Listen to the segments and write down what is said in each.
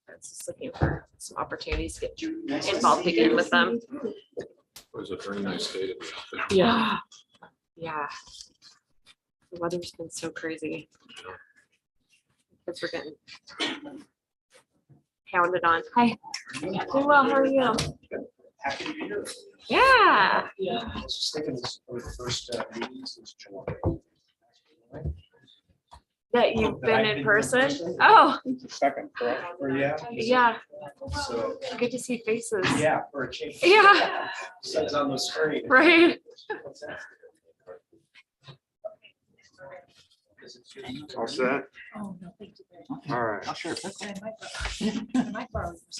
departments, just looking for some opportunities to get involved again with them. It was a very nice day to be out there. Yeah. Yeah. The weather's been so crazy. Kids were getting pounded on. Hi. Doing well, how are you? Happy to be here. Yeah. Yeah. I was just thinking this was the first meeting since July. That you've That been I've in been person? Oh, It's the second, correct? Or yeah. yeah. So Good to see faces. yeah, for a change. Yeah. Says on the screen. Right. What's that? All set? Oh, no, thank you. All right. Oh, sure.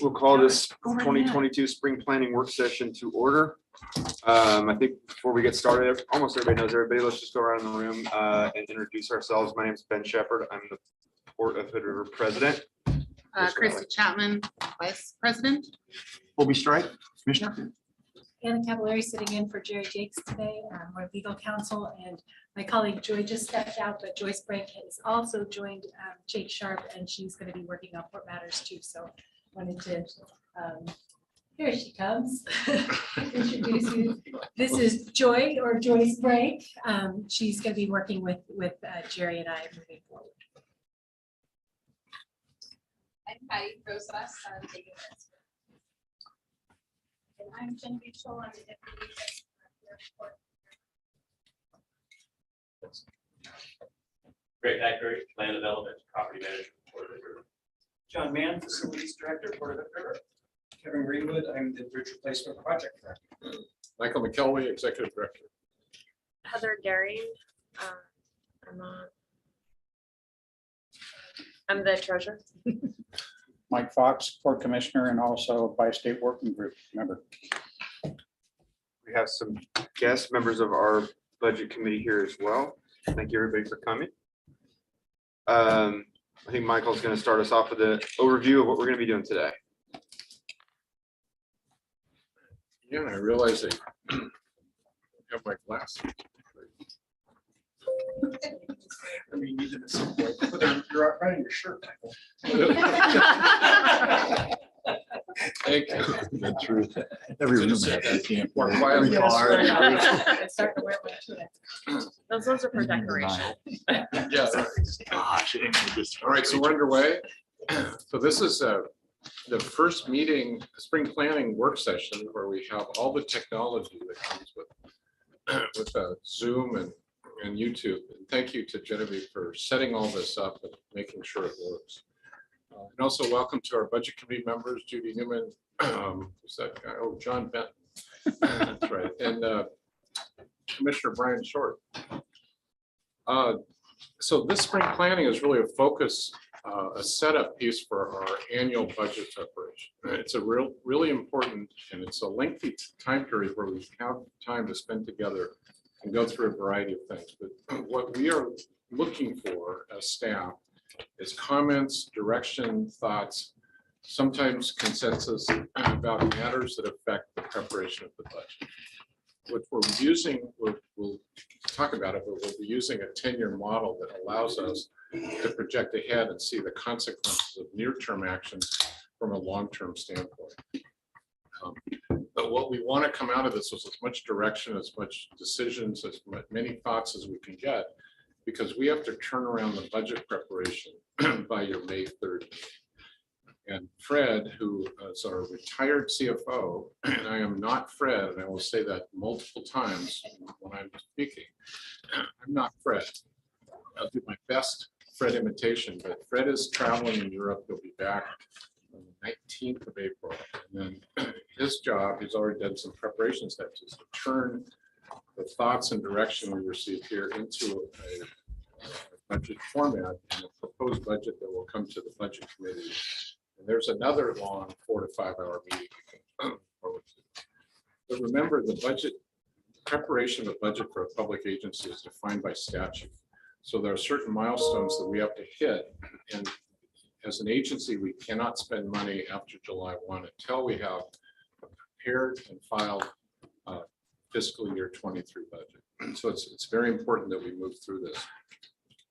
We'll call this 2022 Spring Planning Work Session to order. I think before we get started, almost everybody knows everybody. Let's just go around the room and introduce ourselves. My name is Ben Shepherd. I'm the Port of Hood River President. Christy Chapman, Vice President. Colby Strike, Commissioner. Anna Cavallari sitting in for Jerry Jakes today, our legal counsel, and my colleague Joy just stepped out, but Joyce Brink has also joined Jake Sharp, and she's going to be working on court matters too. So wanted to, here she comes, introduce you. This is Joy or Joyce Brink. She's going to be working with Jerry and I moving forward. I'm Patty Rosas, I'm taking this. And I'm Genevieve Scholl, I'm the deputy. Greg Hackberry, Land Development, Property Manager, Port of Hood River. John Mann, Facilities Director, Port of Hood River. Kevin Greenwood, I'm the Bridge Replacement Project Director. Michael McKelway, Executive Director. Heather Daring. I'm the treasurer. Mike Fox, Port Commissioner, and also Bi-State Working Group member. We have some guest members of our budget committee here as well. Thank you, everybody, for coming. I think Michael's going to start us off with an overview of what we're going to be doing today. Yeah, and I realize I have my glasses. I mean, you did it some point. You're right in your shirt. Thank you. The truth. Every room has that, can't. Or quietly. Start to wear one too. Those ones are for decoration. Yeah. All right, so we're underway. So this is the first meeting, spring planning work session, where we have all the technology that comes with Zoom and YouTube. And thank you to Genevieve for setting all this up and making sure it works. And also welcome to our budget committee members, Judy Newman, who's that guy? Oh, John Benton. That's right. And Commissioner Brian Short. So this spring planning is really a focus, a setup piece for our annual budget preparation. It's a really important, and it's a lengthy time period where we have time to spend together and go through a variety of things. But what we are looking for as staff is comments, direction, thoughts, sometimes consensus about matters that affect the preparation of the budget. What we're using, we'll talk about it, but we'll be using a 10-year model that allows us to project ahead and see the consequences of near-term actions from a long-term standpoint. But what we want to come out of this is as much direction, as much decisions, as many thoughts as we can get, because we have to turn around the budget preparation by your May 3rd. And Fred, who is our retired CFO, and I am not Fred, and I will say that multiple times when I'm speaking, I'm not Fred. I'll do my best Fred imitation, but Fred is traveling in Europe. He'll be back on the 19th of April. And then his job, he's already done some preparation steps, is to turn the thoughts and direction we receive here into a budget format and a proposed budget that will come to the budget committee. And there's another long 4 to 5 hour meeting. But remember, the budget preparation of a budget for a public agency is defined by statute. So there are certain milestones that we have to hit. And as an agency, we cannot spend money after July 1 until we have a prepared and filed fiscal year 23 budget. So it's very important that we move through this.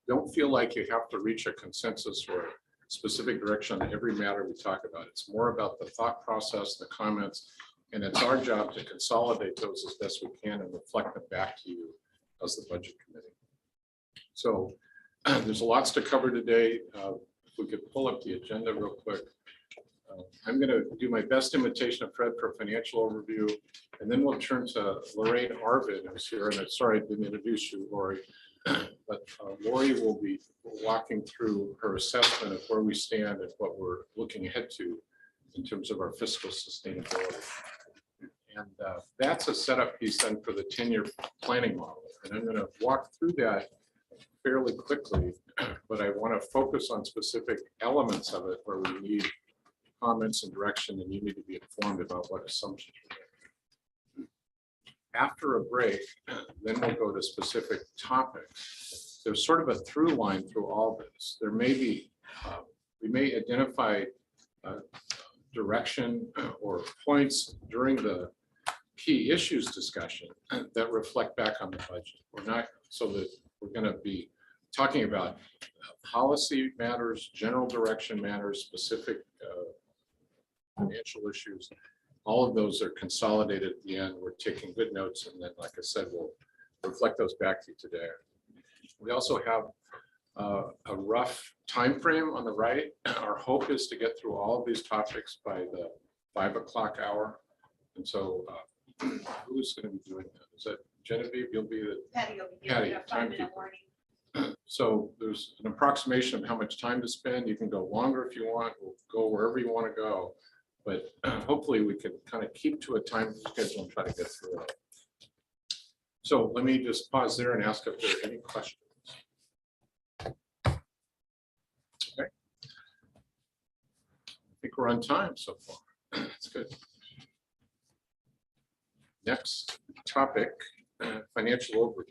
Don't feel like you have to reach a consensus or specific direction on every matter we talk about. It's more about the thought process, the comments, and it's our job to consolidate those as best we can and reflect them back to you as the budget committee. So there's lots to cover today. If we could pull up the agenda real quick. I'm going to do my best imitation of Fred for a financial overview, and then we'll turn to Lorraine Arvid, who's here. And I'm sorry I didn't introduce you, Lori, but Lori will be walking through her assessment of where we stand and what we're looking ahead to in terms of our fiscal sustainability. And that's a setup piece then for the 10-year planning model. And I'm going to walk through that fairly quickly, but I want to focus on specific elements of it where we need comments and direction, and you need to be informed about what assumptions we're making. After a break, then we'll go to specific topics. There's sort of a through line through all this. There may be, we may identify direction or points during the key issues discussion that reflect back on the budget. We're not, so that we're going to be talking about policy matters, general direction matters, specific financial issues. All of those are consolidated at the end. We're taking good notes, and then, like I said, we'll reflect those back to you today. We also have a rough time frame on the right. Our hope is to get through all of these topics by the 5 o'clock hour. And so who's going to be doing that? Is that Genevieve? You'll be the Patty will be Patty, giving a 5-minute timekeeper. warning. So there's an approximation of how much time to spend. You can go longer if you want. We'll go wherever you want to go. But hopefully we can kind of keep to a time schedule and try to get through it. So let me just pause there and ask if there are any questions. Okay. I think we're on time so far. That's good. Next topic, financial overview.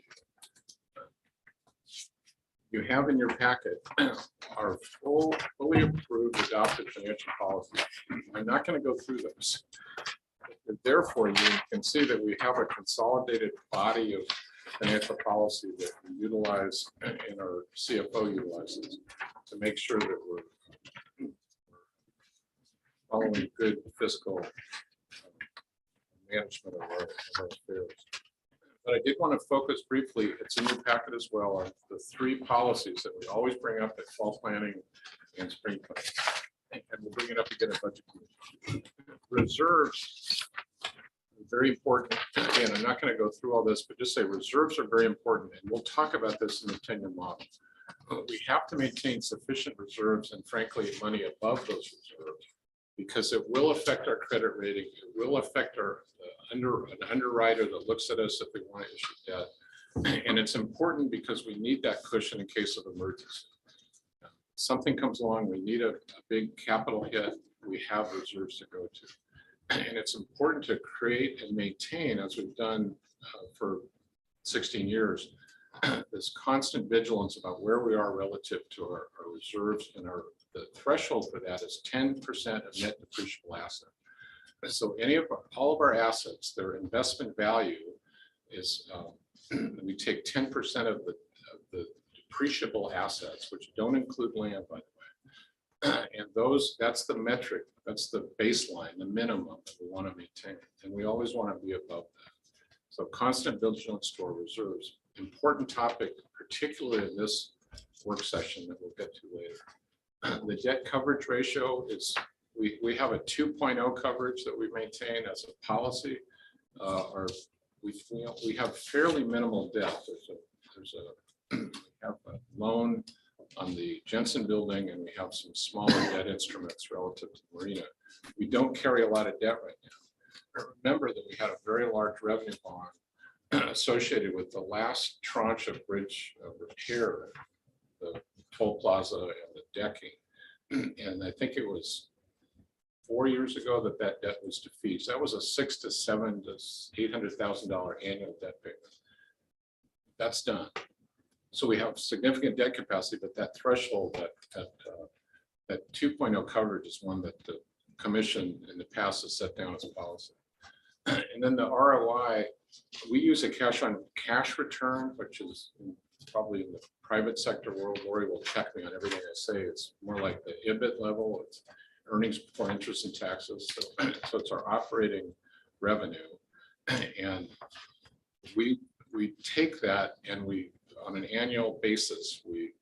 You have in your packet our fully approved adopted financial policy. I'm not going to go through those. Therefore, you can see that we have a consolidated body of financial policy that we utilize and our CFO utilizes to make sure that we're following good fiscal management of our affairs. But I did want to focus briefly, it's in your packet as well, on the 3 policies that we always bring up at fall planning and spring planning. And we'll bring it up again at budget committee. Reserves are very important. Again, I'm not going to go through all this, but just say reserves are very important. And we'll talk about this in the 10-year model. We have to maintain sufficient reserves and frankly, money above those reserves, because it will affect our credit rating. It will affect our an underwriter that looks at us if we want to issue debt. And it's important because we need that cushion in case of emergency. Something comes along, we need a big capital hit, we have reserves to go to. And it's important to create and maintain, as we've done for 16 years, this constant vigilance about where we are relative to our reserves, and the threshold for that is 10% of net depreciable asset. So all of our assets, their investment value is, we take 10% of the depreciable assets, which don't include land, by the way. And that's the metric, that's the baseline, the minimum that we want to maintain. And we always want to be above that. So constant vigilance to our reserves, important topic, particularly in this work session that we'll get to later. The debt coverage ratio is, we have a 2.0 coverage that we maintain as a policy. We have fairly minimal debt. We have a loan on the Jensen building, and we have some smaller debt instruments relative to the marina. We don't carry a lot of debt right now. Remember that we had a very large revenue bond associated with the last tranche of bridge repair, the toll plaza and the decking. And I think it was 4 years ago that debt was defeased. That was a $600,000 to $700,000 to $800,000 annual debt payment. That's done. So we have significant debt capacity, but that threshold, that 2.0 coverage is one that the commission in the past has set down as a policy. And then the ROI, we use a cash on cash return, which is probably in the private sector world, Lori will check me on everything I say. It's more like the EBIT level. It's earnings before interest and taxes. So it's our operating revenue. And we take that and we, on an annual basis, we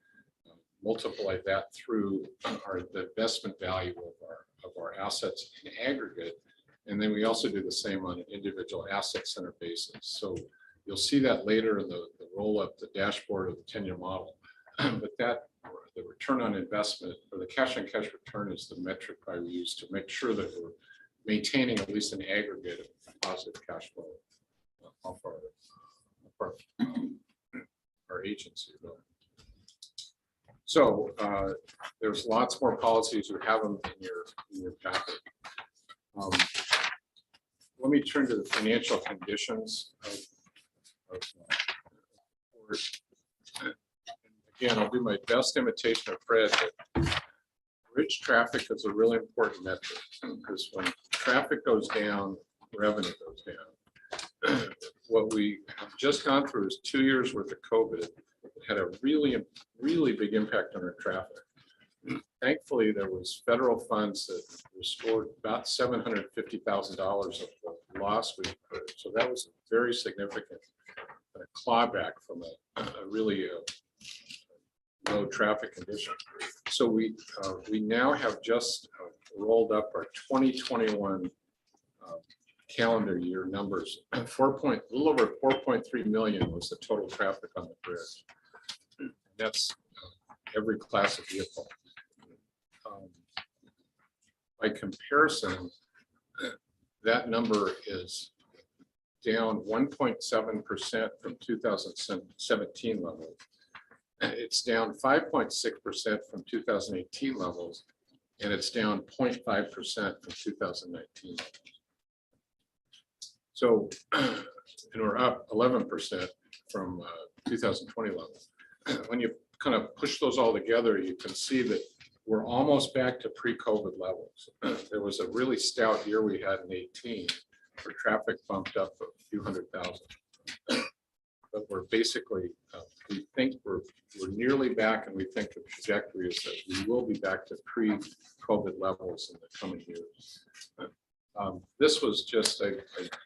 multiply that through the investment value of our assets in aggregate. And then we also do the same on an individual asset center basis. So you'll see that later in the roll up, the dashboard of the 10-year model. But that, the return on investment or the cash on cash return is the metric I use to make sure that we're maintaining at least an aggregate of positive cash flow off our agency. So there's lots more policies. You have them in your packet. Let me turn to the financial conditions of again, I'll do my best imitation of Fred, but bridge traffic is a really important metric because when traffic goes down, revenue goes down. What we have just gone through is 2 years worth of COVID. It had a really big impact on our traffic. Thankfully, there was federal funds that restored about $750,000 of the loss we incurred. So that was a very significant clawback from a really low traffic condition. So we now have just rolled up our 2021 calendar year numbers. A little over 4.3 million was the total traffic on the bridge. That's every class of vehicle. By comparison, that number is down 1.7% from 2017 levels. It's down 5.6% from 2018 levels, and it's down 0.5% from 2019 levels. So, and we're up 11% from 2020 levels. When you kind of push those all together, you can see that we're almost back to pre-COVID levels. There was a really stout year we had in 18 where traffic bumped up a few 100,000. But we're basically, we think we're nearly back, and we think the trajectory is that we will be back to pre-COVID levels in the coming years. This was just, I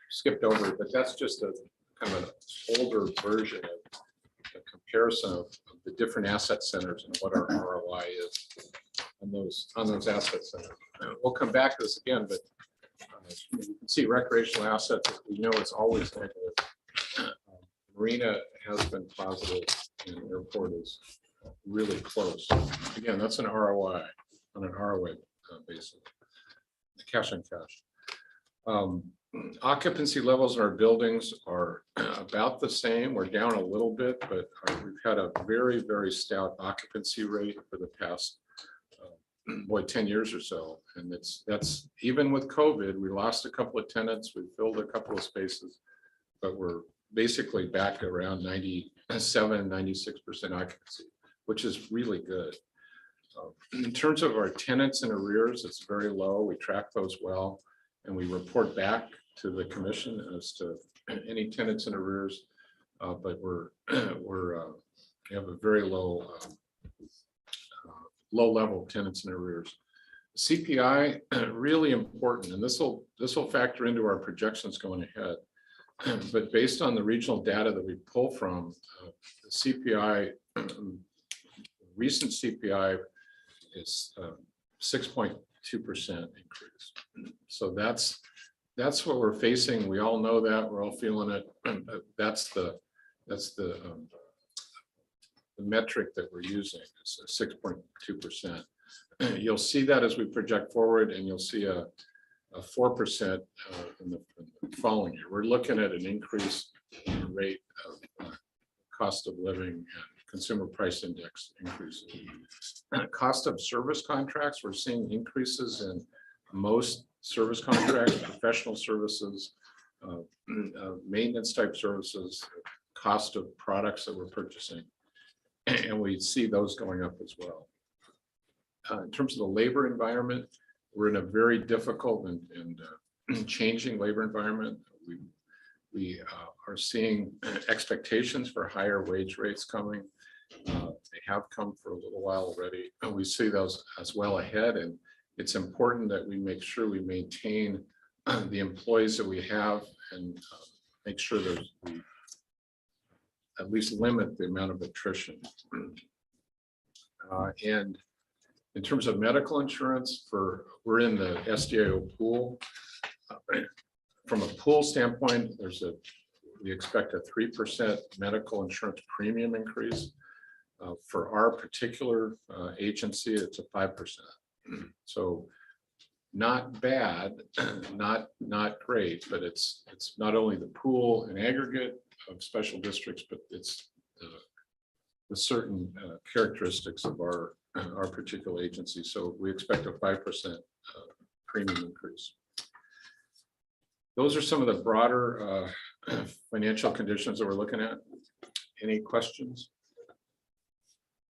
skipped over it, but that's just a kind of an older version of a comparison of the different asset centers and what our ROI is on those asset centers. We'll come back to this again, but you can see recreational assets. We know it's always negative. Marina has been positive, and airport is really close. Again, that's an ROI on an ROA basis. Cash on cash. Occupancy levels in our buildings are about the same. We're down a little bit, but we've had a very, very stout occupancy rate for the past 10 years or so. And that's even with COVID, we lost a couple of tenants, we filled a couple of spaces, but we're basically back around 97, 96% occupancy, which is really good. In terms of our tenants in arrears, it's very low. We track those well, and we report back to the commission as to any tenants in arrears. But we have a very low level of tenants in arrears. CPI really important, and this will factor into our projections going ahead. But based on the regional data that we pull from, the CPI, recent CPI is 6.2% increase. So that's what we're facing. We all know that. We're all feeling it. That's the metric that we're using. It's 6.2%. You'll see that as we project forward, and you'll see a 4% in the following year. We're looking at an increase in the rate of cost of living and consumer price index increases. Cost of service contracts, we're seeing increases in most service contracts, professional services, maintenance type services, cost of products that we're purchasing. And we see those going up as well. In terms of the labor environment, we're in a very difficult and changing labor environment. are seeing expectations for higher wage rates coming. They have come for a little while already, and we see those as well ahead. And it's important that we make sure we maintain the employees that we have and make sure that we at least limit the amount of attrition. And in terms of medical insurance, we're in the SDIO pool. From a pool standpoint, we expect a 3% medical insurance premium increase. For our particular agency, it's a 5%. So not bad, not great, but it's not only the pool in aggregate of special districts, but it's the certain characteristics of our particular agency. So we expect a 5% premium increase. Those are some of the broader financial conditions that we're looking at. Any questions?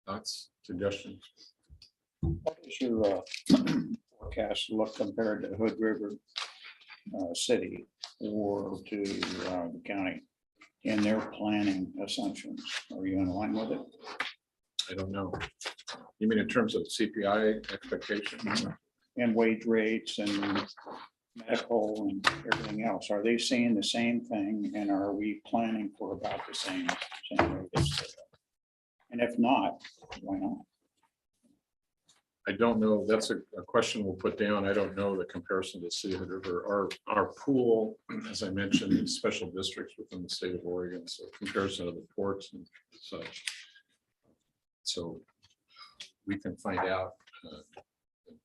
Thoughts, suggestions? What is your forecast look compared to Hood River City or to the county in their planning assumptions? Are you in line with it? I don't know. You mean in terms of CPI expectations? And wage rates and medical and everything else? Are they seeing the same thing, and are we planning for about the same rate? And if not, why not? I don't know. That's a question we'll put down. I don't know the comparison to City of Hood River. Our pool, as I mentioned, is special districts within the state of Oregon. So comparison of the ports and such. So we can find out,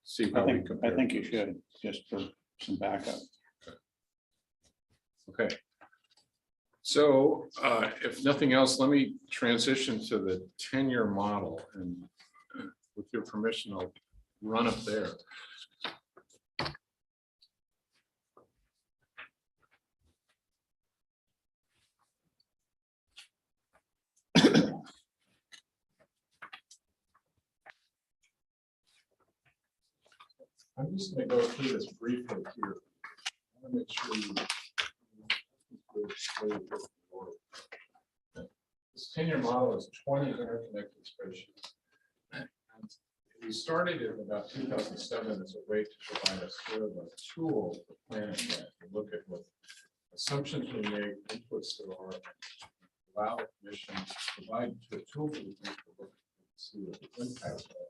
see how we compare. I think you should, just for some backup. Okay. So if nothing else, let me transition to the 10-year model, and with your permission, I'll run up there. I'm just going to go through this briefly here. I want to make sure you. This 10-year model is 20 interconnected spreadsheets. And we started in about 2007 as a way to provide us sort of a tool for planning that to look at what assumptions we make, inputs there are, allow the commission to provide a tool for the commission to look and see what the impacts are.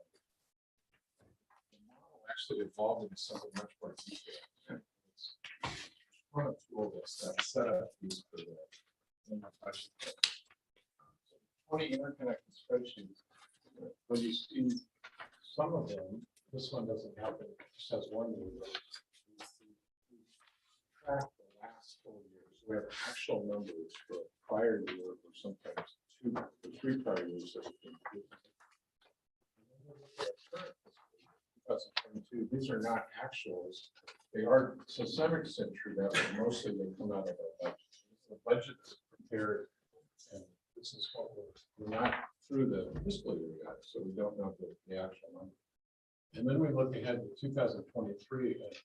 The model actually evolved into something much more detailed. It's one of the tools that set up these for the 20 interconnected spreadsheets. When you see some of them, this one doesn't have it, it just has one year. We track the last 4 years. We have actual numbers for a prior year or sometimes 2 or 3 prior years that have been included. 2022, these are not actuals. They are to some extent true that, but mostly they come out of our budget. The budget is prepared, and this is what we're not through the fiscal year yet, so we don't know the actual number. And then we look ahead to 2023, and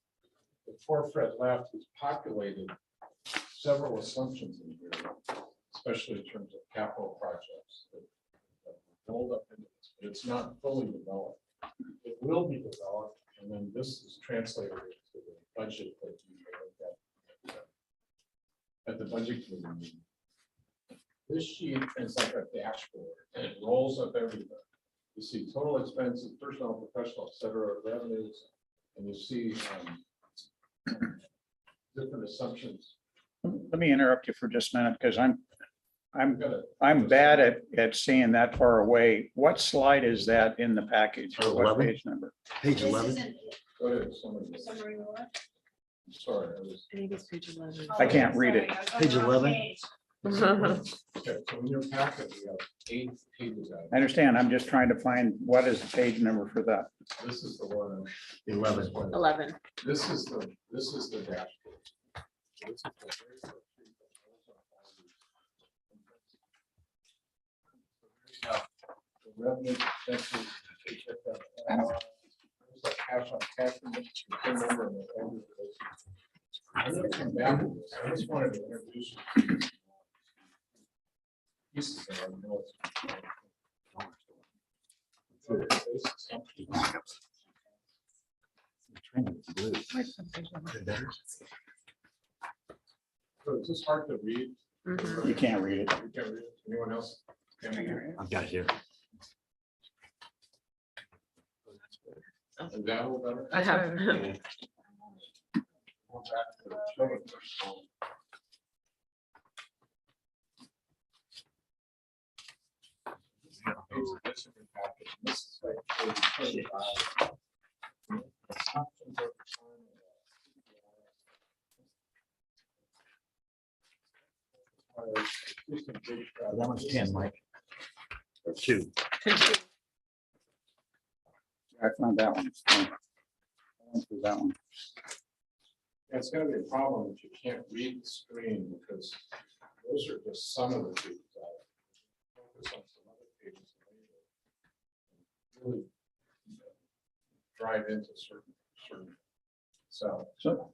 the forefront left is populated several assumptions in here, especially in terms of capital projects that rolled up into this, but it's not fully developed. It will be developed, and then this is translated into the budget that you look at the budget committee meeting. This sheet is like a dashboard, and it rolls up everything. You see total expenses, personnel, professional, et cetera, revenues, and you see different assumptions. Let me interrupt you for just a minute, because I'm bad at seeing that far away. What slide is that in the package? What 11? page number? Page This 11. isn't Go ahead, somebody. summary one. Sorry, I was. I think it's page 11. I can't read it. Page 11. Okay, so in your packet, we have 8 pages out. I understand. I'm just trying to find what is the page number for that. This is the one. 11. 11. This is the dashboard. So this is the very first sheet that shows off all these. So there you have the revenue, expenses, there's like cash on cash, the PIN number, and the order. I'm gonna come back to this. I just wanted to introduce you. Pieces that I know it's- So is this hard to read? Mhm. You can't read it. You can't read it? Anyone else? Can read it? I've got it here. Is that a little better? I have. Go back to the children first. This is like 35. Assumptions over time. That one's 10, Mike. Or 2. I found that one. I went through that one. It's gonna be a problem if you can't read the screen because those are just some of the pages. Focus on some other pages later. Really drive into certain. So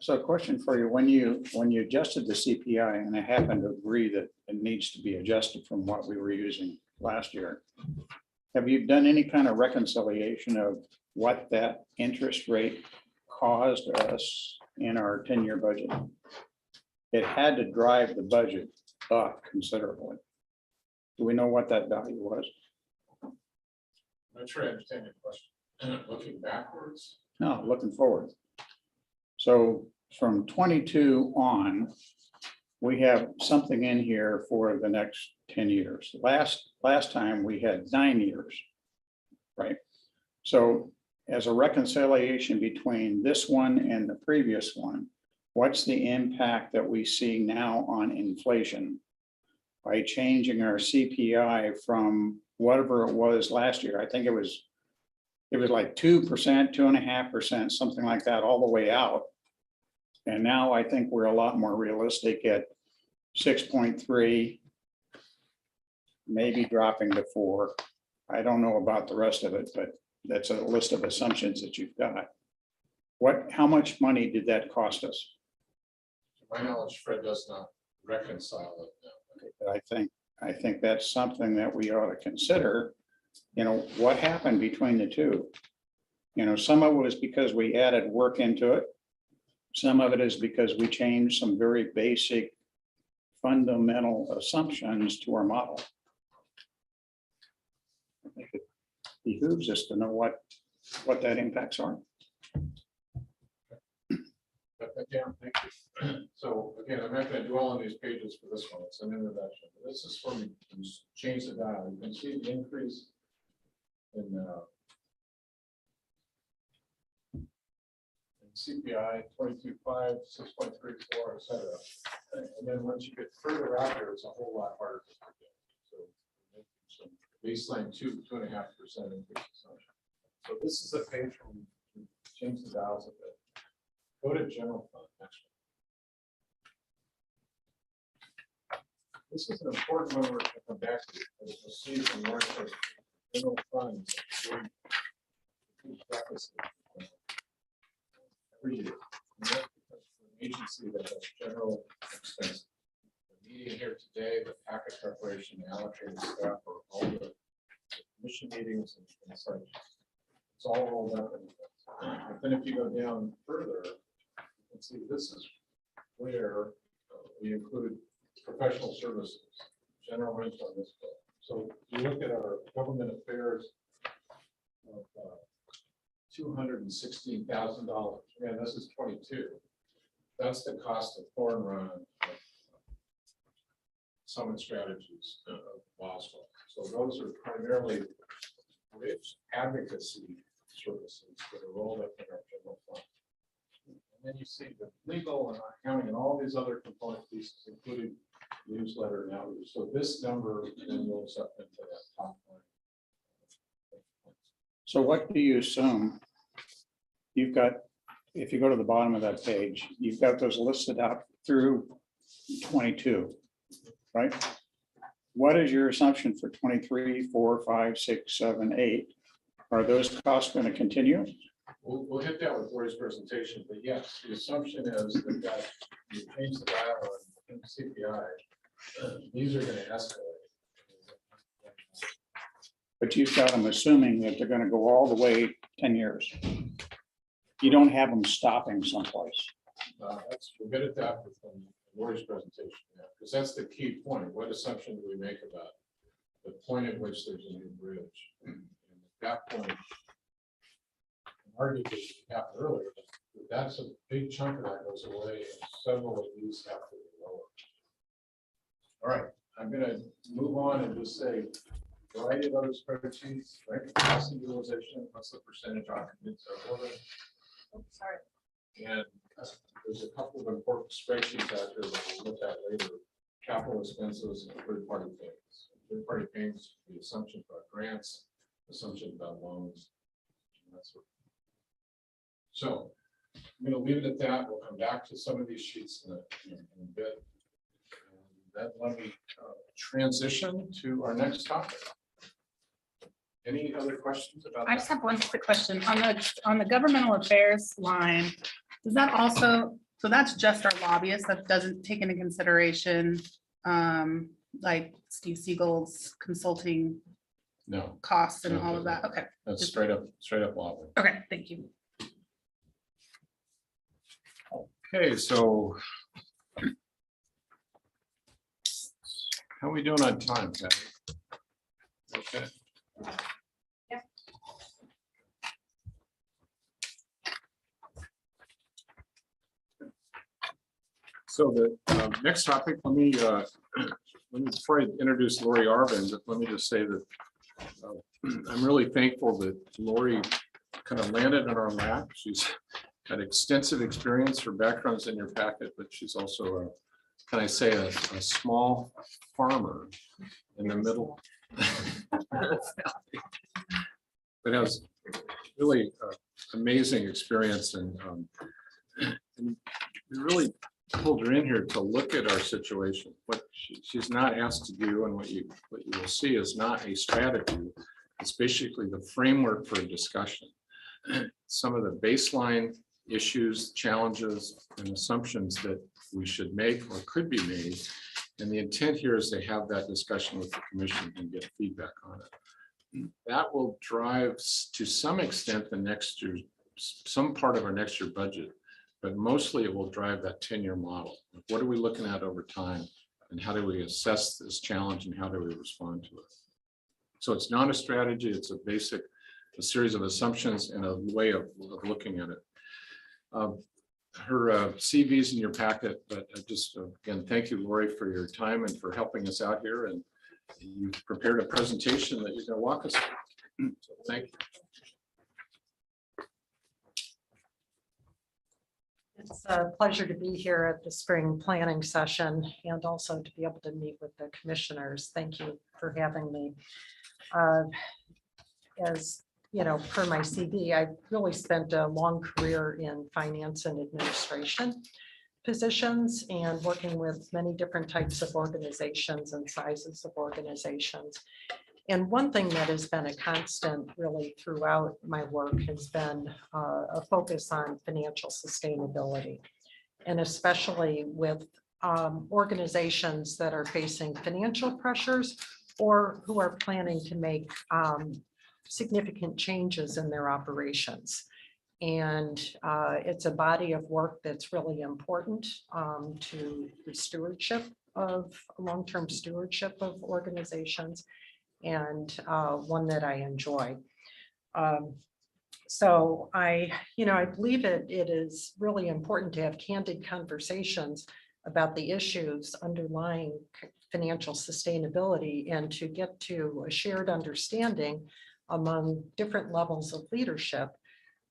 a question for you, when you adjusted the CPI, and I happen to agree that it needs to be adjusted from what we were using last year, have you done any kind of reconciliation of what that interest rate caused us in our 10-year budget? It had to drive the budget up considerably. Do we know what that value was? I'm not sure I understand your question. Looking backwards. No, looking forward. So from 22 on, we have something in here for the next 10 years. Last time we had 9 years, right? So as a reconciliation between this one and the previous one, what's the impact that we see now on inflation by changing our CPI from whatever it was last year? I think it was like 2%, 2.5%, something like that, all the way out. And now I think we're a lot more realistic at 6.3, maybe dropping to 4. I don't know about the rest of it, but that's a list of assumptions that you've got. How much money did that cost us? To my knowledge, Fred does not reconcile it now. But I think that's something that we ought to consider. You know, what happened between the two? You know, some of it was because we added work into it. Some of it is because we changed some very basic fundamental assumptions to our model. I think it behooves us to know what that impacts are. But again, thank you. So again, I'm not going to dwell on these pages for this one. It's an introduction. This is where we can change the dial. You can see the increase in CPI 22.5, 6.34, etc. And then once you get further out there, it's a whole lot harder to predict. So some baseline 2.5% increase. So this is a page where we change the dials a bit. Go to general fund next one. This is an important one we're going to come back to. As you'll see from Mark, general funds every year. And that's because we're an agency that has general expenses. The meeting here today, the packet preparation, the allocated staff, or all the commission meetings and such. It's all rolled up. But then if you go down further, you can see this is where we include professional services, general rental on this bill. So you look at our government affairs of $216,000. Man, this is 22. That's the cost of foreign run summit strategies of Boswell. So those are primarily rich advocacy services that are rolled up in our general fund. And then you see the legal and accounting and all these other component pieces, including newsletter and outreach. So this number then rolls up into that top line. So what do you assume? You've got, if you go to the bottom of that page, you've got those listed out through 22, right? What is your assumption for 23, 4, 5, 6, 7, 8? Are those costs going to continue? We'll hit that with Lori's presentation, but yes, the assumption is that you change the dial on CPI, these are gonna escalate. But you've got them assuming that they're gonna go all the way 10 years. You don't have them stopping someplace. We'll get at that with Lori's presentation, because that's the key point. What assumption do we make about the point at which there's a new bridge? And at that point, arguably it happened earlier, but that's a big chunk of that goes away, and several of these have to be lower. All right, I'm gonna move on and just say, variety of other spreadsheets, right? Capacity utilization, what's the percentage occupancy of order? Sorry. And there's a couple of important spreadsheets out there that we'll look at later. Capital expenses and third-party payments. Third-party payments, the assumption about grants, assumption about loans. And that sort of thing. So I'm going to leave it at that. We'll come back to some of these sheets in a bit. And then let me transition to our next topic. Any other questions about I just have one quick question on the governmental affairs line. Does that also, so that's just our lobbyists, that doesn't take into consideration like Steve Siegel's consulting No, costs and No, all of that? Okay, that's straight up lobbying. okay, thank you. Okay, so how are we doing on time, Patty? Okay. So the next topic, let me before I introduce Lori Arvin, let me just say that I'm really thankful that Lori kind of landed in our lap. She's had extensive experience. Her background's in your packet, but she's also can I say a small farmer in the middle. But has really amazing experience and we really pulled her in here to look at our situation. What she's not asked to do, and what you will see is not a strategy. It's basically the framework for a discussion. Some of the baseline issues, challenges, and assumptions that we should make or could be made. And the intent here is to have that discussion with the commission and get feedback on it. That will drive to some extent the next year, some part of our next year budget, but mostly it will drive that 10-year model. What are we looking at over time, and how do we assess this challenge, and how do we respond to it? So it's not a strategy, it's a series of assumptions and a way of looking at it. Her CV's in your packet, but I just again, thank you, Lori, for your time and for helping us out here. And you've prepared a presentation that you're going to walk us through. So thank you. It's a pleasure to be here at the spring planning session and also to be able to meet with the commissioners. Thank you for having me. As you know, per my CV, I've really spent a long career in finance and administration positions and working with many different types of organizations and sizes of organizations. And one thing that has been a constant really throughout my work has been a focus on financial sustainability, and especially with organizations that are facing financial pressures or who are planning to make significant changes in their operations. And it's a body of work that's really important to the stewardship of long-term stewardship of organizations, and one that I enjoy. So I believe it is really important to have candid conversations about the issues underlying financial sustainability and to get to a shared understanding among different levels of leadership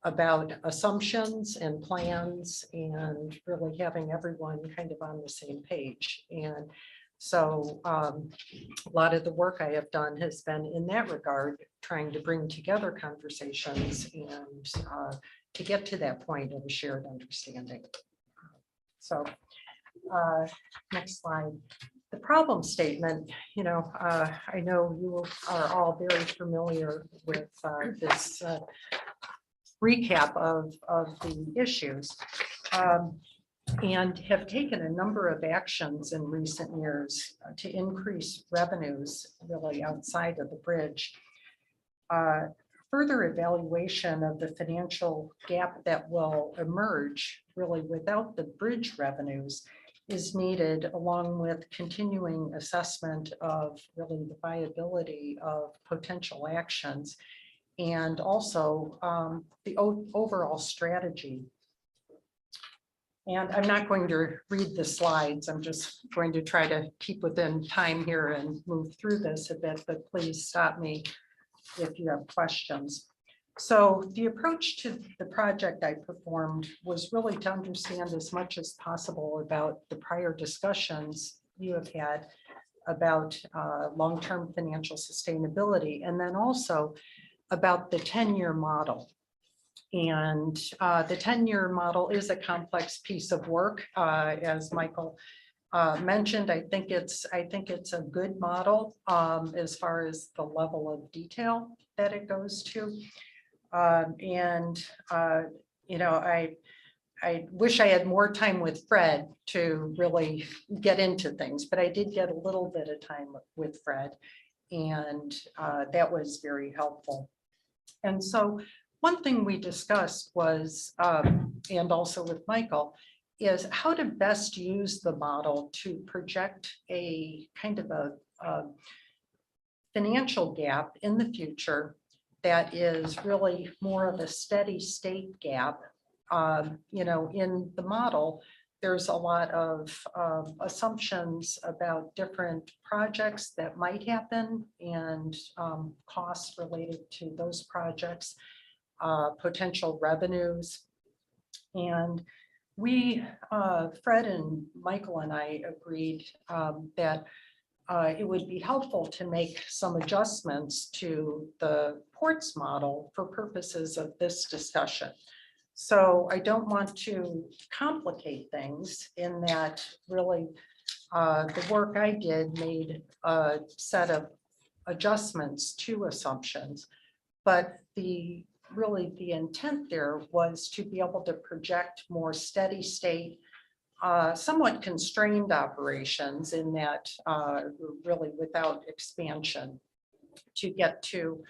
about assumptions and plans, and really having everyone kind of on the same page. And so a lot of the work I have done has been in that regard, trying to bring together conversations and to get to that point of a shared understanding. So next slide. The problem statement, I know you are all very familiar with this recap of the issues. And have taken a number of actions in recent years to increase revenues really outside of the bridge. Further evaluation of the financial gap that will emerge really without the bridge revenues is needed, along with continuing assessment of really the viability of potential actions and also the overall strategy. And I'm not going to read the slides. I'm just going to try to keep within time here and move through this a bit, but please stop me if you have questions. So the approach to the project I performed was really to understand as much as possible about the prior discussions you have had about long-term financial sustainability, and then also about the 10-year model. And the 10-year model is a complex piece of work, as Michael mentioned. I think it's a good model as far as the level of detail that it goes to. You know, I wish I had more time with Fred to really get into things, but I did get a little bit of time with Fred, and that was very helpful. And so one thing we discussed was, and also with Michael, is how to best use the model to project a kind of a financial gap in the future that is really more of a steady state gap. You know, in the model, there's a lot of assumptions about different projects that might happen and costs related to those projects, potential revenues. And we, Fred and Michael and I agreed that it would be helpful to make some adjustments to the ports model for purposes of this discussion. So I don't want to complicate things in that really the work I did made a set of adjustments to assumptions, but really the intent there was to be able to project more steady state, somewhat constrained operations in that really without expansion, to get to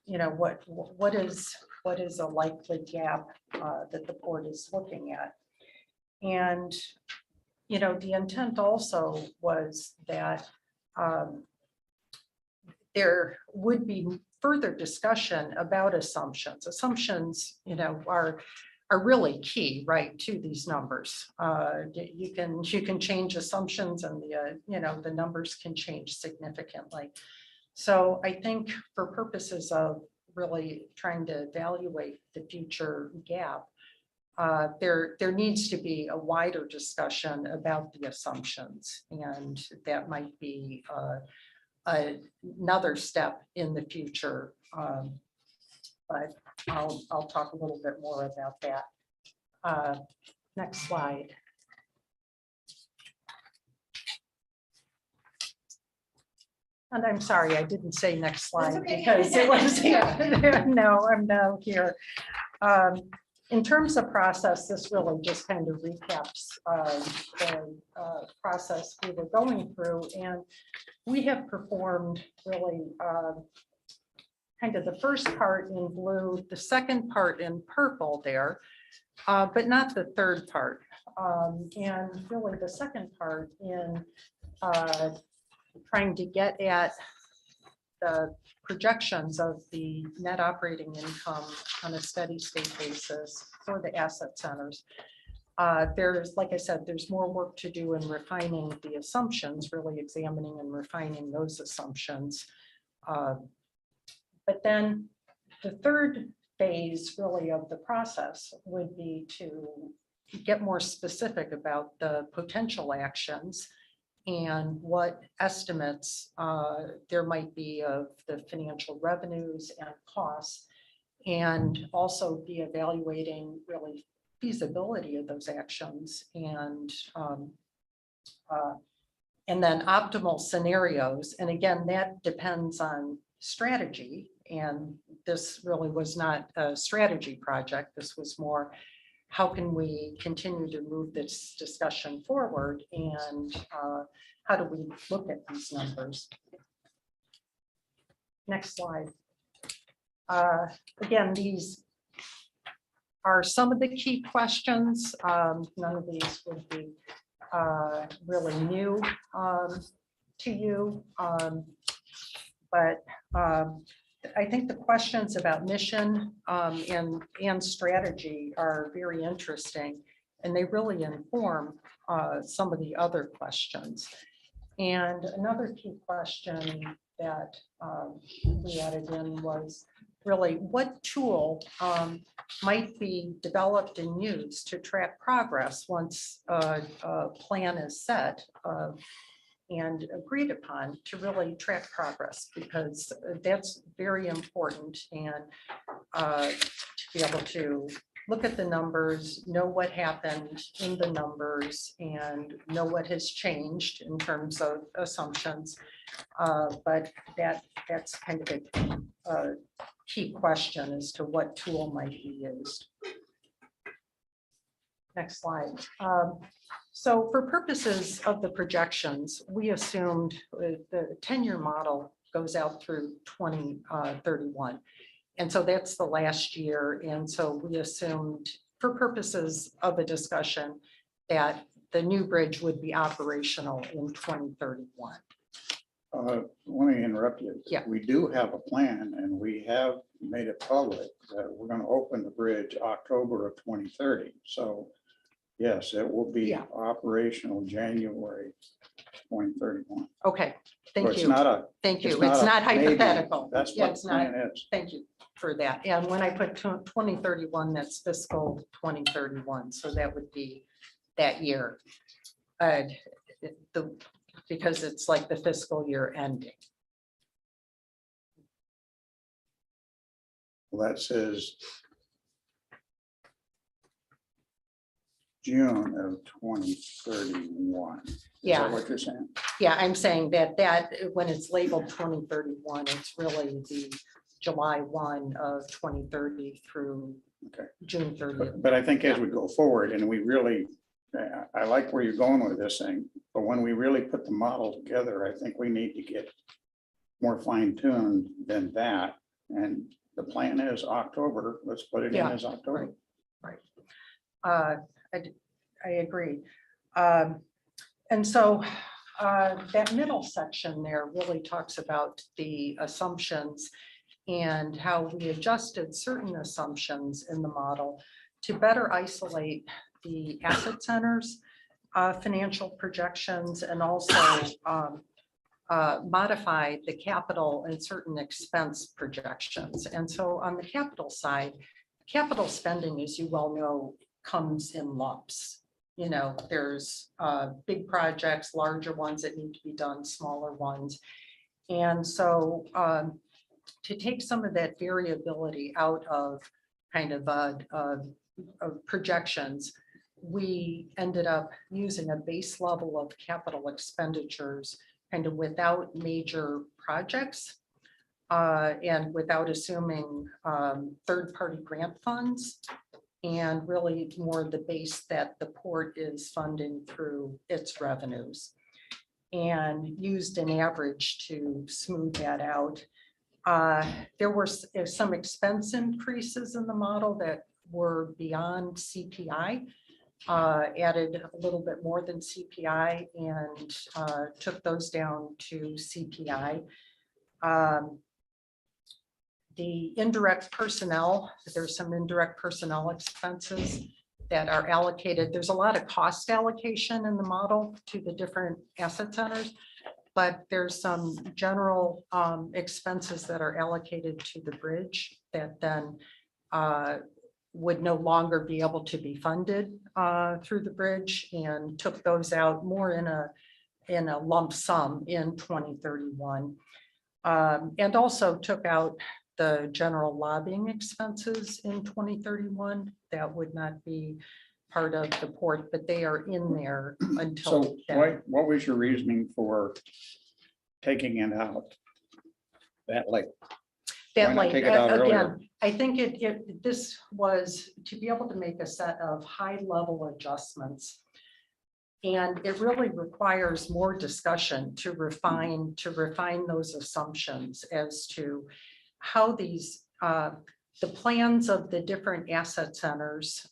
you know, what is a likely gap that the port is looking at. And you know, the intent also was that there would be further discussion about assumptions. Assumptions, you know, are really key, right, to these numbers. You can change assumptions, and you know, the numbers can change significantly. So I think for purposes of really trying to evaluate the future gap, there needs to be a wider discussion about the assumptions, and that might be another step in the future. But I'll talk a little bit more about that. Next slide. And I'm sorry, I didn't say next slide because it was, yeah, no, I'm now here. In terms of process, this really just kind of recaps the process we were going through, and we have performed really kind of the first part in blue, the second part in purple there, but not the third part. And really the second part in trying to get at the projections of the net operating income on a steady state basis for the asset centers. There's, like I said, there's more work to do in refining the assumptions, really examining and refining those assumptions. But then the third phase really of the process would be to get more specific about the potential actions and what estimates there might be of the financial revenues and costs, and also be evaluating really feasibility of those actions, and then optimal scenarios. And again, that depends on strategy And this really was not a strategy project. This was more, how can we continue to move this discussion forward, and how do we look at these numbers? Next slide. Again, these are some of the key questions. None of these would be really new to you. But I think the questions about mission and strategy are very interesting, and they really inform some of the other questions. And another key question that we added in was really what tool might be developed and used to track progress once a plan is set and agreed upon, to really track progress, because that's very important. And to be able to look at the numbers, know what happened in the numbers, and know what has changed in terms of assumptions. But that's kind of a key question as to what tool might be used. Next slide. So for purposes of the projections, we assumed the 10-year model goes out through 2031. And so that's the last year. And so we assumed, for purposes of the discussion, that the new bridge would be operational in 2031. Let me interrupt you. Yeah. We do have a plan, and we have made it public that we're going to open the bridge October of 2030. So yes, it will be Yeah. operational January 2031. Okay, So thank it's you. not a, Thank you. it's It's not not a maybe. hypothetical. That's Yeah, what the it's not. plan is. Thank you for that. And when I put 2031, that's fiscal 2031. So that would be that year. Because it's like the fiscal year ending. Well, that says June of 2031. Is Yeah. that what you're saying? Yeah, I'm saying that when it's labeled 2031, it's really the July 1 of 2030 through Okay. June 30th. But I think as we go forward, and we really, I like where you're going with this thing, but when we really put the model together, I think we need to get more fine tuned than that. And the plan is October. Let's put it in Yeah, as October. Right. I agree. And so that middle section there really talks about the assumptions and how we adjusted certain assumptions in the model to better isolate the asset centers, financial projections, and also modify the capital and certain expense projections. And so on the capital side, capital spending, as you well know, comes in lumps. You know, there's big projects, larger ones that need to be done, smaller ones. And so to take some of that variability out of kind of projections, we ended up using a base level of capital expenditures kind of without major projects and without assuming third-party grant funds, and really more the base that the port is funding through its revenues, and used an average to smooth that out. There were some expense increases in the model that were beyond CPI, added a little bit more than CPI, and took those down to CPI. The indirect personnel, there's some indirect personnel expenses that are allocated. There's a lot of cost allocation in the model to the different asset centers, but there's some general expenses that are allocated to the bridge that then would no longer be able to be funded through the bridge, and took those out more in a lump sum in 2031. And also took out the general lobbying expenses in 2031 that would not be part of the port, but they are in there until. So then. what was your reasoning for taking it out that late? that not like, take it out earlier? again, I think this was to be able to make a set of high level adjustments. And it really requires more discussion to refine those assumptions as to how these, the plans of the different asset centers,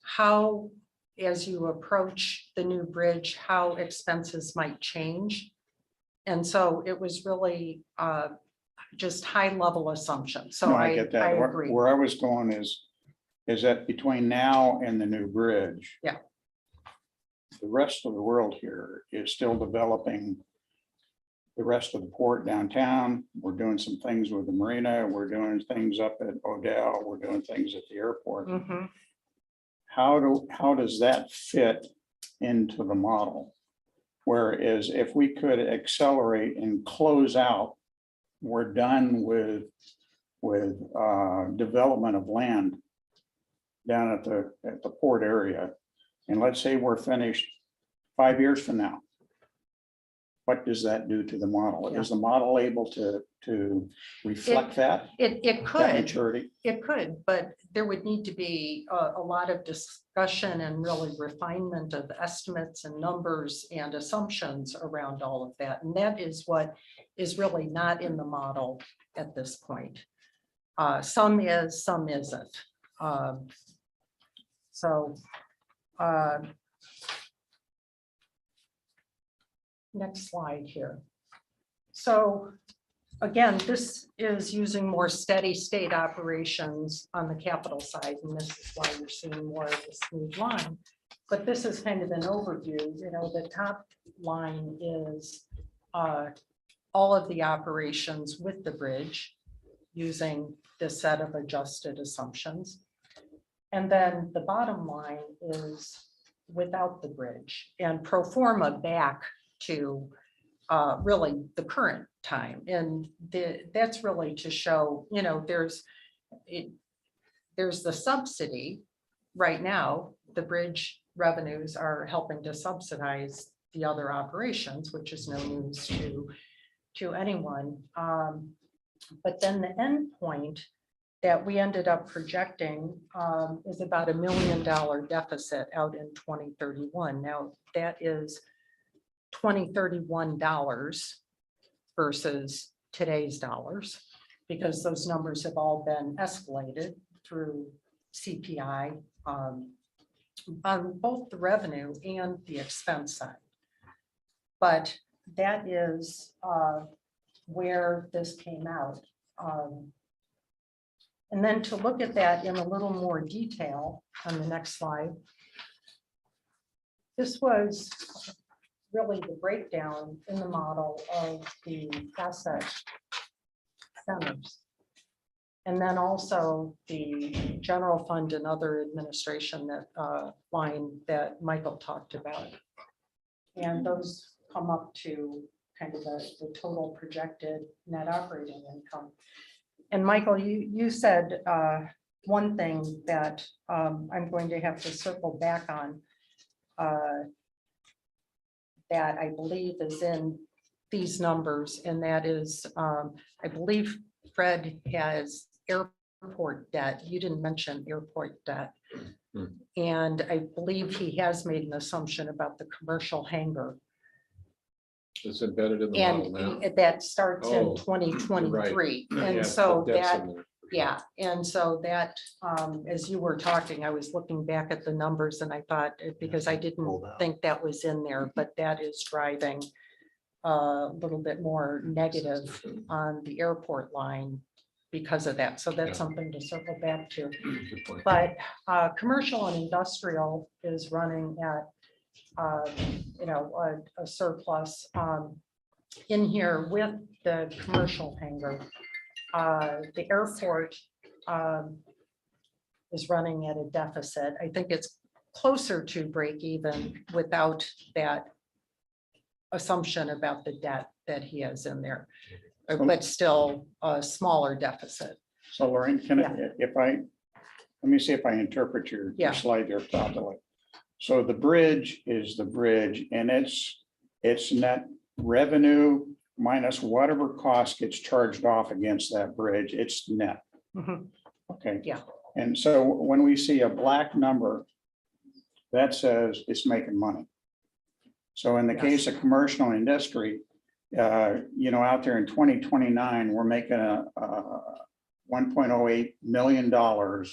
how, as you approach the new bridge, how expenses might change. And so it was really just high level assumptions. So No, I get that. Where- agree. Where I was going is that between now and the new bridge. Yeah. The rest of the world here is still developing the rest of the port downtown. We're doing some things with the marina. We're doing things up at Odell. We're doing things at the airport. Mhm. How does that fit into the model? Whereas if we could accelerate and close out, we're done with development of land down at the port area. And let's say we're finished 5 years from now. What does that do to the model? Yeah. Is the model able to reflect that? It that could. maturity? It could, but there would need to be a lot of discussion and really refinement of estimates and numbers and assumptions around all of that. And that is what is really not in the model at this point. Some is, some isn't. Next slide here. So again, this is using more steady state operations on the capital side, and this is why you're seeing more of a smooth line. But this is kind of an overview. You know, the top line is all of the operations with the bridge using this set of adjusted assumptions. And then the bottom line is without the bridge and pro forma back to really the current time. And that's really to show, you know, there's the subsidy right now. The bridge revenues are helping to subsidize the other operations, which is no news to anyone. But then the end point that we ended up projecting is about $1 million deficit out in 2031. Now that is 2031 dollars versus today's dollars, because those numbers have all been escalated through CPI on both the revenue and the expense side. But that is where this came out. And then to look at that in a little more detail on the next slide. This was really the breakdown in the model of the asset centers. And then also the general fund and other administration that line that Michael talked about. And those come up to kind of the total projected net operating income. And Michael, you said one thing that I'm going to have to circle back on that I believe is in these numbers, and that is, I believe Fred has airport debt. You didn't mention airport debt. And I believe he has made an assumption about the commercial hangar. It's embedded in the model And now. that starts in Oh, 2023. Yeah, And the so debt's that, in there. yeah, and so that, as you were talking, I was looking back at the numbers and I thought, because I didn't think that was in there, but that is driving a little bit more negative on the airport line because of that. So that's something to circle back to. Good point. But commercial and industrial is running at, you know, a surplus in here with the commercial hangar. The airport is running at a deficit. I think it's closer to break even without that assumption about the debt that he has in there, but still a smaller deficit. So Lorraine, can I, let me see if I interpret your Yeah. slide there properly. So the bridge is the bridge and its net revenue minus whatever cost gets charged off against that bridge, it's net. Mhm. Okay. Yeah. And so when we see a black number, that says it's making money. So in the case of commercial and industry, out there in 2029, we're making a $1.08 million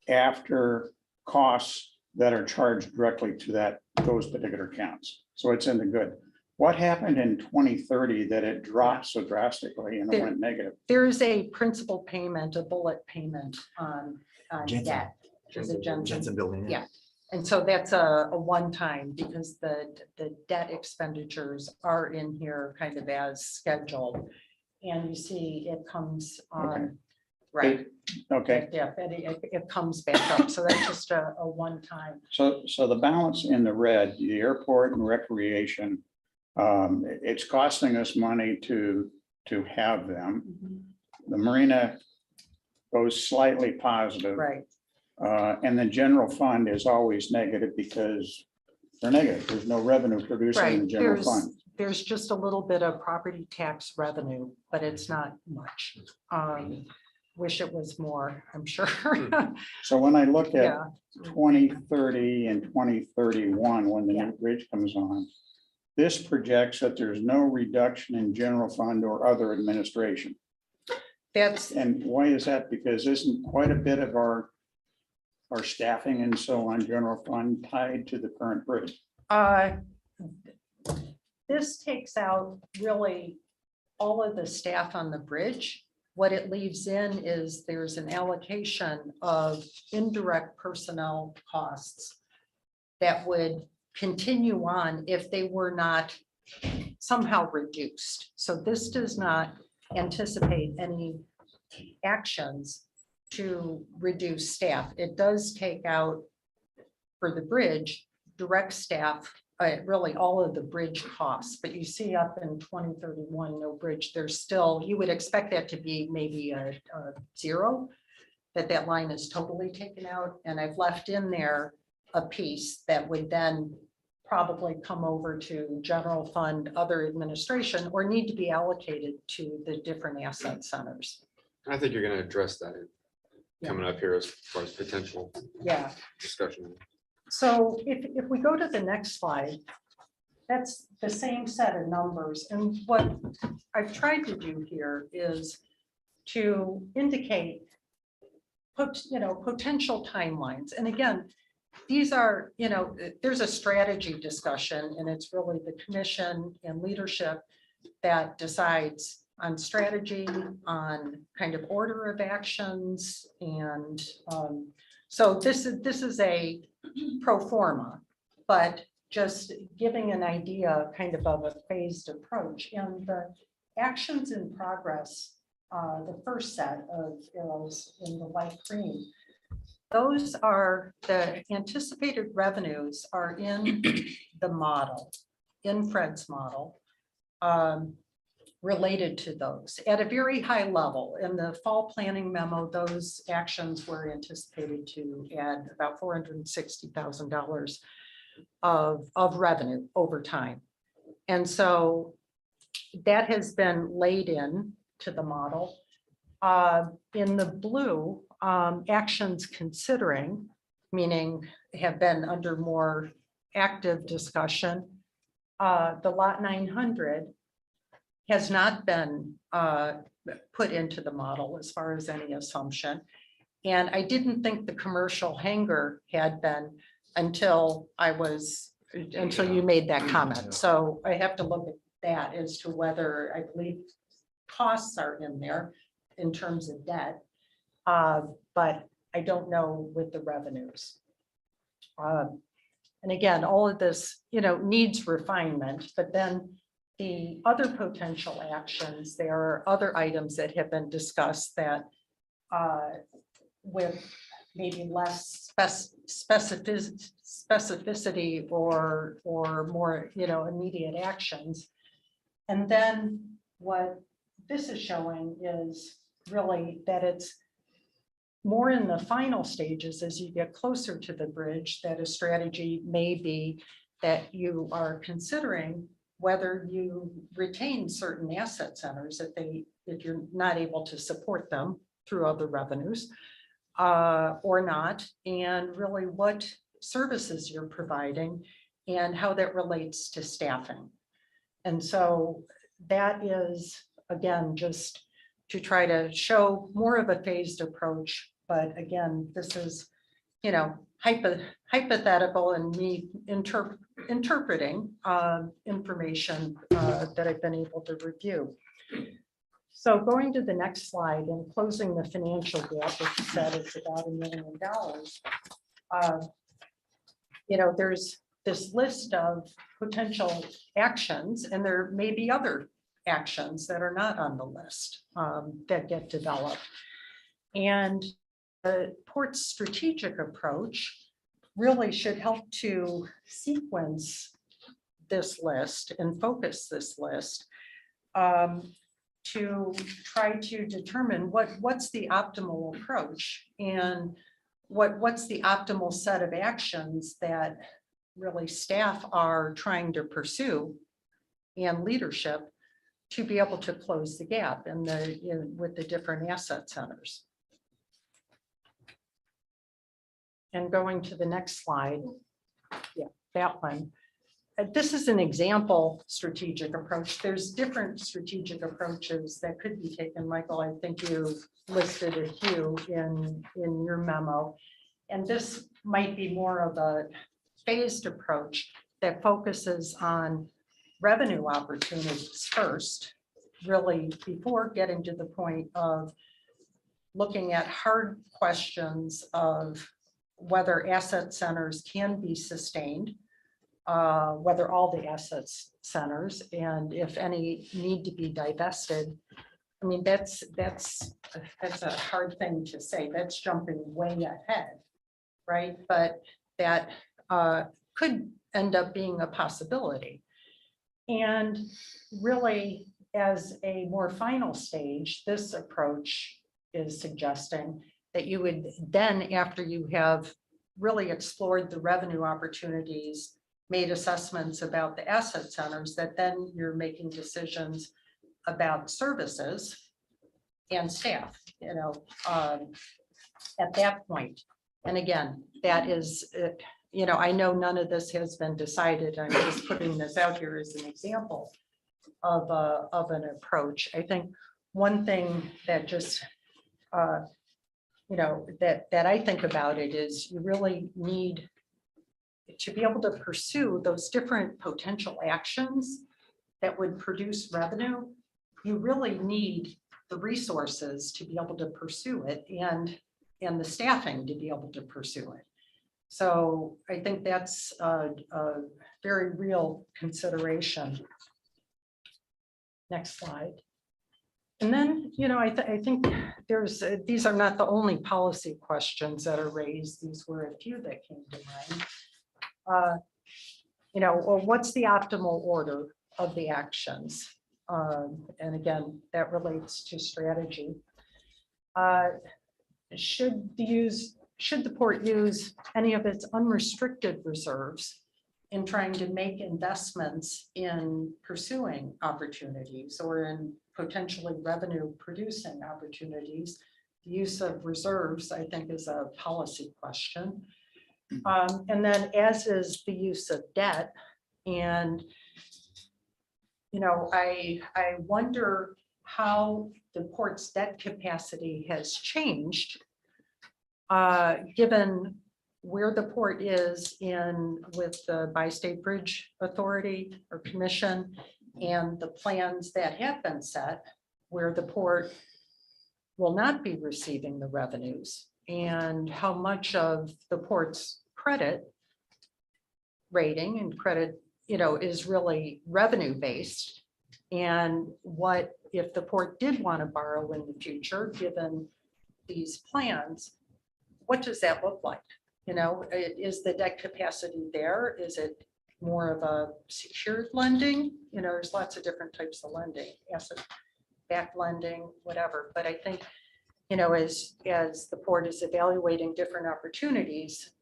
after costs that are charged directly to those particular accounts. So it's in the good. What happened in 2030 that it dropped so drastically and it went negative? There is a principal payment, a bullet payment on Jensen. debt. Is it Jensen? Jensen building. Yeah. And so that's a one-time because the debt expenditures are in here kind of as scheduled. And you see it comes on, right? Okay, Yeah, it comes back up. So that's just a one-time. so the balance in the red, the airport and recreation, it's costing us money to have them. The marina goes slightly positive. Right. And the general fund is always negative because they're negative. There's no revenue producing in the Right. general fund. There's just a little bit of property tax revenue, but it's not much. Wish it was more, I'm sure. So when I look at Yeah. 2030 and 2031, when the Yeah. new bridge comes on, this projects that there's no reduction in general fund or other administration. That's, And why is that? Because isn't quite a bit of our staffing and so on, general fund tied to the current bridge? this takes out really all of the staff on the bridge. What it leaves in is there's an allocation of indirect personnel costs that would continue on if they were not somehow reduced. So this does not anticipate any actions to reduce staff. It does take out for the bridge, direct staff, really all of the bridge costs, but you see up in 2031, no bridge, there's still, you would expect that to be maybe a zero, that line is totally taken out. And I've left in there a piece that would then probably come over to general fund, other administration, or need to be allocated to the different asset centers. I think you're gonna address that coming up here as far as potential Yeah. discussion. So if we go to the next slide, that's the same set of numbers. And what I've tried to do here is to indicate potential timelines. And again, these are, there's a strategy discussion, and it's really the commission and leadership that decides on strategy, on kind of order of actions. And so this is a pro forma, but just giving an idea kind of a phased approach. And the actions in progress, the first set of arrows in the light green, those are the anticipated revenues are in the model, in Fred's model, related to those at a very high level. In the fall planning memo, those actions were anticipated to add about $460,000 of revenue over time. And so that has been laid in to the model. In the blue, actions considering, meaning have been under more active discussion. The lot 900 has not been put into the model as far as any assumption. And I didn't think the commercial hangar had been until you made that comment. So I have to look at that as to whether I believe costs are in there in terms of debt. But I don't know with the revenues. And again, all of this, needs refinement, but then the other potential actions, there are other items that have been discussed that with maybe less specificity or more, immediate actions. And then what this is showing is really that it's more in the final stages as you get closer to the bridge, that a strategy may be that you are considering whether you retain certain asset centers if you're not able to support them through other revenues or not, and really what services you're providing and how that relates to staffing. And so that is, again, just to try to show more of a phased approach. But again, this is, hypothetical and me interpreting information that I've been able to review. So going to the next slide and closing the financial gap, which you said is about $1 million. There's this list of potential actions, and there may be other actions that are not on the list that get developed. And the port's strategic approach really should help to sequence this list and focus this list to try to determine what's the optimal approach and what's the optimal set of actions that really staff are trying to pursue and leadership to be able to close the gap with the different asset centers. And going to the next slide, yeah, that one. This is an example strategic approach. There's different strategic approaches that could be taken. Michael, I think you listed a few in your memo. And this might be more of a phased approach that focuses on revenue opportunities first, really before getting to the point of looking at hard questions of whether asset centers can be sustained, whether all the assets centers, and if any need to be divested. I mean, that's a hard thing to say. That's jumping way ahead, right? But that could end up being a possibility. And really, as a more final stage, this approach is suggesting that you would then, after you have really explored the revenue opportunities, made assessments about the asset centers, that then you're making decisions about services and staff, at that point. And again, that is, I know none of this has been decided. I'm just putting this out here as an example of an approach. I think one thing that just, that I think about it is you really need to be able to pursue those different potential actions that would produce revenue. You really need the resources to be able to pursue it and the staffing to be able to pursue it. So I think that's a very real consideration. Next slide. And then, I think these are not the only policy questions that are raised. These were a few that came to mind. Well, what's the optimal order of the actions? And again, that relates to strategy. Should the port use any of its unrestricted reserves in trying to make investments in pursuing opportunities or in potentially revenue producing opportunities? The use of reserves, I think, is a policy question. And then as is the use of debt. And, I wonder how the port's debt capacity has changed given where the port is with the Bi-State Bridge Authority or Commission and the plans that have been set, where the port will not be receiving the revenues, and how much of the port's credit rating and credit, is really revenue based. And what if the port did want to borrow in the future, given these plans, what does that look like? Is the debt capacity there? Is it more of a secured lending? There's lots of different types of lending, asset backed lending, whatever. But I think, as the port is evaluating different opportunities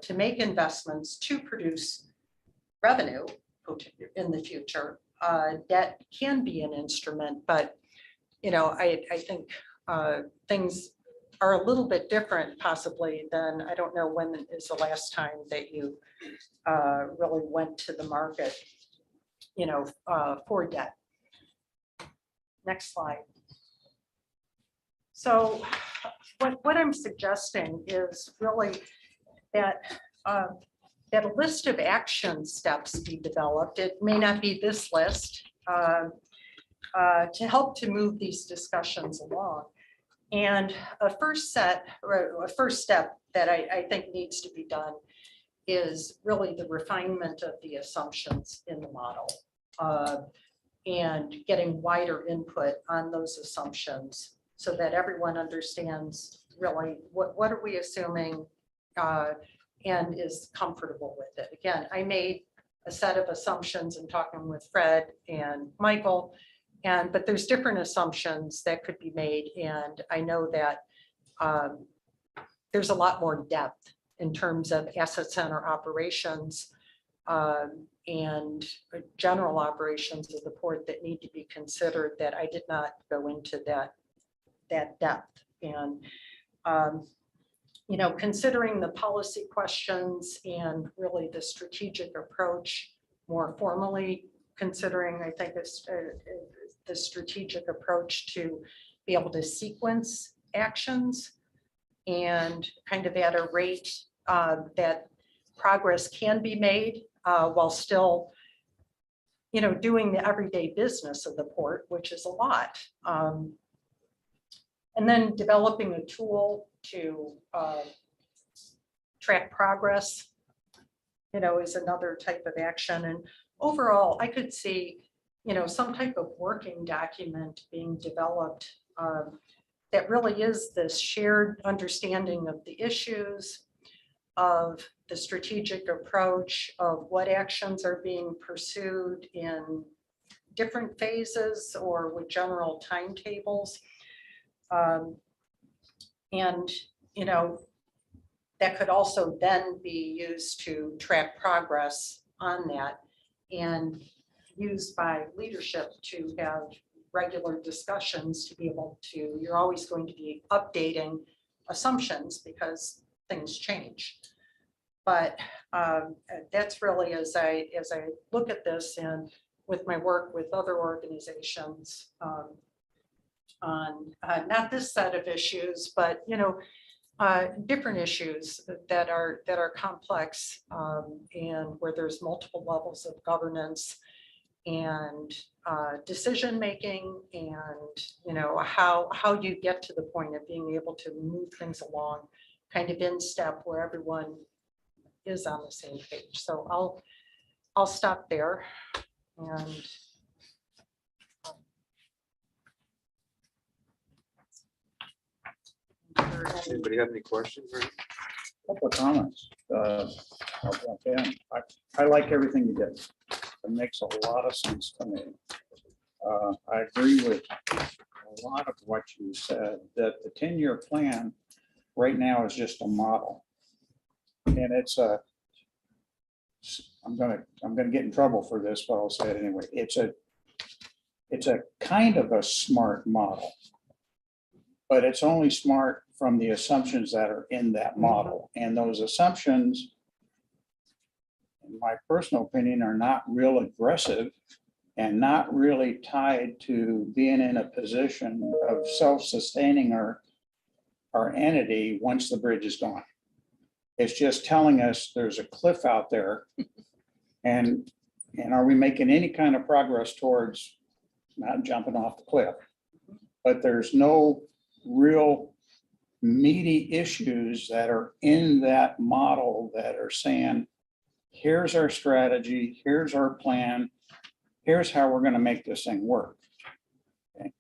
to make investments to produce revenue in the future, debt can be an instrument, but, I think things are a little bit different possibly than, I don't know when is the last time that you really went to the market, for debt. Next slide. So what I'm suggesting is really that that a list of action steps be developed. It may not be this list to help to move these discussions along. And a first step that I think needs to be done is really the refinement of the assumptions in the model and getting wider input on those assumptions so that everyone understands really what are we assuming and is comfortable with it. Again, I made a set of assumptions in talking with Fred and Michael, but there's different assumptions that could be made. And I know that there's a lot more depth in terms of asset center operations and general operations of the port that need to be considered that I did not go into that depth. And considering the policy questions and really the strategic approach more formally, considering, I think, the strategic approach to be able to sequence actions and kind of at a rate that progress can be made while still, doing the everyday business of the port, which is a lot. And then developing a tool to track progress, is another type of action. And overall, I could see, some type of working document being developed that really is this shared understanding of the issues, of the strategic approach, of what actions are being pursued in different phases or with general timetables. And, that could also then be used to track progress on that and used by leadership to have regular discussions to be able to, you're always going to be updating assumptions because things change. But that's really, as I look at this and with my work with other organizations on not this set of issues, but different issues that are complex and where there's multiple levels of governance and decision making, and how you get to the point of being able to move things along kind of in step where everyone is on the same page. So I'll stop there. And Anybody have any questions? Couple of comments. I'll jump in. I like everything you did. It makes a lot of sense to me. I agree with a lot of what you said, that the 10-year plan right now is just a model. And it's I'm gonna get in trouble for this, but I'll say it anyway. It's a kind of a smart model, but it's only smart from the assumptions that are in that model. And those assumptions, in my personal opinion, are not real aggressive and not really tied to being in a position of self-sustaining our entity once the bridge is gone. It's just telling us there's a cliff out there and are we making any kind of progress towards not jumping off the cliff? But there's no real meaty issues that are in that model that are saying, here's our strategy, here's our plan, here's how we're going to make this thing work. Okay.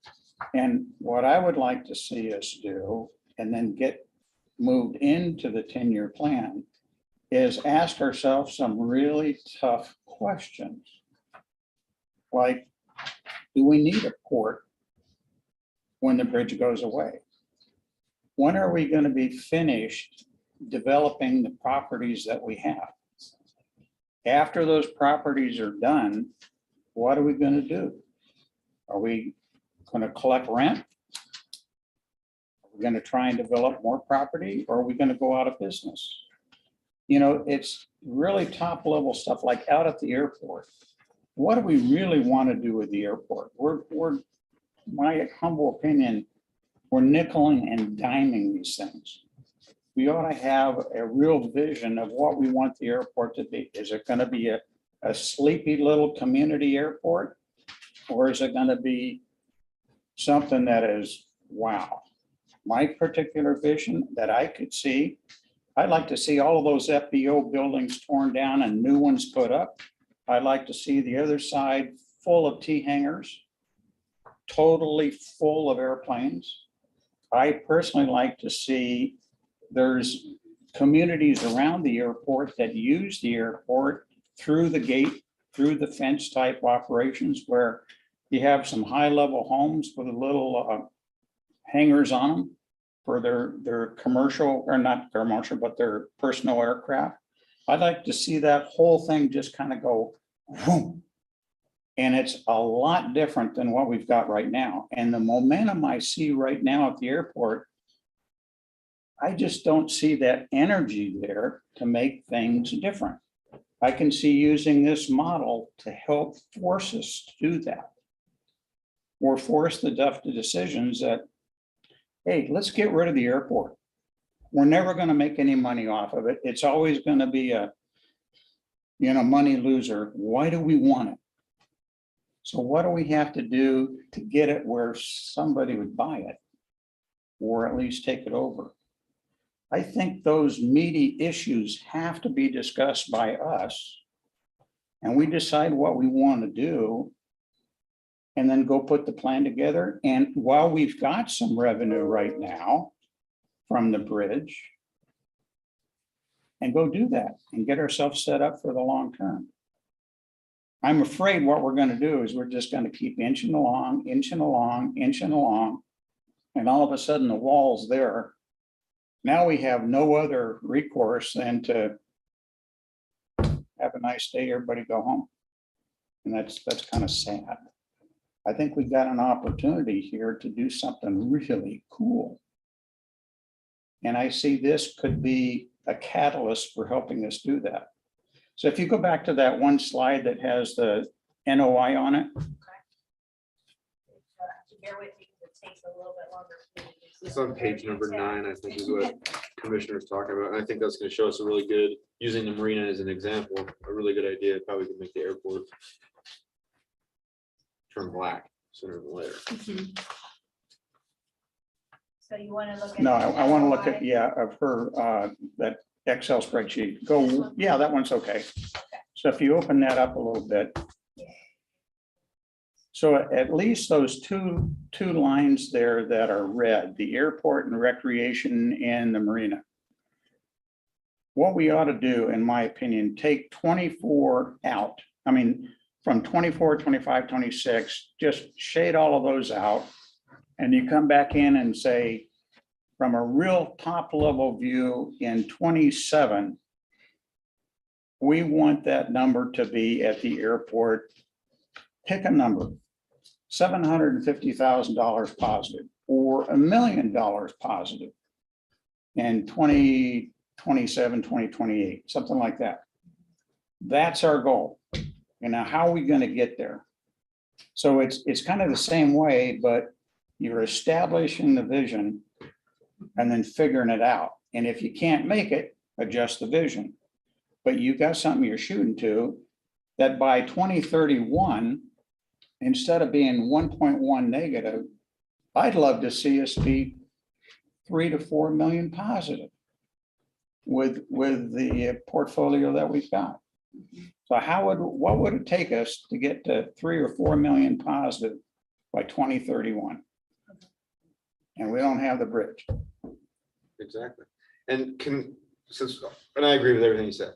And what I would like to see us do, and then get moved into the 10-year plan, is ask ourselves some really tough questions. Like, do we need a port when the bridge goes away? When are we going to be finished developing the properties that we have? After those properties are done, what are we gonna do? Are we gonna collect rent? Are we gonna try and develop more property, or are we gonna go out of business? You know, it's really top level stuff, like out at the airport. What do we really want to do with the airport? We're, my humble opinion, we're nickeling and diming these things. We ought to have a real vision of what we want the airport to be. Is it going to be a sleepy little community airport? Or is it going to be something that is, wow? My particular vision that I could see, I'd like to see all of those FBO buildings torn down and new ones put up. I'd like to see the other side full of T hangars, totally full of airplanes. I personally like to see there's communities around the airport that use the airport through the gate, through the fence type operations where you have some high level homes with a little hangars on them for their commercial, or not commercial, but their personal aircraft. I'd like to see that whole thing just kind of go, whoom. And it's a lot different than what we've got right now. And the momentum I see right now at the airport, I just don't see that energy there to make things different. I can see using this model to help force us to do that. Or force the tough decisions that, hey, let's get rid of the airport. We're never going to make any money off of it. It's always going to be a, money loser. Why do we want it? So what do we have to do to get it where somebody would buy it? Or at least take it over? I think those meaty issues have to be discussed by us. And we decide what we want to do. And then go put the plan together. And while we've got some revenue right now from the bridge, and go do that and get ourselves set up for the long term. I'm afraid what we're going to do is we're just going to keep inching along, inching along, inching along. And all of a sudden the wall's there. Now we have no other recourse than to have a nice day, everybody go home. And that's kind of sad. I think we got an opportunity here to do something really cool. And I see this could be a catalyst for helping us do that. So if you go back to that one slide that has the NOI on it. Bear with me, because it takes a little bit longer. for me to do It's some on page number transparent. 9, I think is what Commissioner's talking about. And I think that's going to show us a really good, using the marina as an example, a really good idea of how we can make the airport turn black sooner than later. So you want to look at. No, I want to look NOI? at, yeah, of her, that Excel spreadsheet. Go, yeah, that one's okay. So if you open that up a little bit. So at least those two lines there that are red, the airport and recreation and the marina. What we ought to do, in my opinion, take 24 out. I mean, from 24, 25, 26, just shade all of those out. And you come back in and say, from a real top level view in 27, we want that number to be at the airport. Pick a number, $750,000 positive or $1 million positive in 2027, 2028, something like that. That's our goal. And now how are we going to get there? So it's kind of the same way, but you're establishing the vision and then figuring it out. And if you can't make it, adjust the vision. But you've got something you're shooting to that by 2031, instead of being 1.1 negative, I'd love to see us be 3 to 4 million positive with the portfolio that we've got. So what would it take us to get to 3 or 4 million positive by 2031? And we don't have the bridge. Exactly. And I agree with everything you said.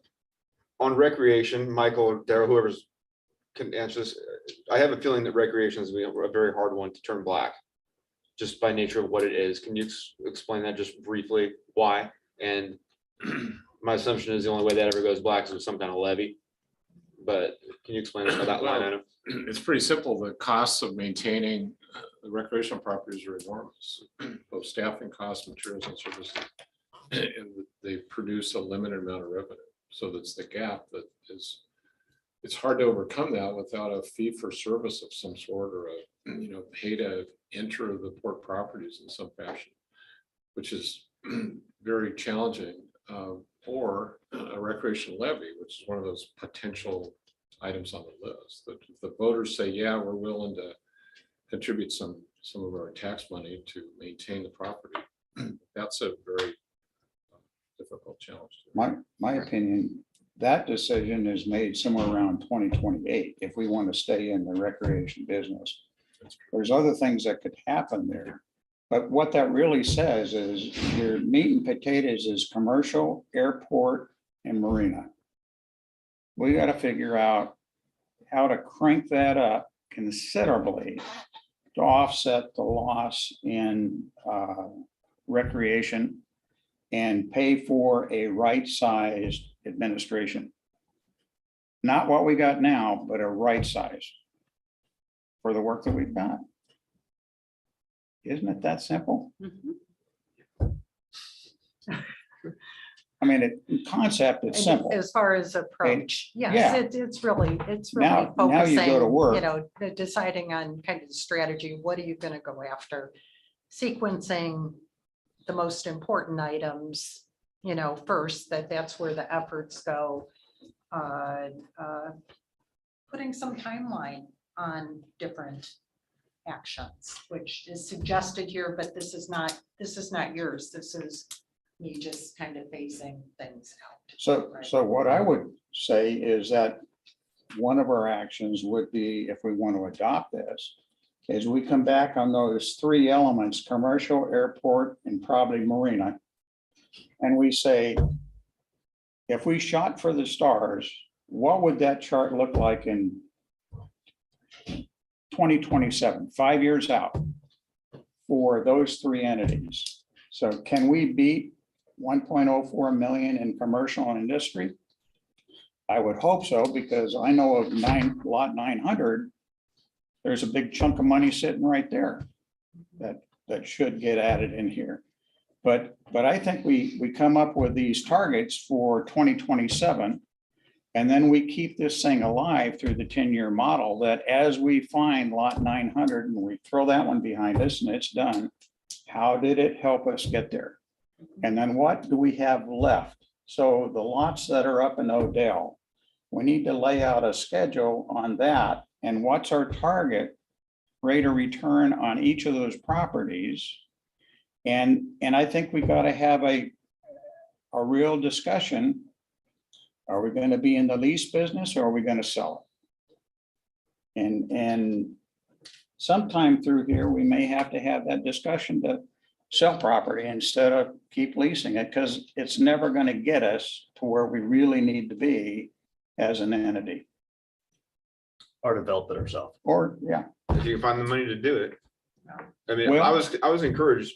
On recreation, Michael or Daryl, whoever's can answer this. I have a feeling that recreation is a very hard one to turn black, just by nature of what it is. Can you explain that just briefly? Why? And my assumption is the only way that ever goes black is with some kind of levy but can you explain how that line item? It's pretty simple. The costs of maintaining the recreational properties are enormous, both staffing costs, materials and services. And they produce a limited amount of revenue. So that's the gap that is, it's hard to overcome that without a fee for service of some sort, or a, pay to enter the port properties in some fashion, which is very challenging, or a recreational levy, which is one of those potential items on the list. That if the voters say, yeah, we're willing to contribute some of our tax money to maintain the property, that's a very difficult challenge. My opinion, that decision is made somewhere around 2028, if we want to stay in the recreation business. There's other things that could happen there. But what that really says is your meat and potatoes is commercial, airport, and marina. We got to figure out how to crank that up considerably to offset the loss in recreation and pay for a right-sized administration. Not what we got now, but a right size for the work that we've got. Isn't it that simple? I mean, in concept, it's simple. As far as approach, Yeah. yes, it's really Now you go to focusing, work. deciding on kind of the strategy, what are you gonna go after? Sequencing the most important items, first, that's where the efforts go. Putting some timeline on different actions, which is suggested here, but this is not yours. This is me just kind of phasing things out. So what I would say is that one of our actions would be, if we want to adopt this, is we come back on those three elements: commercial, airport, and probably marina. And we say, if we shot for the stars, what would that chart look like in 2027, 5 years out, for those three entities? So can we beat 1.04 million in commercial and industry? I would hope so, because I know of lot 900, there's a big chunk of money sitting right there that should get added in here. But I think we come up with these targets for 2027, and then we keep this thing alive through the 10-year model, that as we find lot 900 and we throw that one behind us and it's done, how did it help us get there? And then what do we have left? So the lots that are up in Odell, we need to lay out a schedule on that, and what's our target rate of return on each of those properties. And I think we got to have a real discussion. Are we going to be in the lease business, or are we going to sell it? And sometime through here, we may have to have that discussion to sell property instead of keep leasing it, because it's never going to get us to where we really need to be as an entity. Or develop it ourselves. Or, yeah. If you can find the money to do it. I mean, Well- I was encouraged.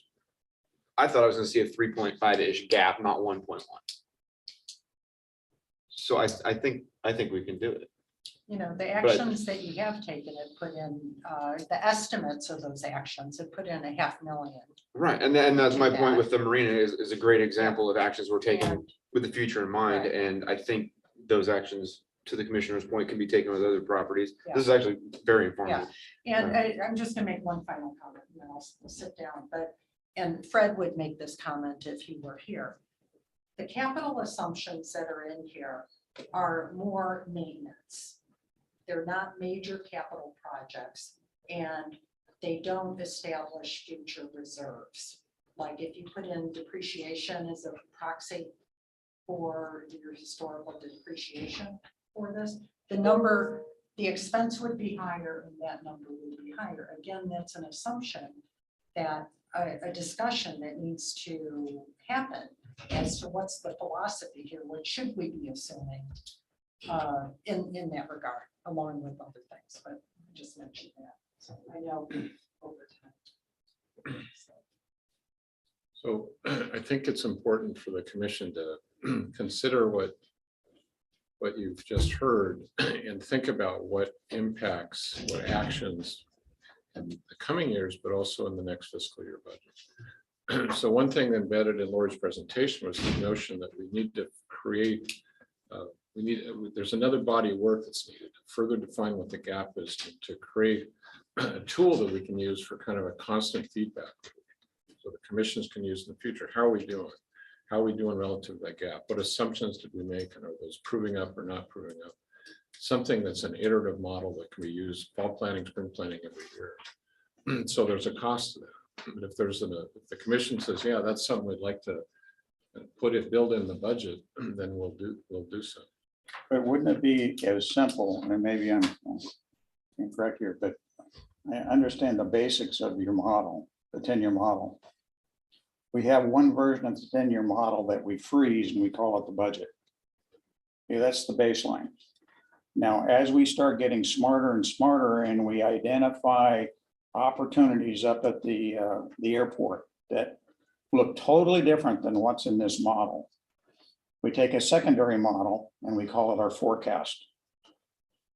I thought I was gonna see a 3.5-ish gap, not 1.1. So I think we can do it. The actions that you have taken and put in, the estimates of those actions have put in 500,000. Right, and then that's my Yeah. point with the marina is a great example of actions we're taking And- with the future in mind. Right. And I think those actions, to the commissioner's point, can be taken with other properties. Yeah. This is actually very informative. And I'm just gonna make one final comment, and then I'll sit down, and Fred would make this comment if he were here. The capital assumptions that are in here are more maintenance. They're not major capital projects, and they don't establish future reserves. Like if you put in depreciation as a proxy for your historical depreciation for this, the expense would be higher and that number would be higher. Again, that's an assumption that a discussion that needs to happen as to what's the philosophy here, what should we be assuming in that regard, along with other things, but I just mentioned that. So I know over time. So I think it's important for the commission to consider what what you've just heard and think about what impacts, what actions in the coming years, but also in the next fiscal year budget. So one thing embedded in Lori's presentation was the notion that we need to create, there's another body of work that's needed to further define what the gap is, to create a tool that we can use for kind of a constant feedback. So the commissions can use in the future. How are we doing? How are we doing relative to that gap? What assumptions did we make? And are those proving up or not proving up? Something that's an iterative model that can be used fall planning, spring planning every year. So there's a cost to that. But if if the commission says, yeah, that's something we'd like to build in the budget, then we'll do so. But wouldn't it be as simple, and maybe I'm incorrect here, but I understand the basics of your model, the 10-year model. We have one version of the 10-year model that we freeze and we call it the budget. Yeah, that's the baseline. Now, as we start getting smarter and smarter and we identify opportunities up at the airport that look totally different than what's in this model, we take a secondary model and we call it our forecast.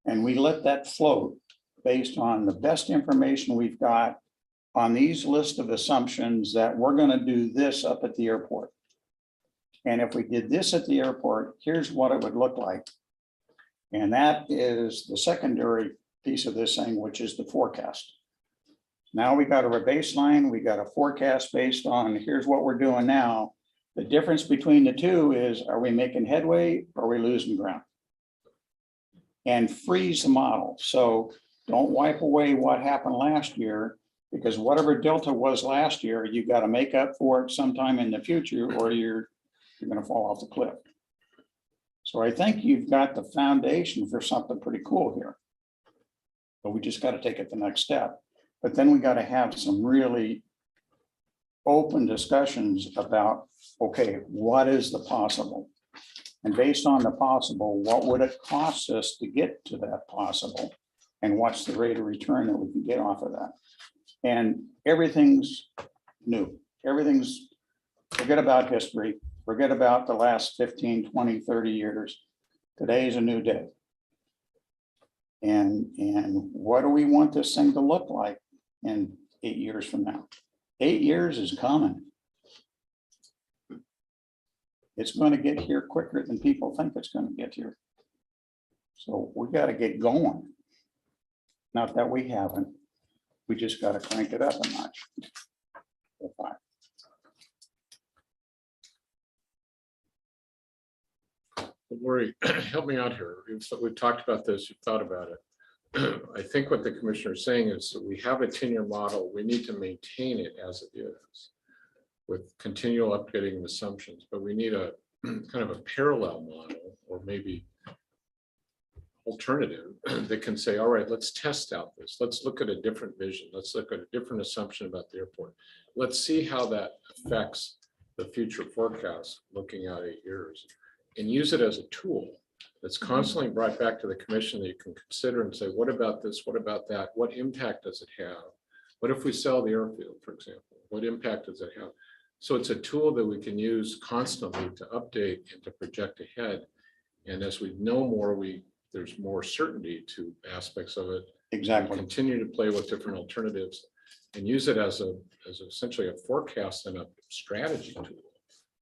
And we let that float based on the best information we've got on these list of assumptions that we're going to do this up at the airport. And if we did this at the airport, here's what it would look like. And that is the secondary piece of this thing, which is the forecast. Now we got a baseline, we got a forecast based on here's what we're doing now. The difference between the two is, are we making headway or are we losing ground? And freeze the model. So don't wipe away what happened last year, because whatever delta was last year, you got to make up for it sometime in the future or you're going to fall off the cliff. So I think you've got the foundation for something pretty cool here. But we just got to take it the next step. But then we got to have some really open discussions about, okay, what is the possible? And based on the possible, what would it cost us to get to that possible? And what's the rate of return that we can get off of that? And everything's new. Everything's, forget about history, forget about the last 15, 20, 30 years. Today is a new day. And what do we want this thing to look like in 8 years from now? 8 years is coming. It's going to get here quicker than people think it's going to get here. So we got to get going. Not that we haven't. We just got to crank it up a notch. Lori, help me out here. We've talked about this, you've thought about it. I think what the commissioner is saying is that we have a 10-year model. We need to maintain it as it is with continual updating of assumptions, but we need a kind of a parallel model or maybe alternative that can say, all right, let's test out this. Let's look at a different vision. Let's look at a different assumption about the airport. Let's see how that affects the future forecast looking out 8 years and use it as a tool that's constantly brought back to the commission that you can consider and say, what about this? What about that? What impact does it have? What if we sell the airfield, for example? What impact does it have? So it's a tool that we can use constantly to update and to project ahead. And as we know more, there's more certainty to aspects of it. Exactly. We continue to play with different alternatives and use it as essentially a forecast and a strategy tool.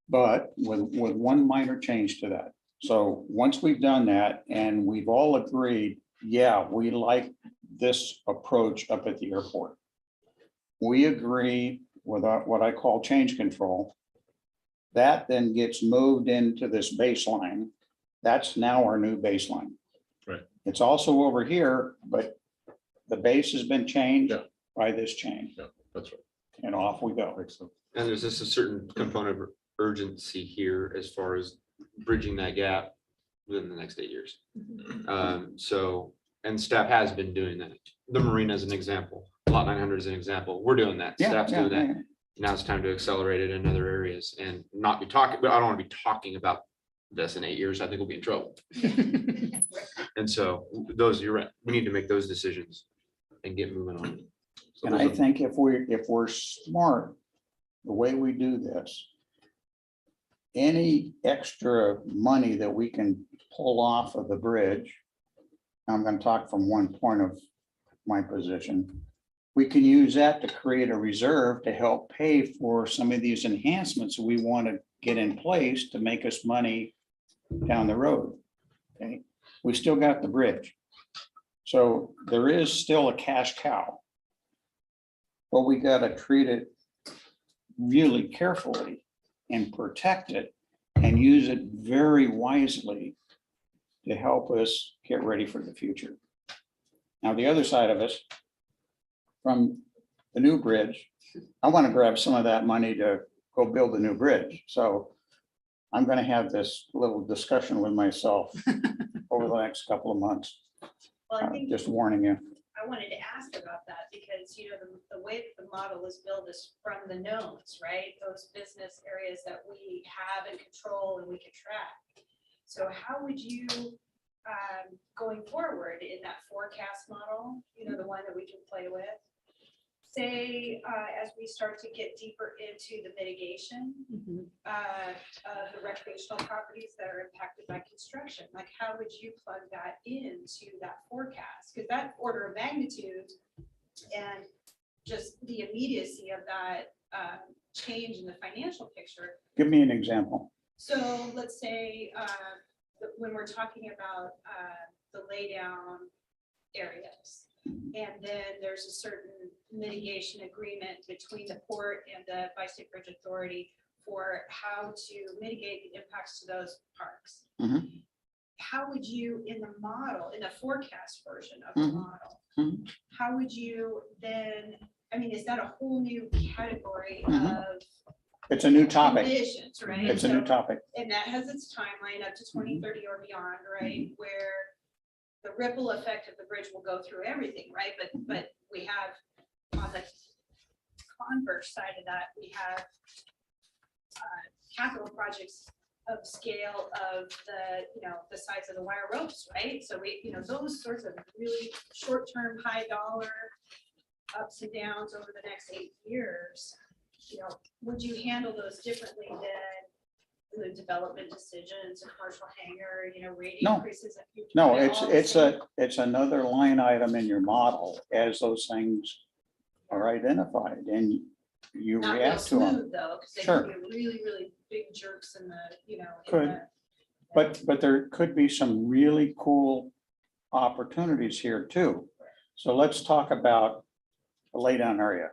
But with one minor change to that. So once we've done that and we've all agreed, yeah, we like this approach up at the airport. We agree with what I call change control. That then gets moved into this baseline. That's now our new baseline. Right. It's also over here, but the base has been changed by this change. Yeah, that's right. And off we go. Excellent. And there's just a certain component of urgency here as far as bridging that gap within the next 8 years. So, and staff has been doing that. The marina is an example. Lot 900 is an example. We're doing that. Staff's doing that. Now it's time to accelerate it in other areas and not be talking, but I don't want to be talking about this in 8 years. I think we'll be in trouble. And so you're right. We need to make those decisions and get moving on it. So And I think if we're smart, the way we do this, any extra money that we can pull off of the bridge, I'm gonna talk from one point of my position, we can use that to create a reserve to help pay for some of these enhancements we want to get in place to make us money down the road. Okay, we still got the bridge. So there is still a cash cow. But we gotta treat it really carefully and protect it and use it very wisely to help us get ready for the future. Now, the other side of us, from the new bridge, I want to grab some of that money to go build a new bridge. So I'm going to have this little discussion with myself over the next couple of months. Well, I think Just warning you. I wanted to ask about that because, you know, the way that the model is built is from the knowns, right? Those business areas that we have and control and we can track. So how would you, going forward in that forecast model, you know, the one that we can play with, say, as we start to get deeper into the mitigation of the recreational properties that are impacted by construction, like how would you plug that into that forecast? Because that order of magnitude and just the immediacy of that change in the financial picture. Give me an example. So let's say when we're talking about the laydown areas, and then there's a certain mitigation agreement between the port and the Bi-State Bridge Authority for how to mitigate the impacts to those parks. Mhm. How would you, in the model, in the forecast version of the Mhm. model, Mhm. how would you then, I mean, is that a whole new category Mhm. of It's a new topic. conditions, right? It's a new topic. And that has its timeline up to 2030 or beyond, right? Where the ripple effect of the bridge will go through everything, right? But we have on the converse side of that, we have capital projects of scale of the, you know, the size of the wire ropes, right? So we, you know, those sorts of really short-term, high dollar ups and downs over the next 8 years, you know, would you handle those differently than the development decisions, a commercial hangar, you know, rate No. increases? that you- No, are they all the same? it's another line item in your model as those things are identified and you Not real react to them. smooth though, because they Sure. can be really, really big jerks in the, you know. in Could. the- But there could be some really cool opportunities here too. So let's talk about the laydown area.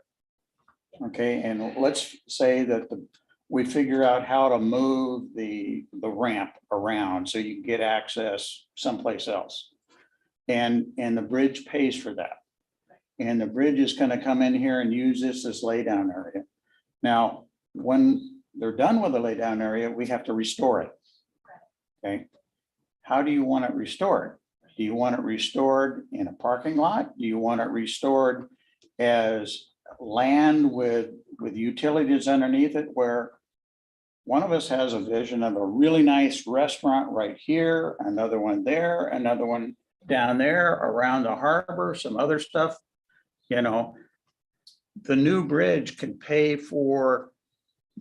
Okay, and let's say that we figure out how to move the ramp around so you can get access someplace else. And the bridge pays for that. And the bridge is gonna come in here and use this as laydown area. Now, when they're done with the laydown area, we have to restore it. Okay, how do you want it restored? Do you want it restored in a parking lot? Do you want it restored as land with utilities underneath it, where one of us has a vision of a really nice restaurant right here, another one there, another one down there around the harbor, some other stuff, you know. The new bridge can pay for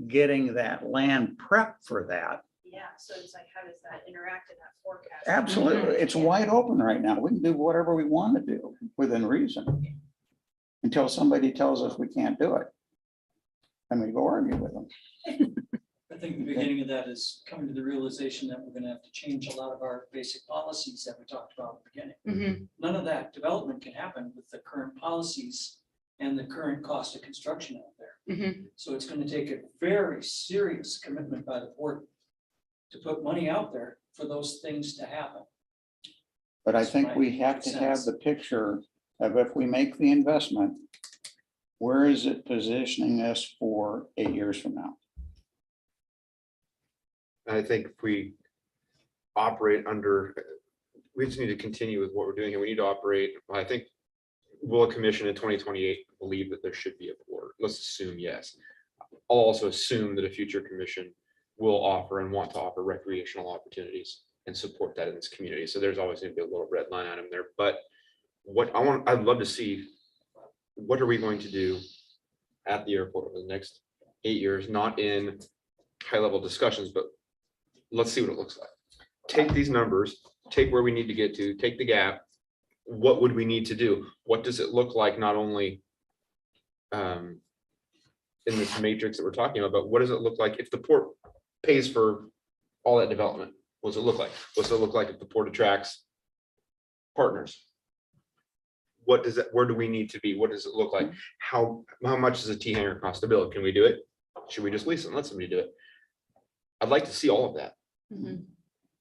getting that land prepped for that. Yeah, so it's like, how does that interact in that forecast? Absolutely. It's wide open right now. We can do whatever we want to do within reason. Until somebody tells us we can't do it. And we go argue with them. I think the beginning of that is coming to the realization that we're gonna have to change a lot of our basic policies that we talked about at the beginning. None of that development can happen with the current policies and the current cost of construction out there. So it's gonna take a very serious commitment by the port to put money out there for those things to happen. But I That's think my we have to have sense. the picture of if we make the investment, where is it positioning us for 8 years from now? I think if we operate under, we just need to continue with what we're doing, and we need to operate, I think, will a commission in 2028 believe that there should be a board? Let's assume yes. I'll also assume that a future commission will offer and want to offer recreational opportunities and support that in this community. So there's always going to be a little red line item there. But what I'd love to see, what are we going to do at the airport over the next 8 years, not in high level discussions, but let's see what it looks like. Take these numbers, take where we need to get to, take the gap. What would we need to do? What does it look like, not only in this matrix that we're talking about, but what does it look like if the port pays for all that development? What does it look like? What does it look like if the port attracts partners? What does it, where do we need to be? What does it look like? How much does a T hangar cost to build? Can we do it? Should we just lease it and let somebody do it? I'd like to see all of that.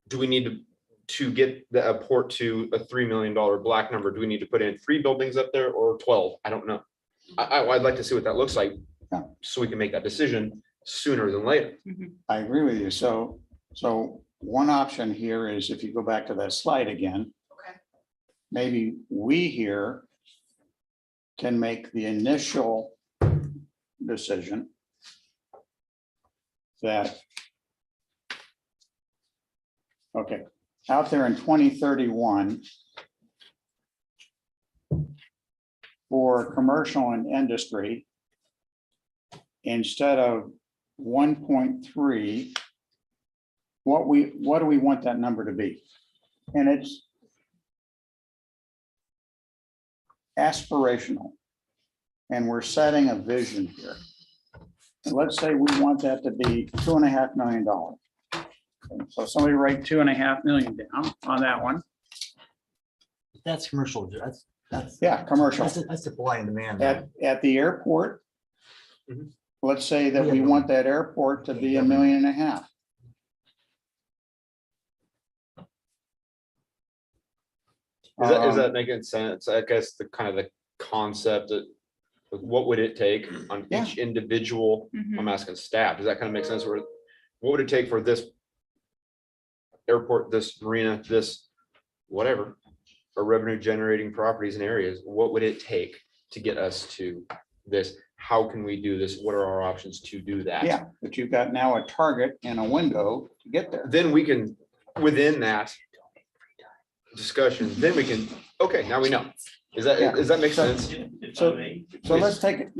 Do we need to get the port to a $3 million black number? Do we need to put in 3 buildings up there or 12? I don't know. I'd like to see what that looks like, so we can make that decision sooner than later. I agree with you. So one option here is, if you go back to that slide again, Okay. maybe we here can make the initial decision that, okay, out there in 2031 for commercial and industry, instead of 1.3, what do we want that number to be? And it's aspirational. And we're setting a vision here. And let's say we want that to be $2.5 million. So somebody write $2.5 million down on that one. That's commercial. That's. Yeah, commercial. That's supply and demand. At the airport, Mhm. let's say that We we have want that airport to be $1.5 million. Is that making sense? I guess the kind of the concept that, what would it take on Yeah. each individual? I'm asking staff, does that kind of make sense? Or what would it take for this airport, this marina, this whatever, or revenue generating properties and areas? What would it take to get us to this? How can we do this? What are our options to do that? Yeah, but you've got now a target and a window to get there. Then we can, within that discussion, then we can, okay, now we know. Is that, Yeah. does that make sense? If So- I may, So let's take it,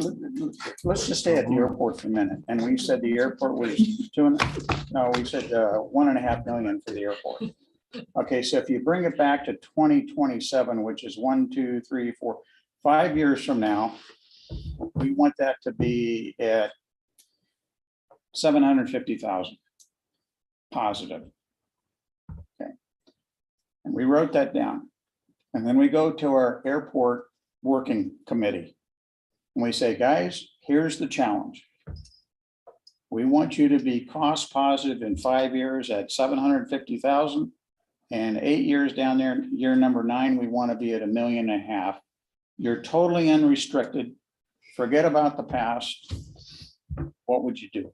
let's just stay at the airport for a minute. And we said the airport was we said 1.5 million for the airport. Okay, so if you bring it back to 2027, which is 1, 2, 3, 4, 5 years from now, we want that to be at 750,000 positive. Okay. And we wrote that down. And then we go to our airport working committee. And we say, guys, here's the challenge. We want you to be cost positive in 5 years at 750,000. And 8 years down there, year number 9, we want to be at $1.5 million. You're totally unrestricted. Forget about the past. What would you do?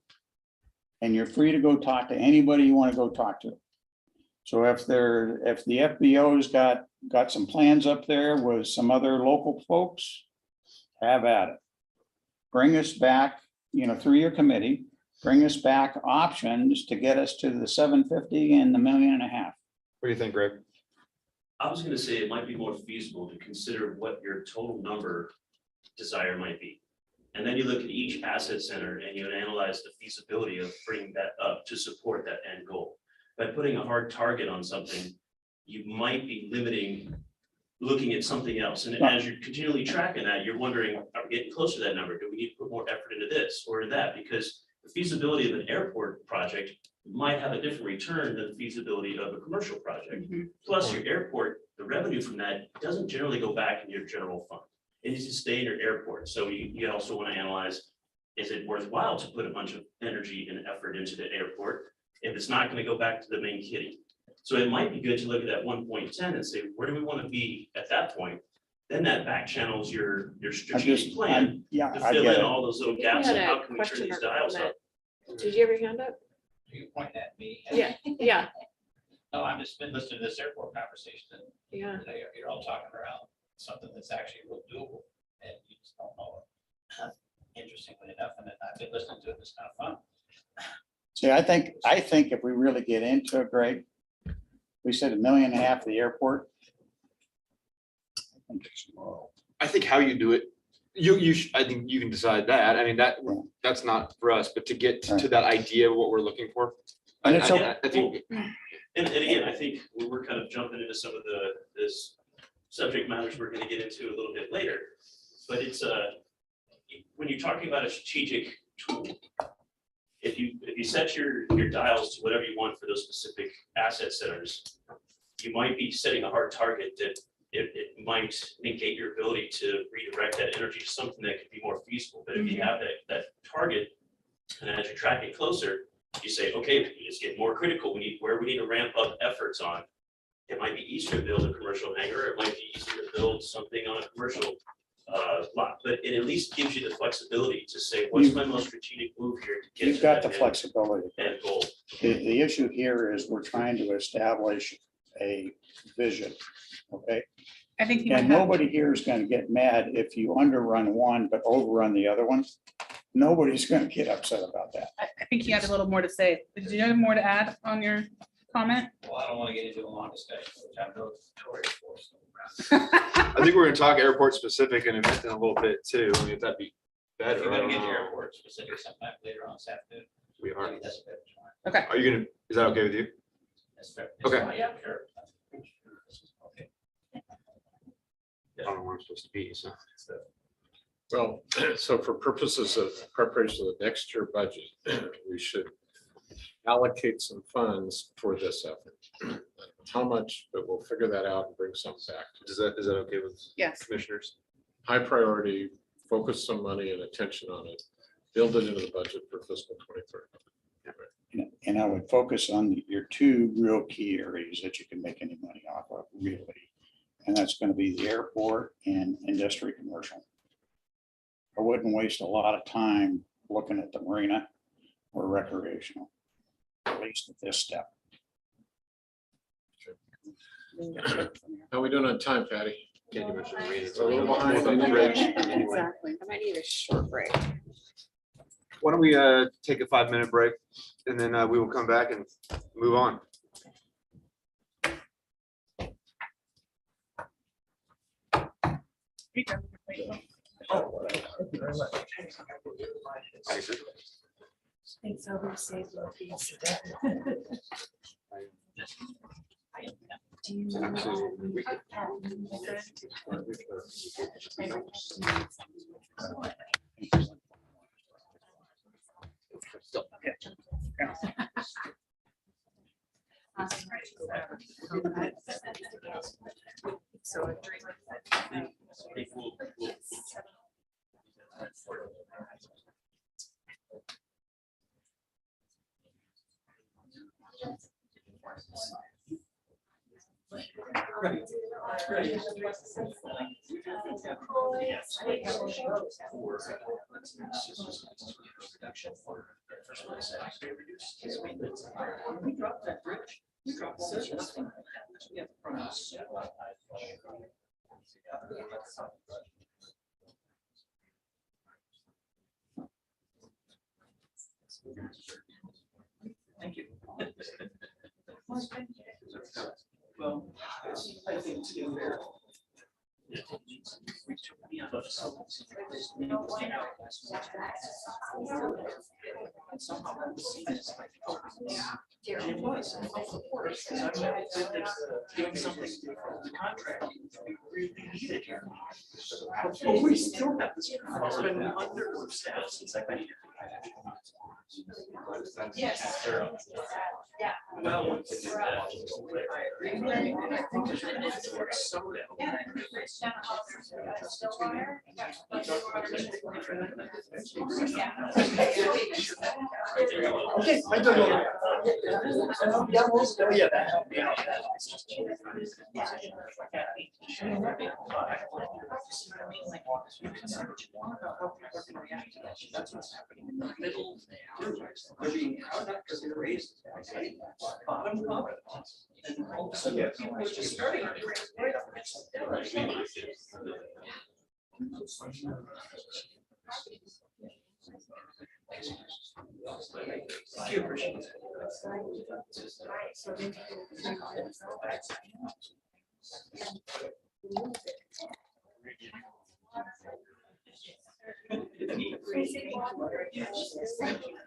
And you're free to go talk to anybody you want to go talk to. So if the FBO's got some plans up there with some other local folks, have at it. Bring us back, through your committee, bring us back options to get us to the 750 and the $1.5 million. What do you think, Greg? I was gonna say it might be more feasible to consider what your total number desire might be. And then you look at each asset center and you analyze the feasibility of bringing that up to support that end goal. By putting a hard target on something, you might be looking at something else. And as you're continually tracking that, you're wondering, are we getting closer to that number? Do we need to put more effort into this or that? Because the feasibility of an airport project might have a different return than the feasibility of a commercial project. Plus your airport, the revenue from that doesn't generally go back in your general fund. It needs to stay in your airport. So you also want to analyze, is it worthwhile to put a bunch of energy and effort into the airport if it's not going to go back to the main kitty? So it might be good to look at that 1.10 and say, where do we want to be at that point? Then that back channels your strategic plan Yeah, to I fill get in it. all those little You gaps had and a how can we turn question these or dials comment. up? Did you have your hand up? You point at me. Yeah. No, I've just been listening to this airport conversation and Yeah. you're all talking around something that's actually real doable and you just don't know it. Interestingly enough, and then I've been listening to it, it's kind of fun. See, I think if we really get into it, Greg, we said $1.5 million for the airport. I think how you do it I think you can decide that. I mean, that's not for us, but to get to that idea of what we're looking for. And it's I think, And again, I think we're kind of jumping into some of this subject matters we're gonna get into a little bit later. But it's when you're talking about a strategic tool, if you set your dials to whatever you want for those specific asset centers, you might be setting a hard target that it might negate your ability to redirect that energy to something that could be more feasible. But if you have that target, and as you're tracking closer, you say, okay, it's getting more critical. We need to ramp up efforts on. It might be easier to build a commercial hangar. It might be easier to build something on a commercial lot, but it at least gives you the flexibility to say, what's my most strategic move here to get You've to got the that flexibility. end goal. The issue here is we're trying to establish a vision, okay? I think you would And have, nobody here is gonna get mad if you underrun one but overrun the other one. Nobody's gonna get upset about that. I think you had a little more to say. Did you have more to add on your comment? Well, I don't want to get into a long discussion, which I'm notorious for. So. I think we're gonna talk airport specific in a little bit too. I mean, if that'd be If better. you're I gonna don't get to know. airport specific sometime later on this afternoon, We are. maybe that's a better time. Okay. Are you gonna, is that okay with you? That's fair. Okay. Yeah, sure. Okay. I don't know where I'm supposed to be, so. Well, so for purposes of preparation of the next year budget, we should allocate some funds for this effort. How much, but we'll figure that out and bring some back. Is that okay with Yes. commissioners? High priority, focus some money and attention on it, build it into the budget for fiscal 23. And I would focus on your two real key areas that you can make any money off of, really. And that's gonna be the airport and industry commercial. I wouldn't waste a lot of time looking at the marina or recreational, at least at this step. How are we doing on time, Patty? Can't you mention the reasons? A little behind on the bridge. Exactly. I might need a short break. Why don't we take a 5-minute break and then we will come back and move on. Thanks, over save your piece. Do you So a drink. Thank you. Well, I think it's fair. Somehow I'm seeing this like, and it was. Doing something for the contract we really needed here. But we still have this. It's been understaffed since I've been here. Yes. Yeah. Well. I agree. And I think there's been some of that. Okay, I don't know. Yeah, that helped me out. That's what's happening in the middle. They're being crowded up because they're raised. Bottom up. And all of a sudden, people are just starting. Thank you, appreciate it.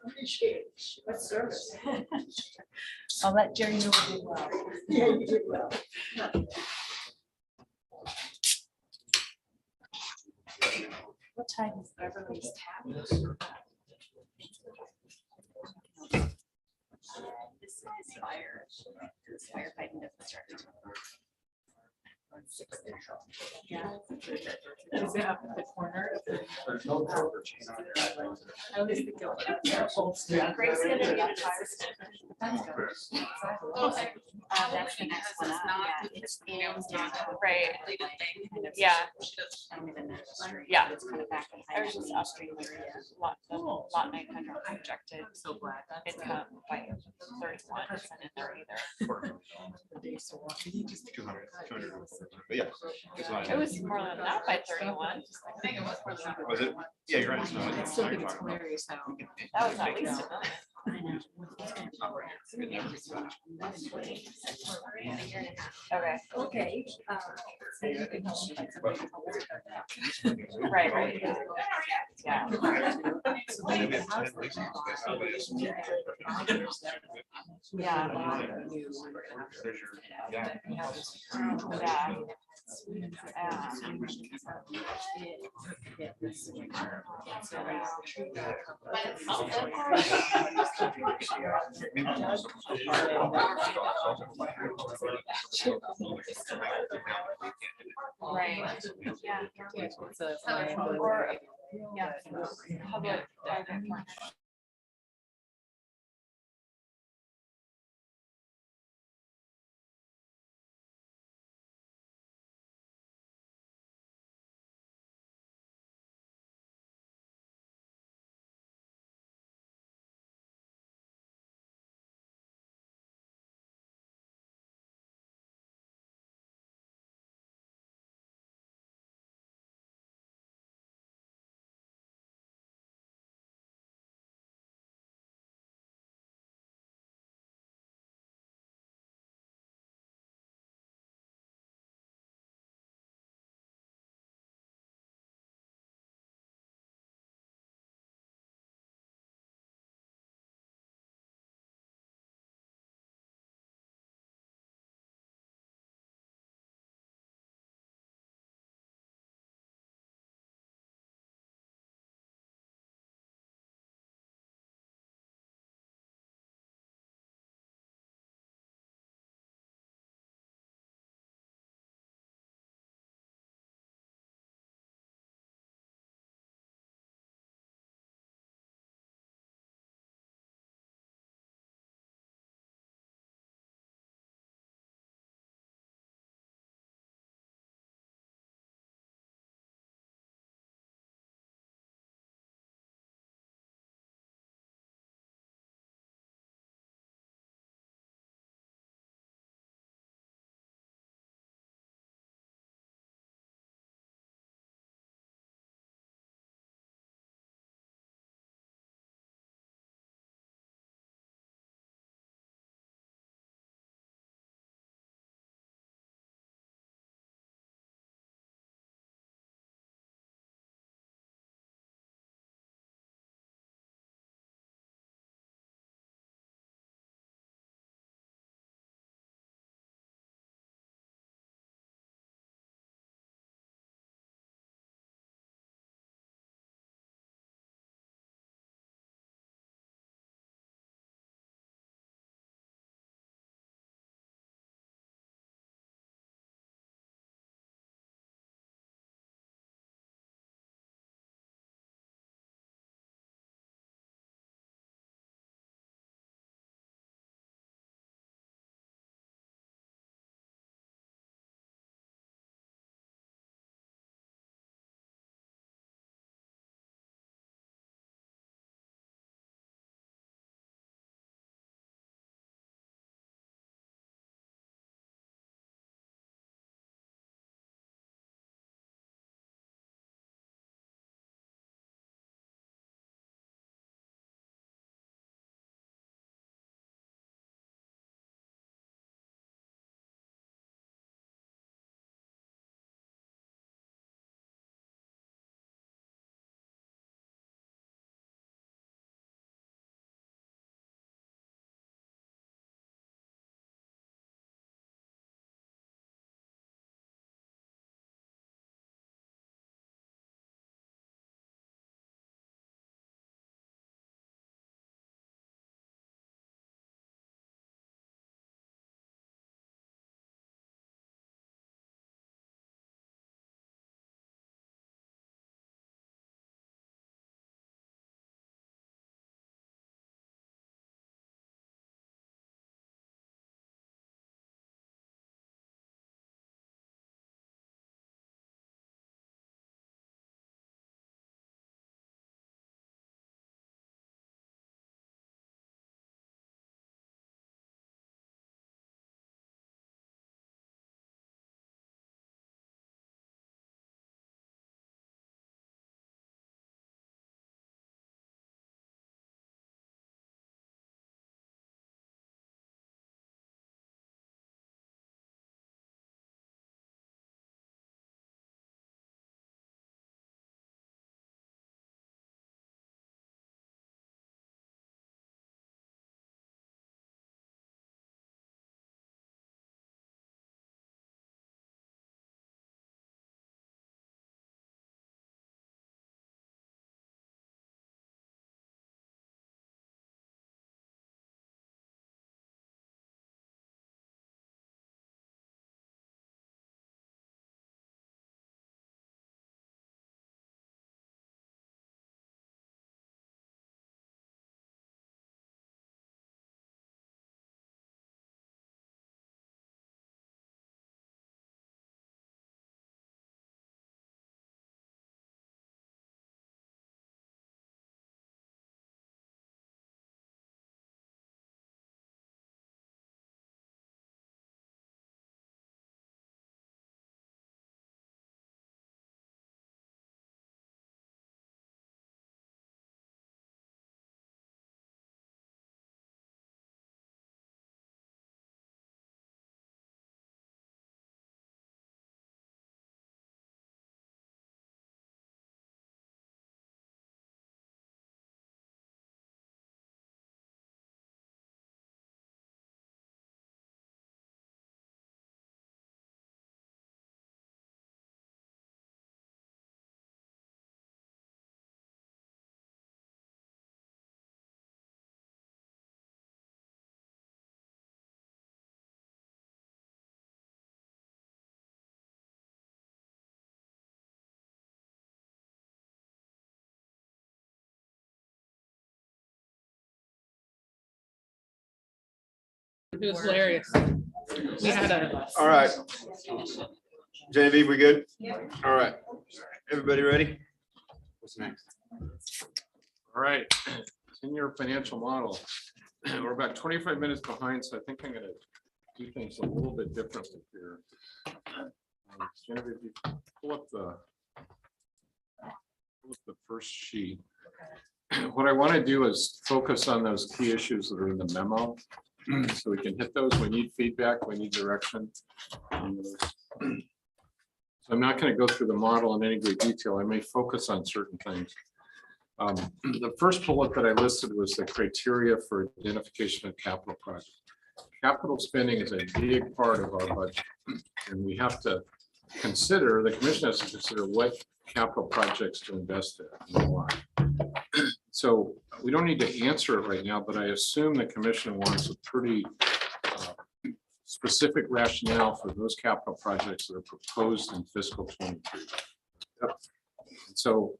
Appreciate it. What service? I'll let Jerry know we did well. Yeah, you did well. What time is Beverly's tap? This is fire. This firefighting doesn't start until. Yeah. Is it up at the corner? There's no broker chain on there. I always think of. Greg's gonna get a fire stick. That's good. That's the next one up. Yeah, it's Right. kind of- Yeah. Kind of in that street. Yeah. It's kind of back I behind. was just upstream area, lot 900 projected. So glad. Income by 31% in there either. 200. But yeah. it's not- It was more than that by 31. Was it? Yeah, you're right. It's not- I still think it's hilarious how. That was at least a million. I know. It never gets back. Okay, Okay. So you can help me find somebody to help us with that. right, right. Yeah. Yeah. Right, yeah. Or, yeah. Public, private It was hilarious. We had a. All right. Genevieve, we good? All right. Everybody ready? What's next? All right, 10-year financial model. We're about 25 minutes behind, so I think I'm gonna do things a little bit differently here. Genevieve, you pull up the first sheet. What I want to do is focus on those key issues that are in the memo. So we can hit those. We need feedback, we need direction. So I'm not going to go through the model in any great detail. I may focus on certain things. The first bullet that I listed was the criteria for identification of capital projects. Capital spending is a big part of our budget, and we have to consider, the commission has to consider what capital projects to invest in and why. So we don't need to answer it right now, but I assume the commission wants a pretty specific rationale for those capital projects that are proposed in fiscal 23. So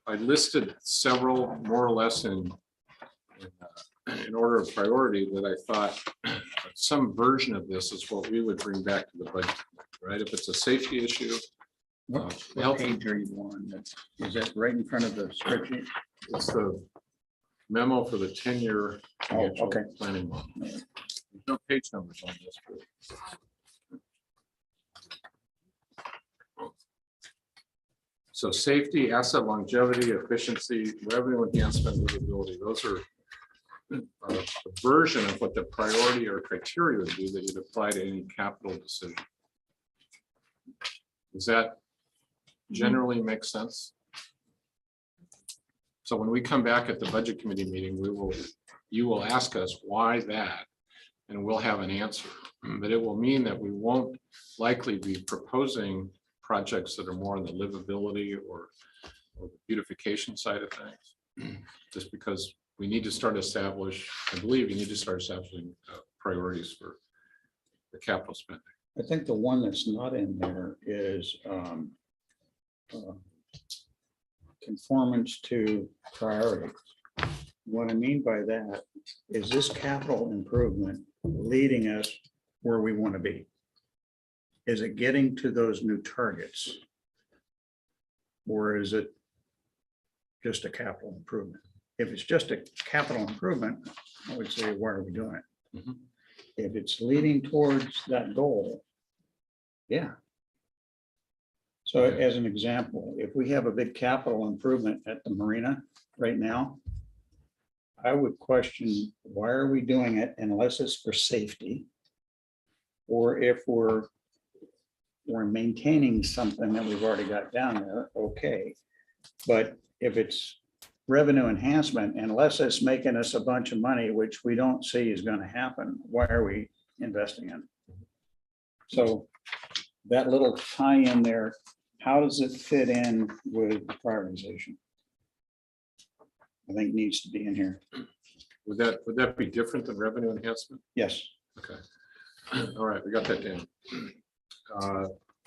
I listed several more or less in order of priority that I thought some version of this is what we would bring back to the budget, right? If it's a safety issue. What health- page are you on? Is that right in front of the spreadsheet? It's the memo for the 10-year financial okay. planning model. There's no page numbers on this. So safety, asset longevity, efficiency, revenue enhancement, livability, those are a version of what the priority or criteria would be that you'd apply to any capital decision. Does that generally make sense? So when we come back at the budget committee meeting, you will ask us why that, and we'll have an answer. But it will mean that we won't likely be proposing projects that are more on the livability or the beautification side of things, just because we need to start I believe you need to start establishing priorities for the capital spending. I think the one that's not in there is conformance to priorities. What I mean by that is this capital improvement leading us where we want to be? Is it getting to those new targets? Or is it just a capital improvement? If it's just a capital improvement, I would say, why are we doing it? Mhm. If it's leading towards that goal, yeah. So as an example, if we have a big capital improvement at the marina right now, I would question, why are we doing it unless it's for safety? Or if we're maintaining something that we've already got down there, okay. But if it's revenue enhancement, unless it's making us a bunch of money, which we don't see is going to happen, why are we investing in? So that little tie in there, how does it fit in with prioritization? I think needs to be in here. Would that be different than revenue enhancement? Yes. Okay. All right, we got that down.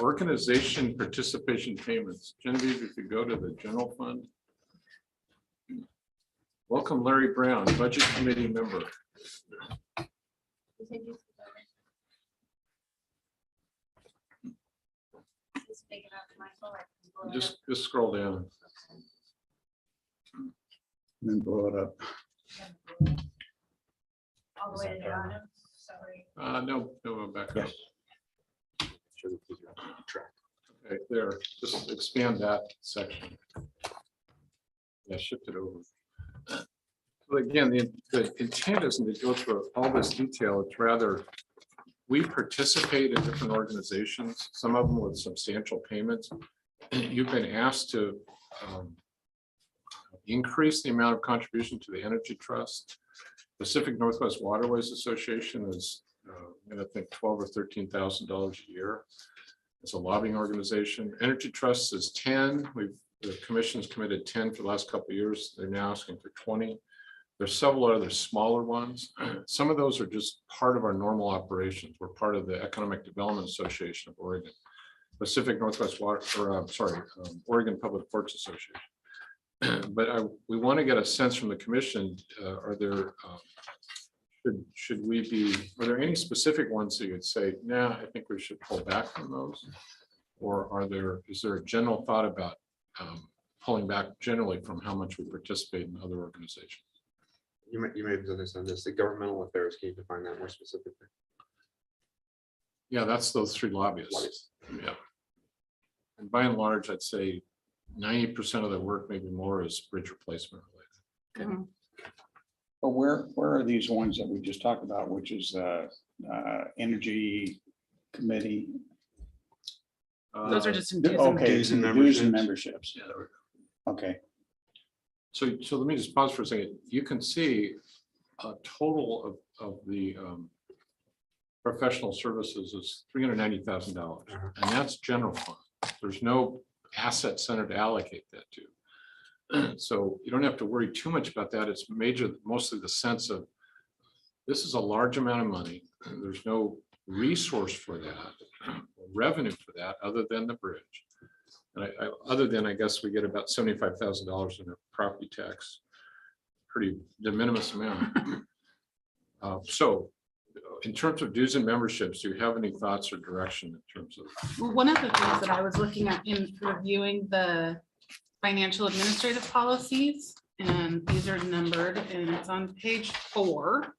Organization participation payments. Genevieve, if you go to the general fund. Welcome Larry Brown, Budget Committee member. Just scroll down. And then blow it up. All the way to down, sorry. No, back up. Yes. Okay, there, just expand that section. Yeah, shift it over. But again, the intent isn't to go through all this detail. It's rather, we participate in different organizations, some of them with substantial payments. You've been asked to increase the amount of contribution to the Energy Trust. Pacific Northwest Waterways Association is, I think, $12,000 or $13,000 a year. It's a lobbying organization. Energy Trust is 10. The commission's committed 10 for the last couple of years. They're now asking for 20. There's several other smaller ones. Some of those are just part of our normal operations. We're part of the Economic Development Association of Oregon, Pacific Northwest Oregon Public Works Association. But we want to get a sense from the commission, are there should we be, are there any specific ones that you'd say, nah, I think we should pull back from those? Or is there a general thought about pulling back generally from how much we participate in other organizations? You may have done this on this, the governmental affairs, can you define that more specifically? Yeah, that's those three lobbyists. Lobbyists. Yeah. And by and large, I'd say 90% of their work, maybe more, is bridge replacement related. But where are these ones that we just talked about, which is Energy Committee? Those are just in dues and Okay, Dues and dues and memberships. memberships. Yeah, there we go. Okay, So let me just pause for a second. You can see a total of the professional services is $390,000, and that's general fund. There's no asset center to allocate that to. So you don't have to worry too much about that. It's mostly the sense of this is a large amount of money. There's no resource for that, revenue for that, other than the bridge. And other than, I guess we get about $75,000 in a property tax, pretty de minimis amount. So in terms of dues and memberships, do you have any thoughts or direction in terms of? Well, one of the things that I was looking at in reviewing the financial administrative policies, and these are numbered, and it's on page 4.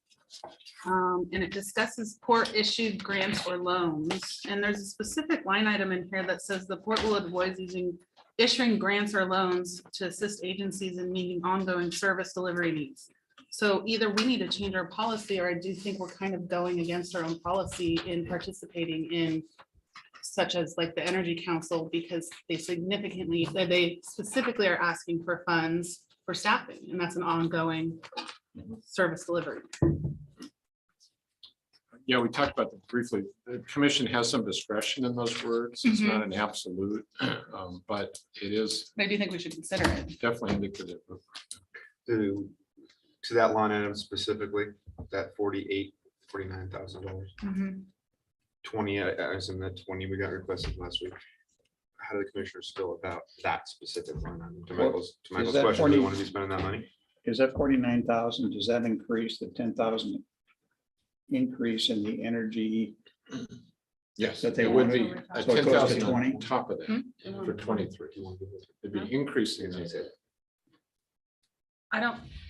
And it discusses port issued grants or loans. And there's a specific line item in here that says the port will avoid issuing grants or loans to assist agencies in meeting ongoing service delivery needs. So either we need to change our policy, or I do think we're kind of going against our own policy in participating in such as like the Energy Council, because they specifically are asking for funds for staffing, and that's an ongoing service delivery. Yeah, we talked about that briefly. The commission has some discretion in those words. It's not an absolute, but it is I do think we should consider it. definitely indicative of. To that line item specifically, that $49,000. 20, I assume that 20 we got requested last week. How do the commissioners feel about that specific line item? To Michael's that question, do we 40? want to be spending that money? is that 49,000? Does that increase the 10,000 increase in the energy? Yes, That they it would want be to- a so it goes to 10,000 20? on top of that for 23. It'd be increasing.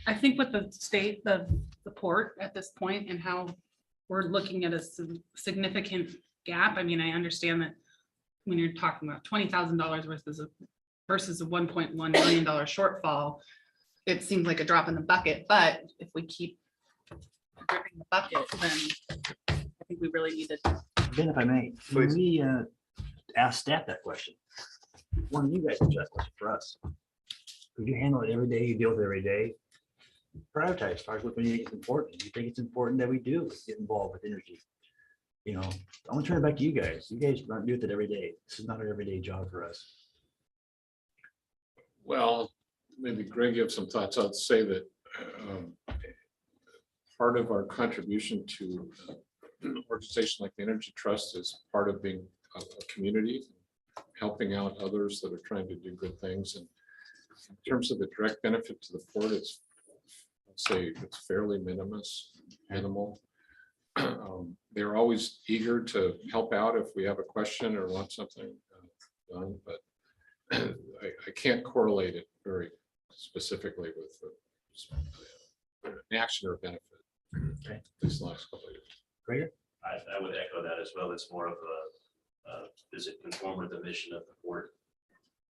I think with the state of the port at this point and how we're looking at a significant gap. I mean, I understand that when you're talking about $20,000 versus a $1.1 million shortfall, it seems like a drop in the bucket, but if we keep dripping the bucket, then I think we really need to. Ben, if I may, can Please. we ask staff that question? One of you guys answer that question for us. Could you handle it every day? You deal with it every day. Prioritize, start with when you think it's important. You think it's important that we do get involved with energy. You know, I'm gonna turn it back to you guys. You guys aren't doing it every day. This is not an everyday job for us. Well, maybe Greg, you have some thoughts. I'd say that part of our contribution to an organization like the Energy Trust is part of being a community, helping out others that are trying to do good things. And in terms of the direct benefit to the port, it's, I'd say it's fairly minimal. They're always eager to help out if we have a question or want something done, but I can't correlate it very specifically with an action or benefit. Okay. This last couple of years. Greater? I would echo that as well. It's more of does it conform with the mission of the port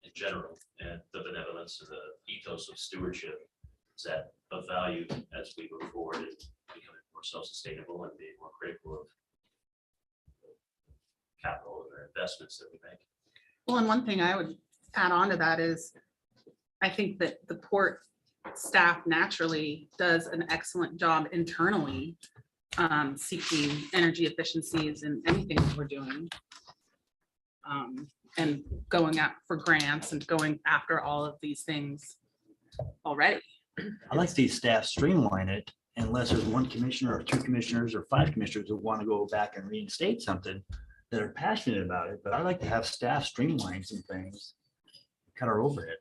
in general and the benevolence and the ethos of stewardship? Is that of value as we move forward and becoming more self-sustainable and being more critical of capital and the investments that we make? Well, and one thing I would add on to that is, I think that the port staff naturally does an excellent job internally seeking energy efficiencies in anything that we're doing. And going out for grants and going after all of these things already. I like to see staff streamline it unless there's one commissioner or two commissioners or five commissioners who want to go back and reinstate something that are passionate about it. But I like to have staff streamline some things, cut our overhead.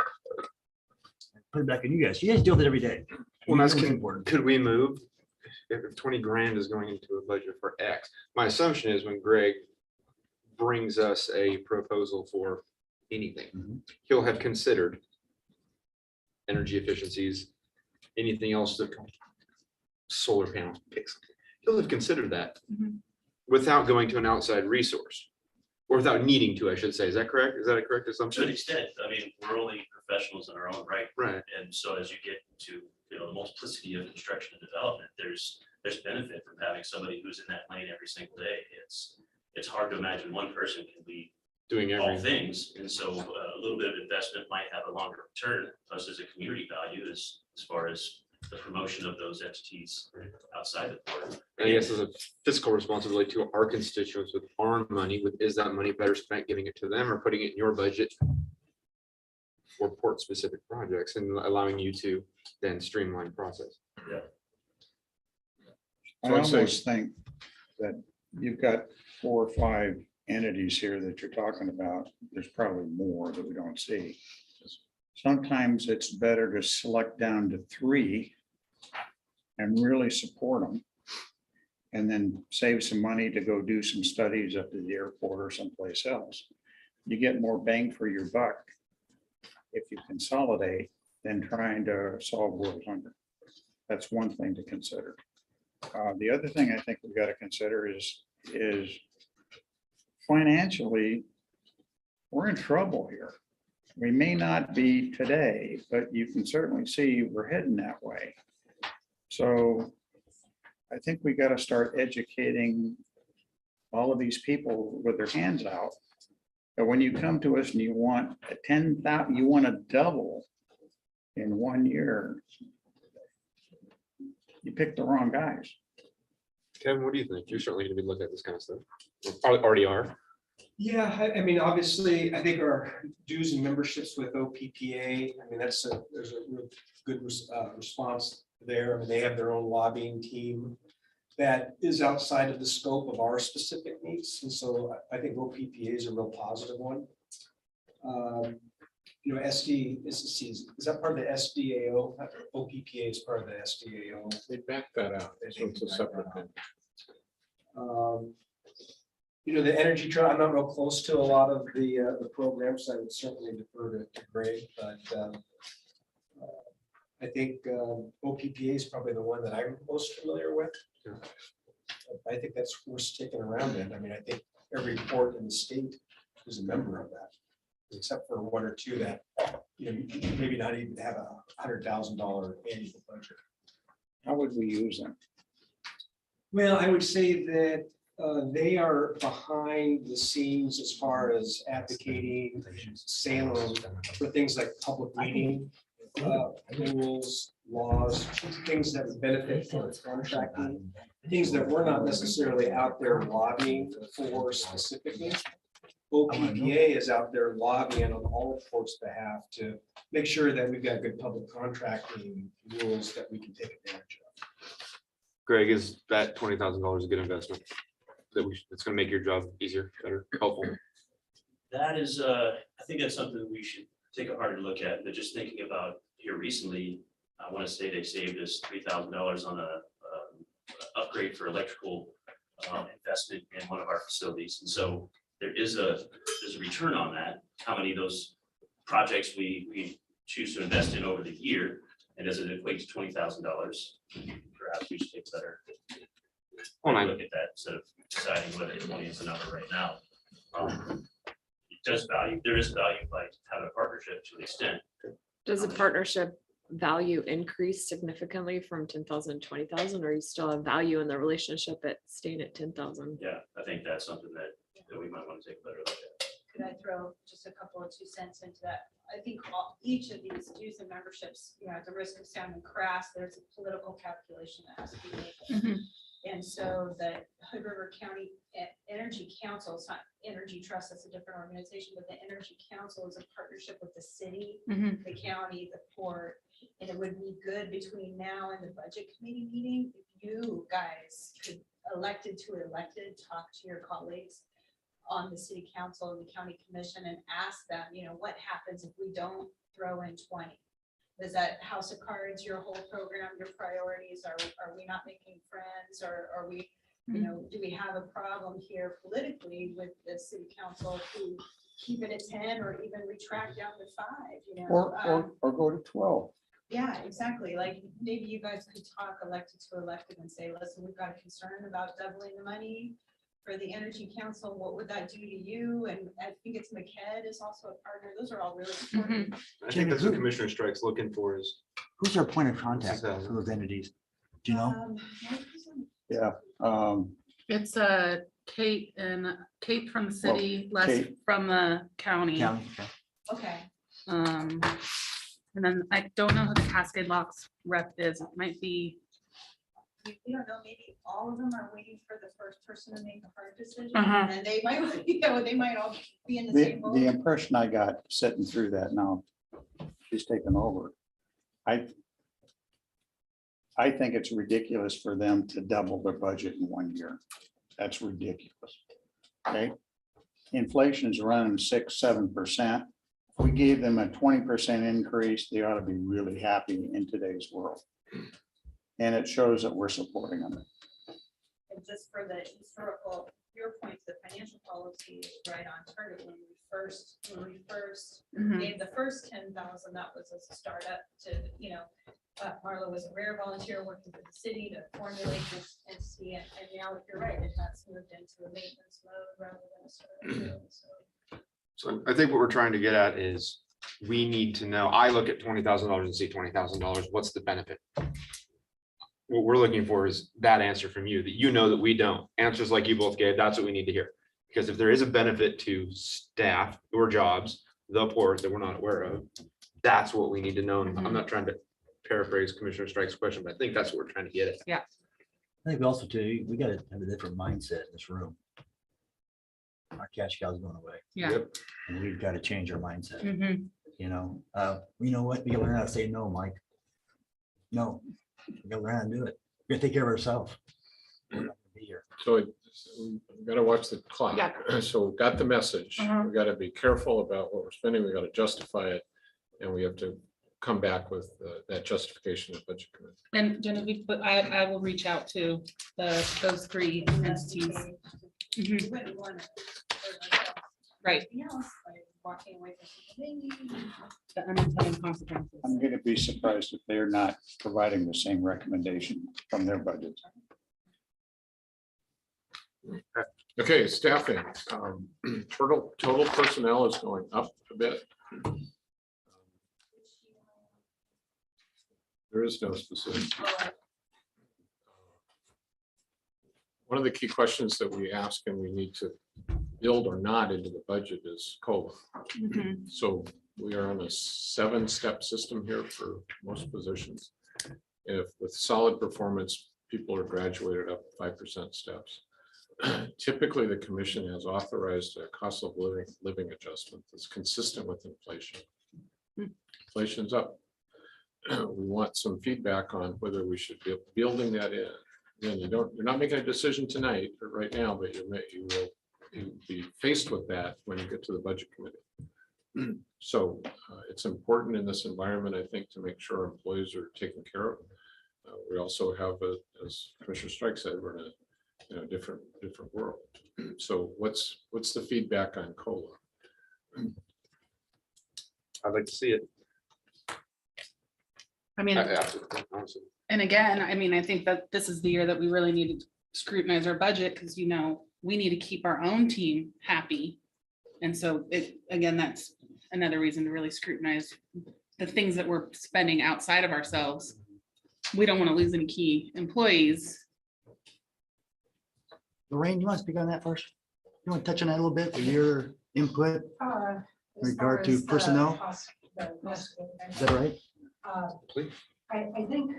Put it back on you guys. You guys deal with it every day. Well, that's You know it's important. could we move if 20 grand is going into a budget for X, my assumption is when Greg brings us a proposal for anything, he'll have considered energy efficiencies, anything else that solar panels, he'll have considered that without going to an outside resource, or without needing to, I should say. Is that correct? Is that a correct To an assumption? extent, I mean, we're only professionals in our own right. Right. And so as you get to, the multiplicity of construction and development, there's benefit from having somebody who's in that lane every single day. It's hard to imagine one person can be Doing all everything. things. And so a little bit of investment might have a longer return, plus there's a community value as far as the promotion of those entities outside the board. I guess as a fiscal responsibility to our constituents with our money, is that money better spent giving it to them or putting it in your budget for port specific projects and allowing you to then streamline process? I So I'd say- almost think that you've got 4 or 5 entities here that you're talking about. There's probably more that we don't see. Sometimes it's better to select down to 3 and really support them. And then save some money to go do some studies up at the airport or someplace else. You get more bang for your buck if you consolidate than trying to solve world hunger. That's one thing to consider. The other thing I think we've got to consider is financially, we're in trouble here. We may not be today, but you can certainly see we're heading that way. So I think we got to start educating all of these people with their hands out. But when you come to us and you want a 10,000, you want to double in 1 year, you picked the wrong guys. Kevin, what do you think? You're certainly going to be looking at this kind of stuff. Already are. Yeah, I mean, obviously, I think our dues and memberships with OPPA, I mean, there's a real good response there. I mean, they have their own lobbying team that is outside of the scope of our specific needs. And so I think OPPA is a real positive one. You know, is that part of the SDAO? OPPA is part of the SDAO. They back that out. So it's a separate thing. You know, the energy trial, I'm not real close to a lot of the programs. I would certainly defer to Greg, but I think OPPA is probably the one that I'm most familiar with. I think that's worth sticking around in. I mean, I think every port in the state is a member of that, except for 1 or 2 that, you know, maybe not even have $100,000 annual budget. How would we use them? Well, I would say that they are behind the scenes as far as advocating Salem for things like public meeting rules, laws, things that would benefit for contracting, things that we're not necessarily out there lobbying for specifically. OPPA is out there lobbying on all ports' behalf to make sure that we've got good public contracting rules that we can take advantage of. Greg, is that $20,000 a good investment? It's going to make your job easier, better, helpful. That is, I think that's something that we should take a harder look at, but just thinking about here recently, I want to say they saved us $3,000 on a upgrade for electrical investment in one of our facilities. And so there's a return on that. How many of those projects we choose to invest in over the year, and does it equate to $20,000? Perhaps we should take better look at that instead of deciding whether 20 is the number right now. There is value by having a partnership to an extent. Does a partnership value increase significantly from 10,000 to 20,000, or you still have value in the relationship at staying at 10,000? Yeah, I think that's something that we might want to take a better look at. Could I throw just a couple of 2 cents into that? I think each of these dues and memberships, you know, at the risk of sounding crass, there's a political calculation that has to be made. And so the Hood River County Energy Council, it's not Energy Trust, that's a different organization, but the Energy Council is a partnership with the city, the county, the port. And it would be good between now and the budget committee meeting, if you guys could talk to your colleagues on the city council and the county commission and ask them, you know, what happens if we don't throw in 20? is that House of Cards, your whole program, your priorities? Are we not making friends, or are we, you know, do we have a problem here politically with the city council to keep it at 10 or even retract down to 5, you know? Or go to 12. Yeah, exactly. Like maybe you guys could talk elected to elected and say, listen, we've got a concern about doubling the money for the Energy Council. What would that do to you? And I think it's McKed is also a partner. Those are all really important. I think that's what Commissioner Strike's looking for is. Who's our point of contact for those entities? Do you know? Yeah. It's Kate from the city, Les Kate. from the county. County, okay. Okay. And then I don't know who the Cascade Locks rep is. It might be. We don't know, maybe all of them are waiting for the first person to make a hard decision. Uh-huh. And they might, you know, they might all be in the The, same boat. the impression I got sitting through that now, she's taken over. I think it's ridiculous for them to double their budget in 1 year. That's ridiculous. Okay. Inflation's running 6-7%. If we gave them a 20% increase, they ought to be really happy in today's world. And it shows that we're supporting them. And just for the historical, your point, the financial policy is right on target. When we first Mhm. gave the first 10,000, that was a startup to, you know, Marla was a rare volunteer working for the city to formulate this entity. And now you're right, it has moved into a maintenance mode rather than a startup mode. So I think what we're trying to get at is we need to know, I look at $20,000 and see $20,000, what's the benefit? What we're looking for is that answer from you, that you know that we don't. Answers like you both gave, that's what we need to hear. Because if there is a benefit to staff or jobs, the poor that we're not aware of, that's what we need to know. And I'm not trying to paraphrase Commissioner Strike's question, but I think that's what we're trying to get at. I think also too, we gotta have a different mindset in this room. Our cash cow's going away. Yeah. Yep. And we've got to change our mindset, Mhm. you know, you know what, we gotta learn how to say no, Mike. No, we gotta learn how to do it. We gotta take care of ourselves. We're not gonna be here. So we've got to watch the clock. So we've got the message. Uh-huh. We've got to be careful about what we're spending. We got to justify it. And we have to come back with that justification of budget committee. And Genevieve, but I will reach out to those 3 entities. Mhm. You wouldn't want to hurt ourselves. Right. Anything else, like walking away from something. The unintended consequences. I'm going to be surprised if they're not providing the same recommendation from their budgets. Okay, staffing. Total personnel is going up a bit. There is no specific. One of the key questions that we ask and we need to build or not into the budget is COLA. Mhm. So we are on a 7-step system here for most positions. If with solid performance, people are graduated up 5% steps. Typically, the commission has authorized a cost of living adjustment that's consistent with inflation. Inflation's up. We want some feedback on whether we should be building that in. And you're not making a decision tonight or right now, but you'll be faced with that when you get to the budget committee. So it's important in this environment, I think, to make sure our employees are taken care of. We also have, as Commissioner Strike said, we're in a different world. So what's the feedback on COLA? I'd like to see it. I mean, Honestly. and again, I mean, I think that this is the year that we really need to scrutinize our budget because, you know, we need to keep our own team happy. And so again, that's another reason to really scrutinize the things that we're spending outside of ourselves. We don't want to lose any key employees. Lorraine, you want to speak on that first? You want to touch on that a little bit with your input in regard to personnel? Is that right? Please. I think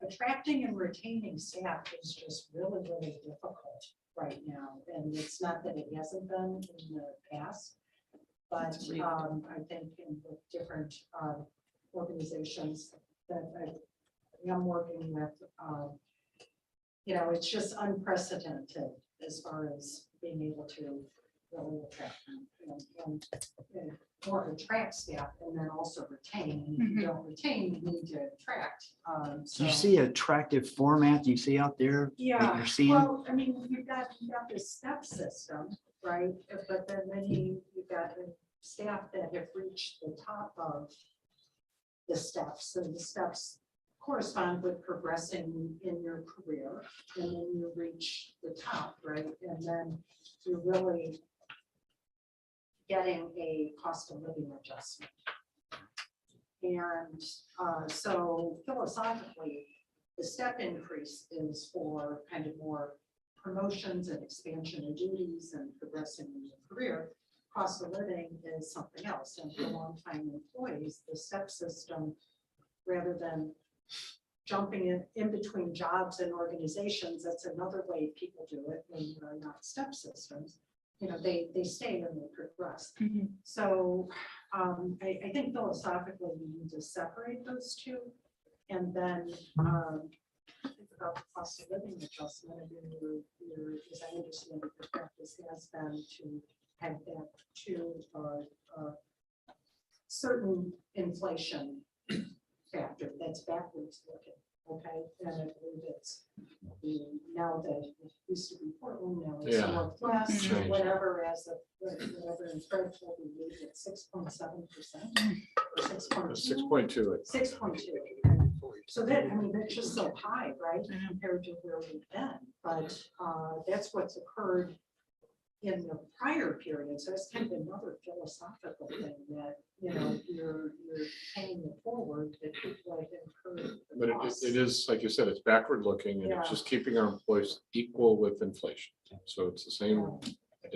attracting and retaining staff is just really, really difficult right now. And it's not that it hasn't been in the past, but I think in the different organizations that I am working with, you know, it's just unprecedented as far as being able to really attract and more attract staff and then also retain. And if you don't retain, you need to attract. Do you So- see attractive format you see out there? that Yeah, You're seeing? well, I mean, you've got this step system, right? But then you've got the staff that have reached the top of the steps, and the steps correspond with progressing in your career, and then you reach the top, right? And then you're really getting a cost of living adjustment. And so philosophically, the step increase is for kind of more promotions and expansion of duties and progressing in your career. Cost of living is something else. And for longtime employees, the step system, rather than jumping in between jobs and organizations, that's another way people do it when they're not step systems. You know, they stay and they progress. So I think philosophically, you need to separate those two. And then think about the cost of living adjustment. I mean, as I understand it, the practice has been to have that to certain inflation factor that's backwards looking. Okay, and I believe it's now that it used to be Portland, now it's Yeah. Northwest, or Changed. whatever, as of whatever in Fred told me, at 6.7% or 6.2. 6.2. 6.2. So that, I mean, that's just so high, right, compared to where we've been, but that's what's occurred in the prior period. So it's kind of another philosophical thing that, you know, you're paying it forward that people have incurred. the But costs. it is, like you said, it's backward looking and it's Yeah. just keeping our employees equal with inflation. So it's the same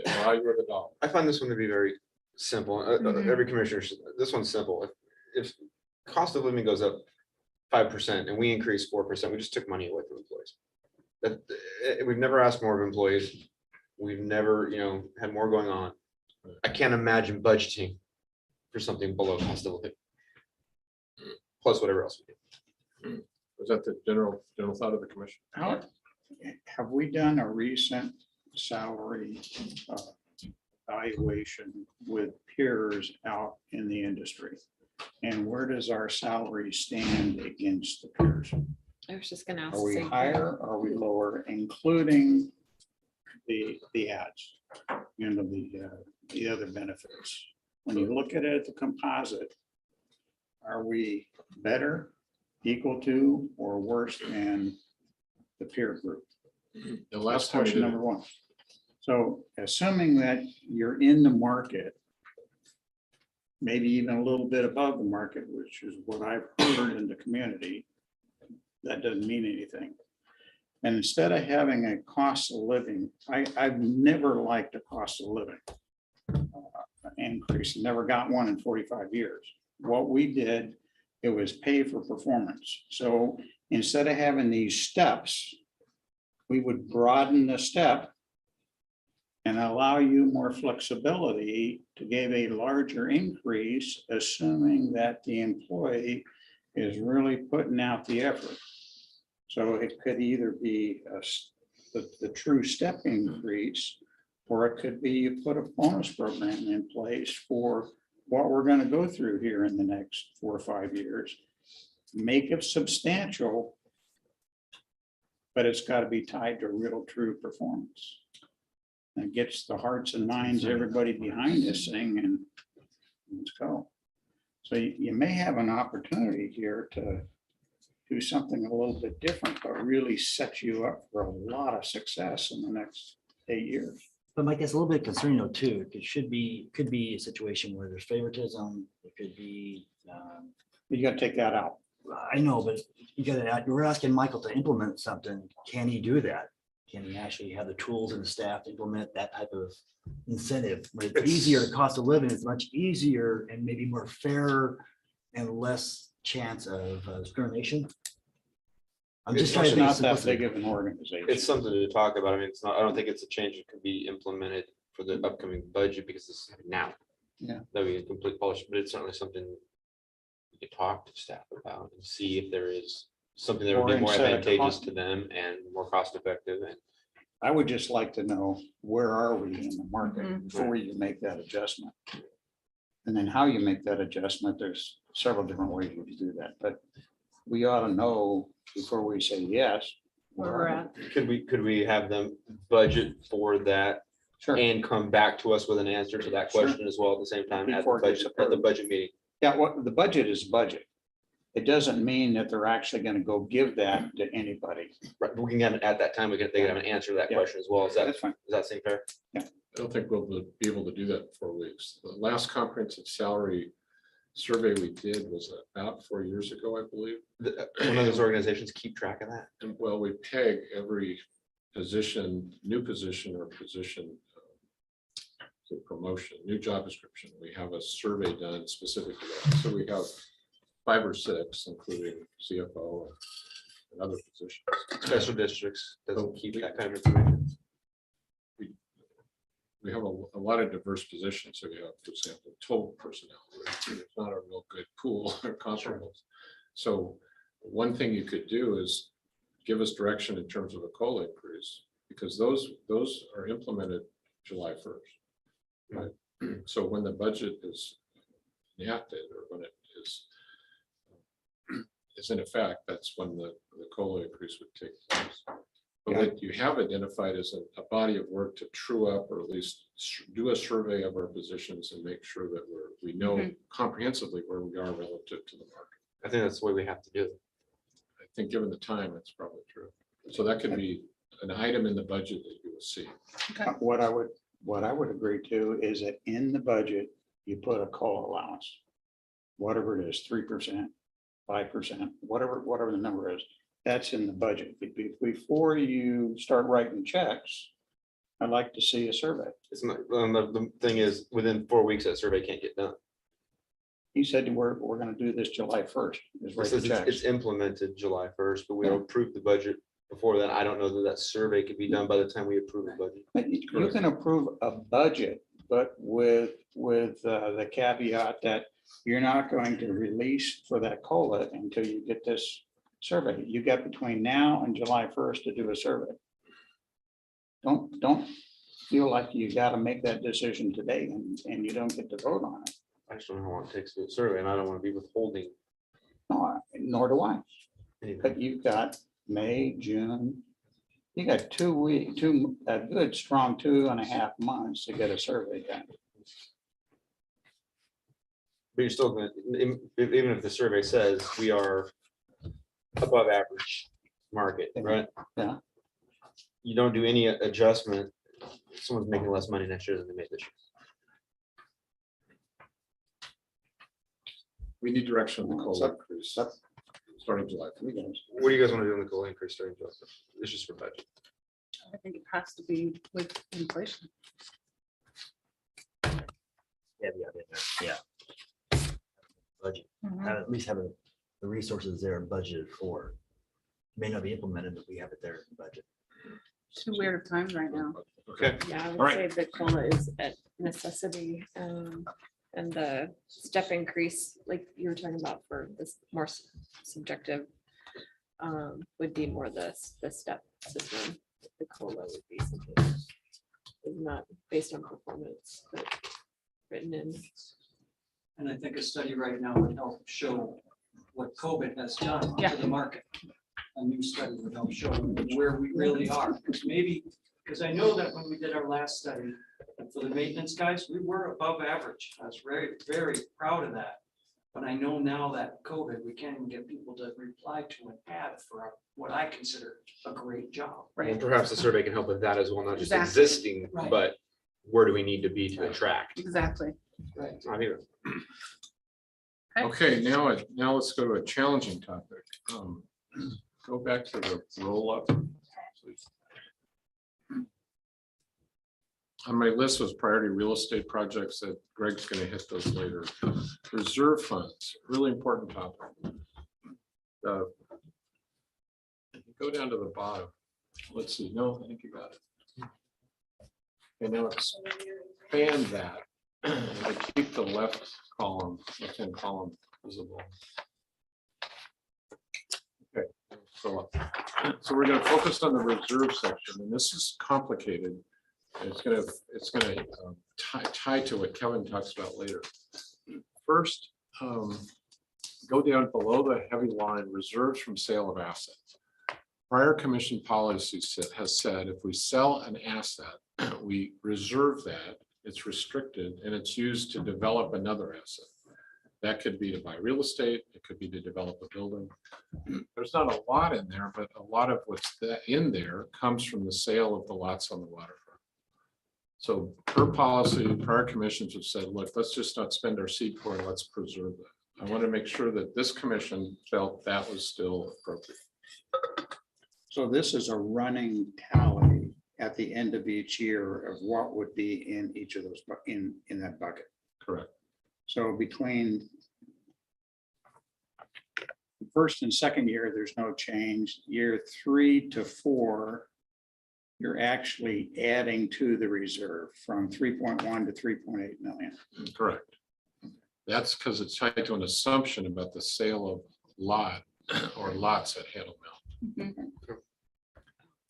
value of the dollar. I find this one to be very simple. Every commissioner, this one's simple. If cost of living goes up 5% and we increase 4%, we just took money away from employees. We've never asked more of employees. We've never, had more going on. I can't imagine budgeting for something below cost of living. Plus whatever else we do. Was that the general thought of the commission? Have we done a recent salary evaluation with peers out in the industry? And where does our salary stand against the peers? I was just gonna ask. Are the we same thing. higher? Are we lower, including the ads, the other benefits? When you look at it, the composite, are we better, equal to, or worse than the peer group? The That's last time we question did it, number one. So assuming that you're in the market, maybe even a little bit above the market, which is what I've heard in the community, that doesn't mean anything. And instead of having a cost of living, I've never liked a cost of living increase, never got one in 45 years. What we did, it was pay for performance. So instead of having these steps, we would broaden the step and allow you more flexibility to give a larger increase, assuming that the employee is really putting out the effort. So it could either be the true step increase, or it could be you put a bonus program in place for what we're going to go through here in the next 4 or 5 years. Make it substantial, but it's got to be tied to real true performance. And it gets the hearts and minds of everybody behind this thing, and let's go. So you may have an opportunity here to do something a little bit different, but really set you up for a lot of success in the next 8 years. But Mike, that's a little bit concerning though, too. It could be a situation where there's favoritism. It could be, You got to take that out. I know, but we're asking Michael to implement something. Can he do that? Can he actually have the tools and the staff to implement that type of incentive? When it's easier, the cost of living is much easier and maybe more fair and less chance of discrimination. I'm just trying It's to think not that simplicity. big of an organization. It's something to talk about. I mean, it's not, I don't think it's a change that could be implemented for the upcoming budget because it's now. Yeah. That would be a complete polish, but it's certainly something we could talk to staff about and see if there is something that would Or be more instead of advantageous cost- to them and more cost effective and I would just like to know, where are we in the market Mhm. before you make that adjustment? And then how you make that adjustment, there's several different ways you can do that, but we ought to know before we say yes. Where we're at. Could we have them budget for that Sure. and come back to us with an answer to that Sure. question as well at the same time at Before the it gets budget, approved. meeting? Yeah, what, the budget is budget. It doesn't mean that they're actually gonna go give that to anybody. Right, we can have, at that time, they can have an answer to that Yeah. question as well. That's fine. Does that seem fair? I don't think we'll be able to do that in 4 weeks. The last comprehensive salary survey we did was about 4 years ago, I believe. One of those organizations keep track of that. And well, we peg every position, new position or position the promotion, new job description. We have a survey done specific to that. So we have 5 or 6, including CFO and other positions. Special districts doesn't So keep we- that kind of information. We have a lot of diverse positions. So we have, for example, total personnel. It's not a real good pool or comparables. So one thing you could do is give us direction in terms of a COLA increase, because those are implemented July 1st. Right. So when the budget is enacted or when it is in effect, that's when the COLA increase would take place. But what you have identified as a body of work to true up or at least do a survey of our positions and make sure that we know comprehensively where we are relative to the market. I think that's the way we have to do it. I think given the time, that's probably true. So that could be an item in the budget that you will see. What I would agree to is that in the budget, you put a call allowance. Whatever it is, 3%, 5%, whatever the number is, that's in the budget. Before you start writing checks, I'd like to see a survey. It's not, the thing is, within 4 weeks, that survey can't get done. He said we're gonna do this July 1st, is It write the says checks. it's implemented July 1st, but we'll approve the budget before then. I don't know that survey could be done by the time we approve the budget. But you can approve a budget, but with the caveat that you're not going to release for that COLA until you get this survey. You got between now and July 1st to do a survey. Don't feel like you gotta make that decision today and you don't get to vote on it. I just don't know how long it takes to do a survey, and I don't want to be withholding No, nor do I. anything. But you've got May, June. You got 2 weeks, a good strong 2.5 months to get a survey done. But you're still going to, even if the survey says we are above average market, right? Yeah. You don't do any adjustment, someone's making less money next year than they made this year. We need direction on the COLA increase Yep. starting July 1st. What do you guys want to do on the COLA increase during July? This is for budget. I think it has to be with inflation. Yeah, in there, yeah. Budget, have, at least have the resources there budgeted for. May not be implemented, but we have it there in the budget. Too weird of times right now. Okay. Yeah, I All would right. say the COLA is a necessity. And the step increase, like you were talking about for this more subjective, would be more the step system. The COLA would be something that is not based on performance, but written in. And I think a study right now would help show what COVID has done Yeah. to the market. A new study would help show where we really are. Because I know that when we did our last study for the maintenance guys, we were above average. I was very, very proud of that. But I know now that COVID, we can't even get people to reply to an ad for what I consider a great job. And perhaps the survey can help with that as well, not just Exactly. existing, Right. but where do we need to be to attract? Exactly. Right. I hear it. Okay, now let's go to a challenging topic. Go back to the roll up. Please. On my list was priority real estate projects that Greg's going to hit those later. Reserve funds, really important topic. Go down to the bottom. Let's see. No, I think you got it. And now expand that. And keep the left-hand column visible. Okay, fill up. So we're gonna focus on the reserve section, and this is complicated. And it's gonna tie to what Kevin talks about later. First, go down below the heavy line, reserves from sale of assets. Prior commission policy has said if we sell an asset, we reserve that, it's restricted, and it's used to develop another asset. That could be to buy real estate, it could be to develop a building. There's not a lot in there, but a lot of what's in there comes from the sale of the lots on the waterfront. So per policy, prior commissions have said, look, let's just not spend our seed corn, let's preserve that. I want to make sure that this commission felt that was still appropriate. So this is a running tally at the end of each year of what would be in each of those, in that bucket. Correct. So between the first and second year, there's no change. Year 3 to 4, you're actually adding to the reserve from 3.1 to 3.8 million. Correct. That's because it's tied to an assumption about the sale of lot or lots at Handle Mill. So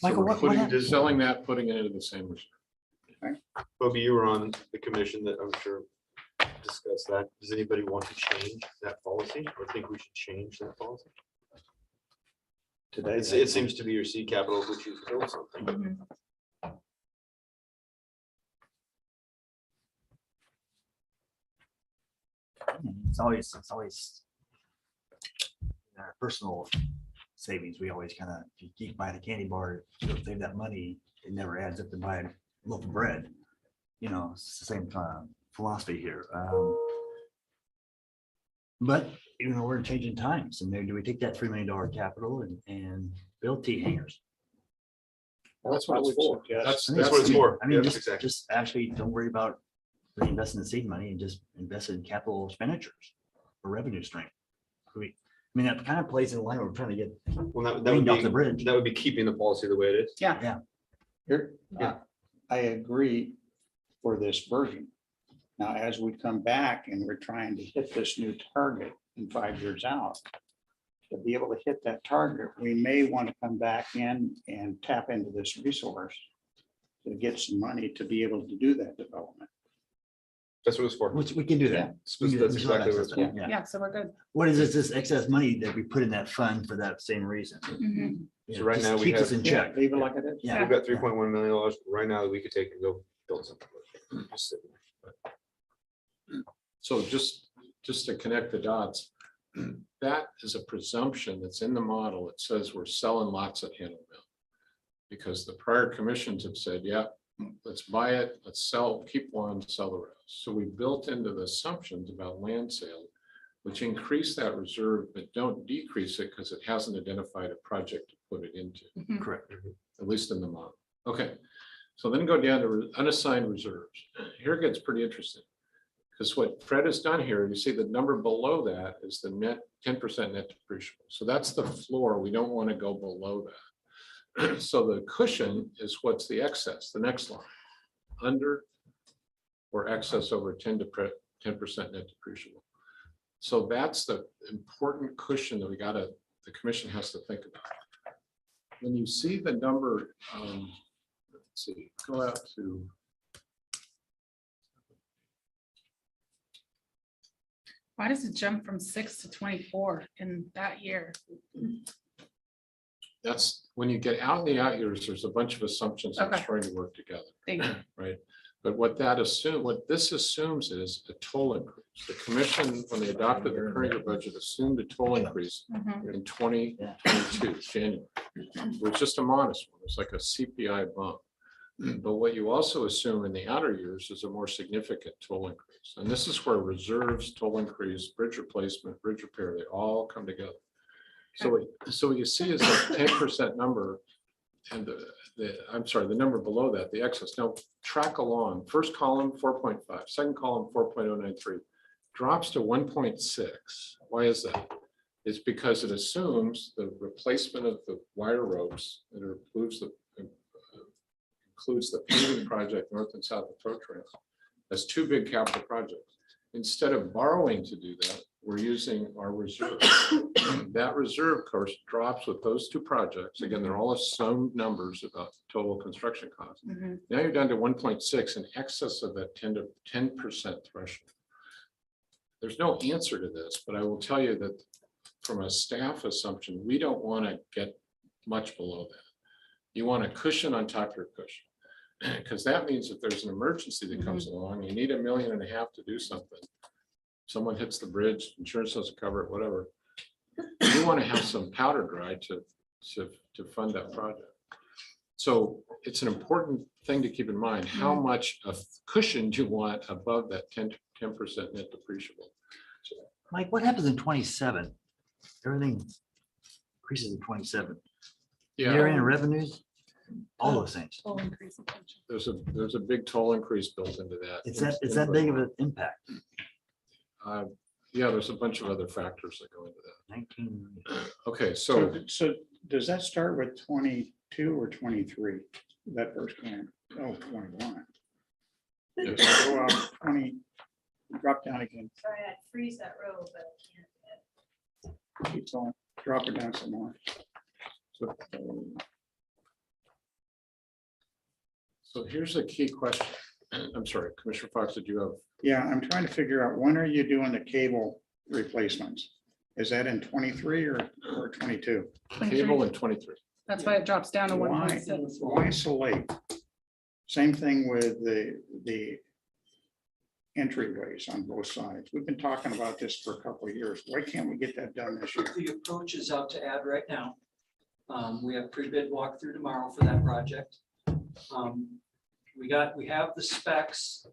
Michael, we're what putting, happened? selling that, putting it into the same reserve. Bobby, you were on the commission that I'm sure discussed that. Does anybody want to change that policy or think we should change that policy? Today, It seems to be your seed capital, which you build something. It's always in our personal savings. We always kind of, if you keep buying a candy bar, you know, save that money, it never adds up to buy a loaf of bread. You know, it's the same kind of philosophy here. But you know, we're changing times, and do we take that $3 million capital and build T hangers? Well, that's what it's for. That's That's what it's for. I mean, Yep, just actually don't worry about reinvesting the seed money and just invest in capital expenditures or revenue stream. I mean, that kind of plays in line. We're trying to get Well, wind off the bridge. that would be keeping the policy the way it is. Yeah. Here, Yeah. I agree for this version. Now, as we come back and we're trying to hit this new target in 5 years out, to be able to hit that target, we may want to come back in and tap into this resource to get some money to be able to do that development. That's what it's for. Which we can do that. We can do that. That's We still have exactly what access it's to for. that. Yeah. Yeah, so we're good. What is this excess money that we put in that fund for that same reason? Mhm. You So know, right just now we keeps us have- in check. Leave it like it is. Yeah. We've got $3.1 million right now that we could take and go build something. Just sitting there. So just to connect the dots, that is a presumption that's in the model. It says we're selling lots at Handle Mill. Because the prior commissions have said, yeah, let's buy it, let's sell, keep one, sell the rest. So we built into the assumptions about land sale, which increase that reserve, but don't decrease it because it hasn't identified a project to put it into, Correct. at least in the model. Okay, so then go down to unassigned reserves. Here it gets pretty interesting. Because what Fred has done here, you see the number below that is the net 10% net depreciable. So that's the floor. We don't want to go below that. So the cushion is what's the excess, the next line, under or excess over 10% net depreciable. So that's the important cushion that the commission has to think about. When you see the number, let's see, go out to. Why does it jump from 6 to 24 in that year? That's when you get out in the out years, there's a bunch of assumptions that's Okay. trying to work together, Thank you. right? But what this assumes is a toll increase. The commission, when they adopted the current year budget, assumed a toll increase Mhm. in 2022, January. It was just a modest one. It's like a CPI bump. But what you also assume in the outer years is a more significant toll increase. And this is where reserves, toll increase, bridge replacement, bridge repair, they all come together. So what you see is a 10% number and the number below that, the excess. Now track along, first column 4.5, second column 4.093, drops to 1.6. Why is that? It's because it assumes the replacement of the wire ropes that includes the paving project north and south of Pro Trail as two big capital projects. instead of borrowing to do that, we're using our reserve. That reserve, of course, drops with those two projects. Again, they're all assumed numbers about total construction costs. Mhm. Now you're down to 1.6 in excess of that 10% threshold. There's no answer to this, but I will tell you that from a staff assumption, we don't want to get much below that. You want a cushion on top of your cushion. Because that means if there's an emergency that comes along, you need $1.5 million to do something. Someone hits the bridge, insurance doesn't cover it, whatever. You want to have some powder dry to fund that project. So it's an important thing to keep in mind, how much of cushion do you want above that 10% net depreciable. Mike, what happens in 27? Everything increases in 27. Yeah, Year-end revenues, all those things. Full increase in pension. there's a big toll increase built into that. It's that big of an impact. Yeah, there's a bunch of other factors that go into that. 19. Okay, so So does that start with 22 or 23? That first plan? Oh, 21. yes, Go up 20, drop down again, Sorry, I'd freeze that row, but I can't. keep going, drop it down some more. so here's a key question. I'm sorry, Commissioner Fox, did you have? Yeah, I'm trying to figure out, when are you doing the cable replacements? Is that in 23 or 22? Cable in 23. That's why it drops down to Why, 1.6. why so late? Same thing with the entryways on both sides. We've been talking about this for a couple of years. Why can't we get that done this year? The approach is out to add right now. We have pre-bid walkthrough tomorrow for that project. We have the specs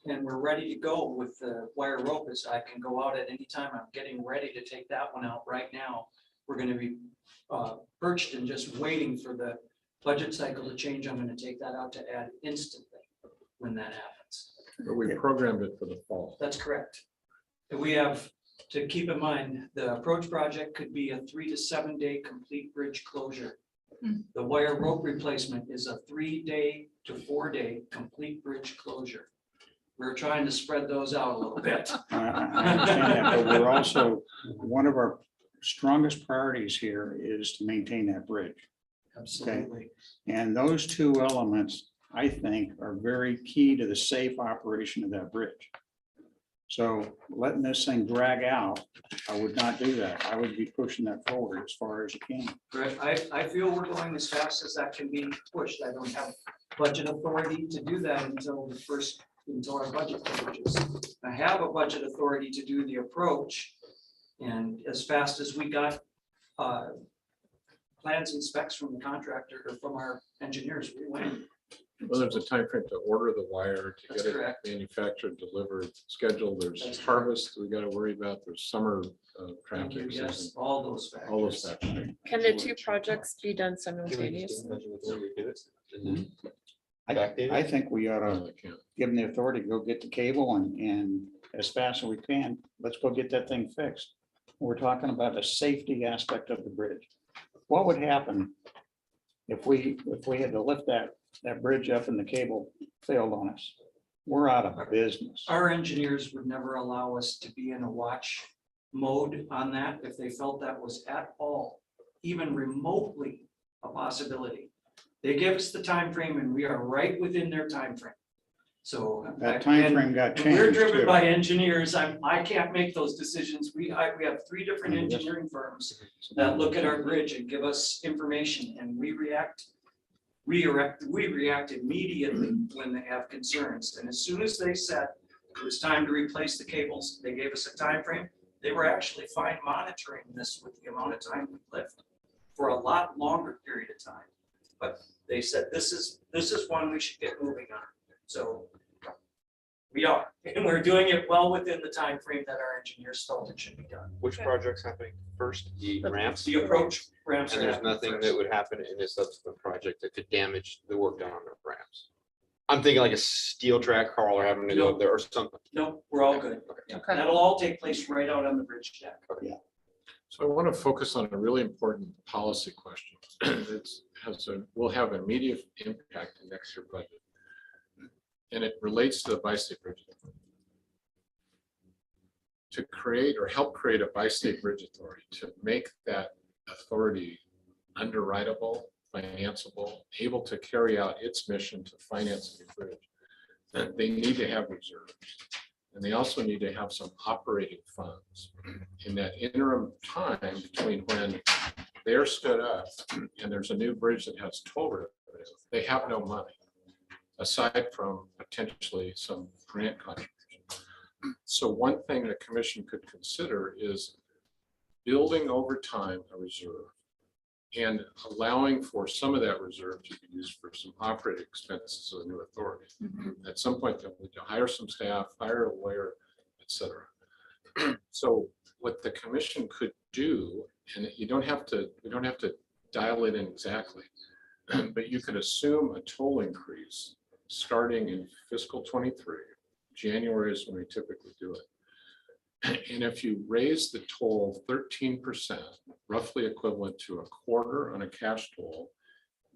and we're ready to go with the wire rope. As I can go out at any time. I'm getting ready to take that one out right now. We're going to be perched and just waiting for the budget cycle to change. I'm going to take that out to add instantly when that happens. But we programmed it for the fall. That's correct. And we have to keep in mind, the approach project could be a 3 to 7 day complete bridge closure. The wire rope replacement is a 3 day to 4 day complete bridge closure. We're trying to spread those out a little bit. I understand that, but we're also, one of our strongest priorities here is to maintain that bridge. Absolutely. And those two elements, I think, are very key to the safe operation of that bridge. So letting this thing drag out, I would not do that. I would be pushing that forward as far as you can. Right. I feel we're going as fast as that can be pushed. I don't have budget authority to do that until our budget changes. I have a budget authority to do the approach. And as fast as we got plans and specs from the contractor or from our engineers, we went. Well, there's a time frame to order the wire, to That's get it correct. manufactured, delivered, scheduled. There's That's harvest we got to worry about. There's summer Thank you. traffic. Yes, season, all those factors. all those factors. Can the two projects be done simultaneously? I think we ought to I can't. give them the authority to go get the cable and as fast as we can, let's go get that thing fixed. We're talking about a safety aspect of the bridge. What would happen if we had to lift that bridge up and the cable failed on us? We're out of business. Our engineers would never allow us to be in a watch mode on that if they felt that was at all, even remotely a possibility. They give us the time frame, and we are right within their time frame. So That time frame got and we're changed driven too. by engineers. I can't make those decisions. We have 3 different engineering firms that look at our bridge and give us information, and we react immediately when they have concerns. And as soon as they said it was time to replace the cables, they gave us a time frame. They were actually fine monitoring this with the amount of time we lived for a lot longer period of time. But they said, this is one we should get moving on. So we are, and we're doing it well within the time frame that our engineers felt it should be done. Which project's happening first? The ramps? The approach ramps. And are there's happening nothing first. that would happen in a subsequent project that could damage the work done on the ramps. I'm thinking like a steel track crawler having to go up there or something. No, we're all good. Yeah, Okay. that'll all take place right out on the bridge deck. So I want to focus on a really important policy question. Will have immediate impact in next year's budget. And it relates to the bi-state bridge. to create or help create a bi-state bridge authority, to make that authority underwritable, financeable, able to carry out its mission to finance the bridge, then they need to have reserves. And they also need to have some operating funds in that interim time between when they're stood up and there's a new bridge that has toll revenue. They have no money aside from potentially some grant contribution. So one thing the commission could consider is building over time a reserve and allowing for some of that reserve to be used for some operating expenses of the new authority. At some point, they'll need to hire some staff, hire a lawyer, et cetera. So what the commission could do, and we don't have to dial it in exactly, but you could assume a toll increase starting in fiscal 23. January is when we typically do it. And if you raise the toll 13%, roughly equivalent to a quarter on a cash toll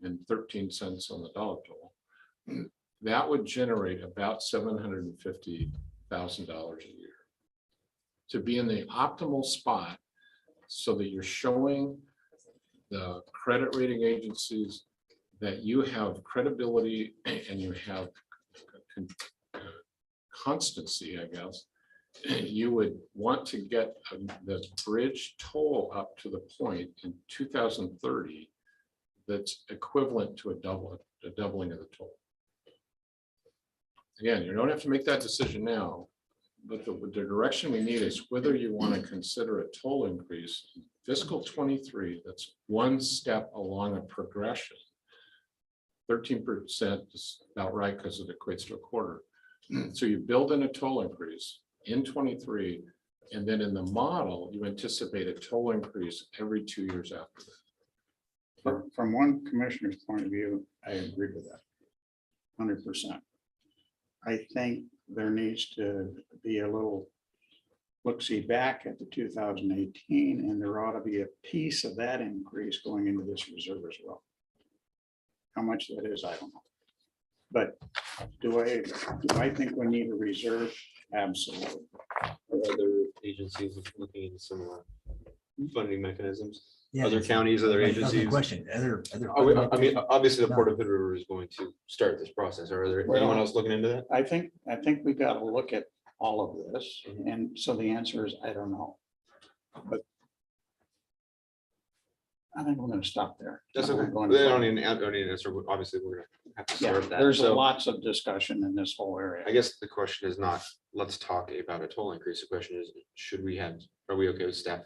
and 13 cents on the dollar toll, that would generate about $750,000 a year to be in the optimal spot so that you're showing the credit rating agencies that you have credibility and you have constancy, I guess. You would want to get the bridge toll up to the point in 2030 that's equivalent to a doubling of the toll. Again, you don't have to make that decision now, but the direction we need is whether you want to consider a toll increase in fiscal 23 that's one step along a progression. 13% is about right because it equates to a quarter. So you build in a toll increase in 23, and then in the model, you anticipate a toll increase every 2 years after that. From one commissioner's point of view, I agree with that 100%. I think there needs to be a little look-see back at the 2018, and there ought to be a piece of that increase going into this reserve as well. How much that is, I don't know. But do I think we need a reserve? Absolutely. Are other agencies looking into similar funding mechanisms? Yeah, Other counties, other That's the agencies? question. I mean, obviously the Port of Hood River is going to start this process. Are there anyone else looking into that? I think we got to look at all of this, and so the answer is, I don't know. But I think we're going to stop there. That's I'm okay. not going They to- don't need an answer. Obviously, we're gonna have to Yeah, start that. there's So lots of discussion in this whole area. I guess the question is not, let's talk about a toll increase. The question is, are we okay with staff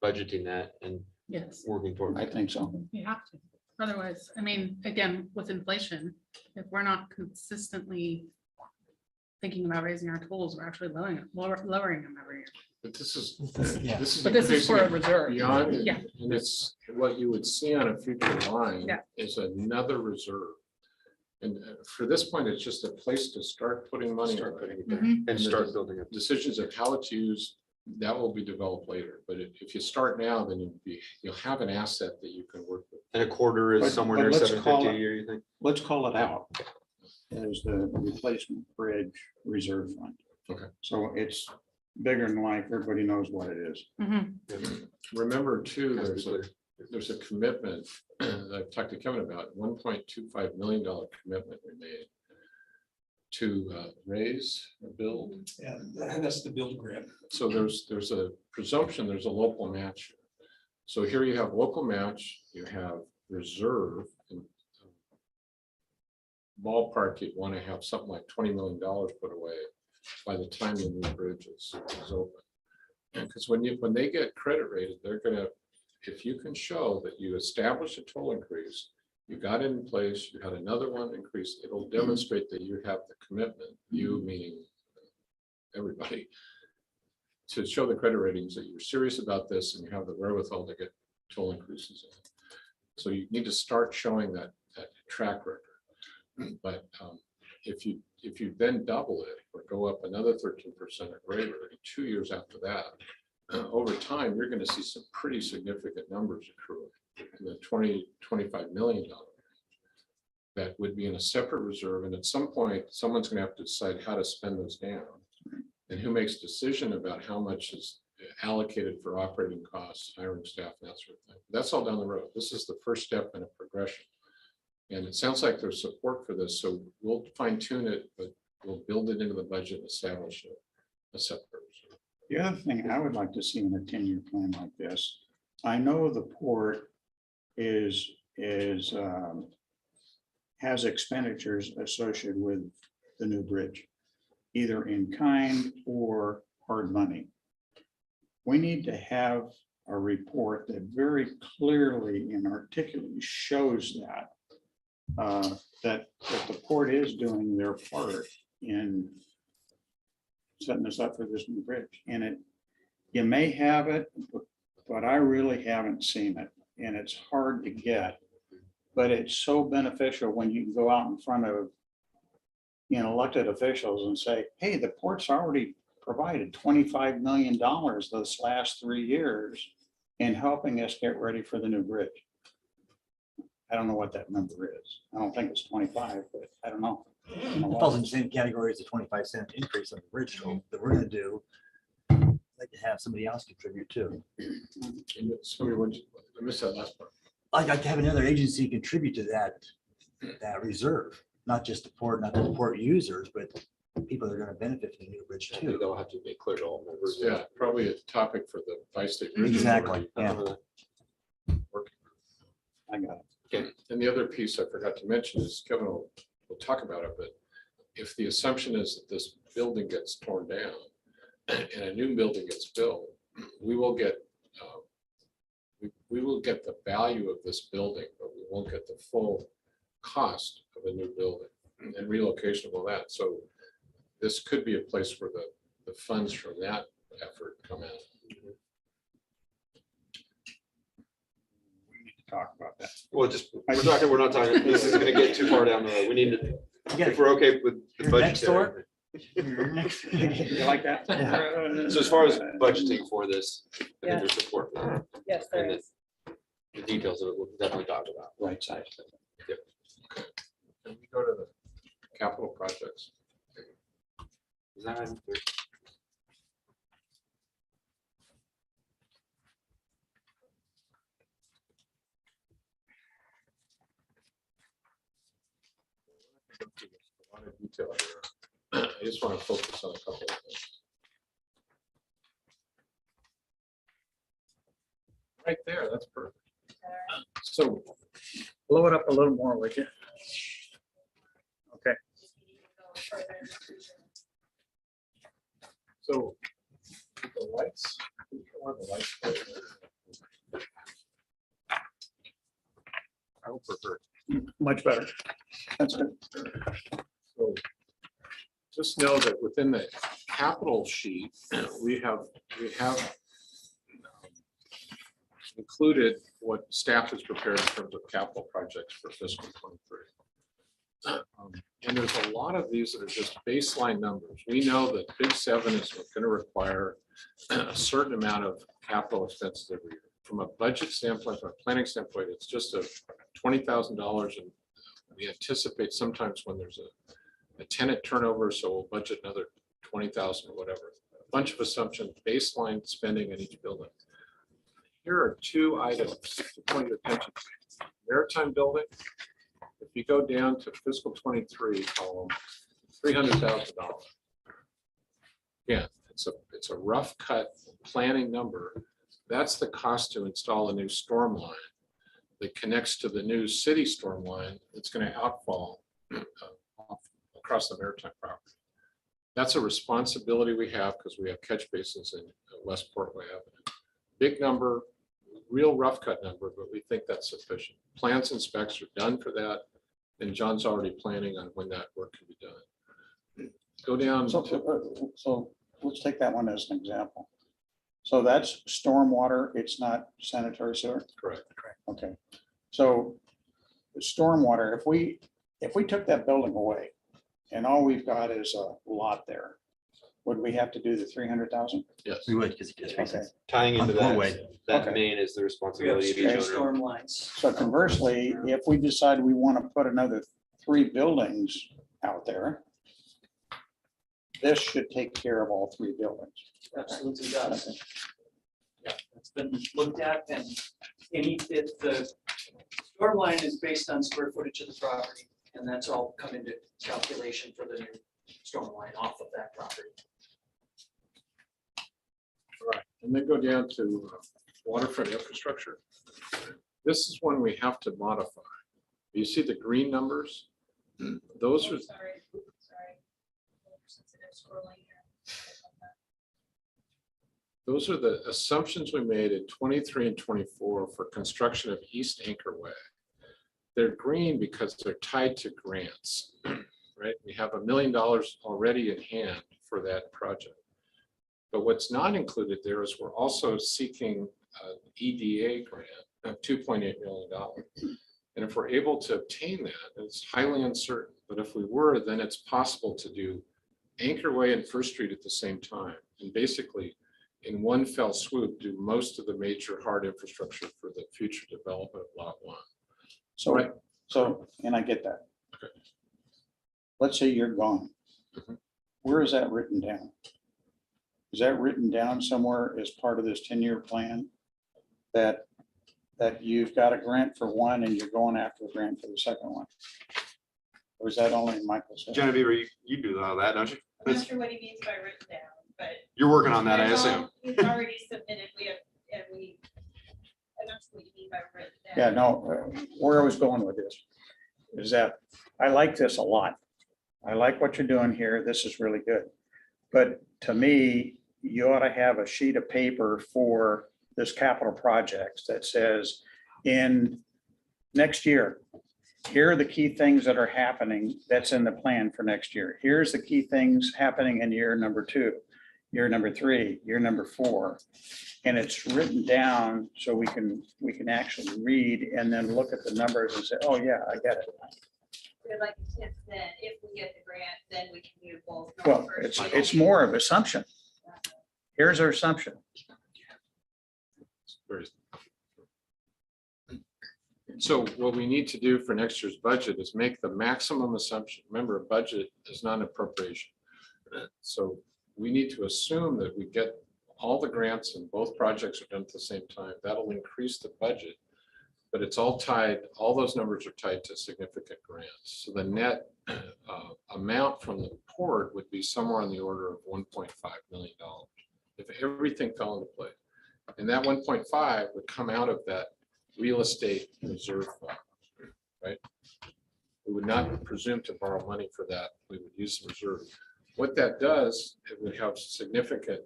budgeting that and Yes, working toward? I think so. you have to. Otherwise, I mean, again, with inflation, if we're not consistently thinking about raising our tolls, we're actually lowering them every year. But this is Yeah. But this is for a increasing it reserve. beyond, Yeah. and it's what you would see on a future line Yeah. is another reserve. And for this point, it's just a place to start putting money. Start away. putting it there Mhm. and start building up. Decisions of how it's used, that will be developed later. But if you start now, then you'll have an asset that you can work with. And a quarter is But- somewhere but near let's 750 call a it- year, you think? Let's call it out as the replacement bridge reserve fund. Okay. So it's bigger than life. Everybody knows what it is. Mhm. Remember too, Has to be clear. there's a commitment that I've talked to Kevin about, $1.25 million commitment we made to raise or build. Yeah, that's the build grant. So there's a presumption, there's a local match. So here you have local match, you have reserve. And ballpark, you'd want to have something like $20 million put away by the time the new bridge is open. Because when they get credit rated, they're gonna, if you can show that you establish a toll increase, you got it in place, you had another one increase, it'll demonstrate that you have the commitment, you meaning everybody, to show the credit ratings that you're serious about this and you have the wherewithal to get toll increases in. So you need to start showing that track record. But if you then double it or go up another 13% or greater in 2 years after that, over time, you're going to see some pretty significant numbers accruing in the $20-25 million range. That would be in a separate reserve. And at some point, someone's going to have to decide how to spend those down. and who makes decision about how much is allocated for operating costs, hiring staff, and that sort of thing. That's all down the road. This is the first step in a progression. And it sounds like there's support for this, so we'll fine tune it, but we'll build it into the budget and establish a separate reserve. The other thing I would like to see in a 10-year plan like this, I know the port has expenditures associated with the new bridge, either in kind or hard money. We need to have a report that very clearly and articulately shows that the port is doing their part in setting us up for this new bridge. And you may have it, but I really haven't seen it, and it's hard to get. But it's so beneficial when you can go out in front of elected officials and say, hey, the port's already provided $25 million those last 3 years in helping us get ready for the new bridge. I don't know what that number is. I don't think it's 25, but I don't know. It falls in the same category as the 25-cent increase on the bridge toll that we're gonna do. I'd like to have somebody else contribute too. Somebody, I missed that last part. I'd like to have another agency contribute to that reserve, not just the port users, but people that are gonna benefit from the new bridge too. They'll have to be clear to all members. Yeah, probably a topic for the Bi-State Bridge Exactly, Authority. yeah. I got it. And the other piece I forgot to mention is Kevin will talk about it, but if the assumption is that this building gets torn down and a new building gets built, we will get the value of this building, but we won't get the full cost of a new building and relocation of all that. So this could be a place where the funds from that effort come out. We need to talk about that. Well, we're not talking, this is gonna get too far down the road. We need to, if we're okay with the Your next budget. You like that? So as far as budgeting for this, I think there's support. Yes, there is. The details of it, we'll definitely talk about. Right side. And we go to the capital projects. Is that item 3? A lot of detail here. I just want to focus on a couple of things. Right there, that's perfect. So Blow it up a little more, would you? Okay. So the lights, one of the lights. I would prefer. Much better. That's good. So just know that within the capital sheet, we have included what staff has prepared in terms of capital projects for fiscal 23. And there's a lot of these that are just baseline numbers. We know that Big 7 is going to require a certain amount of capital expenses every year. From a budget standpoint, from a planning standpoint, it's just a $20,000, and we anticipate sometimes when there's a tenant turnover, so we'll budget another 20,000 or whatever. A bunch of assumptions, baseline spending in each building. Here are 2 items to point your attention to. Maritime building. If you go down to fiscal 23 column, $300,000. Again, it's a rough cut planning number. That's the cost to install a new storm line that connects to the new city storm line that's going to outfall across the maritime property. That's a responsibility we have because we have catch basins in West Portway Avenue. Big number, real rough cut number, but we think that's sufficient. Plans and specs are done for that, and John's already planning on when that work can be done. Go down. So let's take that one as an example. So that's stormwater, it's not sanitary sewer? Correct. Okay, so the stormwater, if we took that building away and all we've got is a lot there, would we have to do the 300,000? Yes. We would, because it Okay, Tying into On the that, that Okay. main is the We have responsibility of each straight owner. storm lines. so conversely, if we decide we want to put another 3 buildings out there, this should take care of all three buildings. Absolutely does. Yeah, it's been looked at and the storm line is based on square footage of the property, and that's all come into calculation for the new storm line off of that property. All right, and then go down to waterfront infrastructure. This is one we have to modify. You see the green numbers? Those are, Sorry. Sensitive scrolling here. those are the assumptions we made in 23 and 24 for construction of East Anchorway. They're green because they're tied to grants, right? We have $1 million already in hand for that project. But what's not included there is we're also seeking an EDA grant of $2.8 million. And if we're able to obtain that, it's highly uncertain, but if we were, then it's possible to do Anchorway and First Street at the same time. And basically, in one fell swoop, do most of the major hard infrastructure for the future development of Lot 1. So, and I get that. Okay. Let's say you're gone. Mhm. Where is that written down? Is that written down somewhere as part of this 10-year plan? That you've got a grant for one and you're going after a grant for the second one? Or is that only Michael's? Genevieve, you do all that, don't you? I'm not sure what he means by written down, but. You're working on that, I There's assume. all- We've already submitted, I'm not sure what you mean by written down. Yeah, no, where I was going with this is that I like this a lot. I like what you're doing here. This is really good. But to me, you ought to have a sheet of paper for this capital projects that says in next year, here are the key things that are happening that's in the plan for next year. Here's the key things happening in year number 2, year number 3, year number 4. And it's written down so we can actually read and then look at the numbers and say, oh yeah, I get it. We're like, if we get the grant, then we can do both. Well, it's more of assumption. Here's our assumption. So what we need to do for next year's budget is make the maximum assumption. Remember, a budget is not an appropriation. So we need to assume that we get all the grants and both projects are done at the same time. That'll increase the budget, but it's all tied, all those numbers are tied to significant grants. So the net amount from the port would be somewhere on the order of $1.5 million if everything fell into place. And that 1.5 would come out of that real estate reserve fund, right? We would not presume to borrow money for that. We would use the reserve. What that does, it would have significant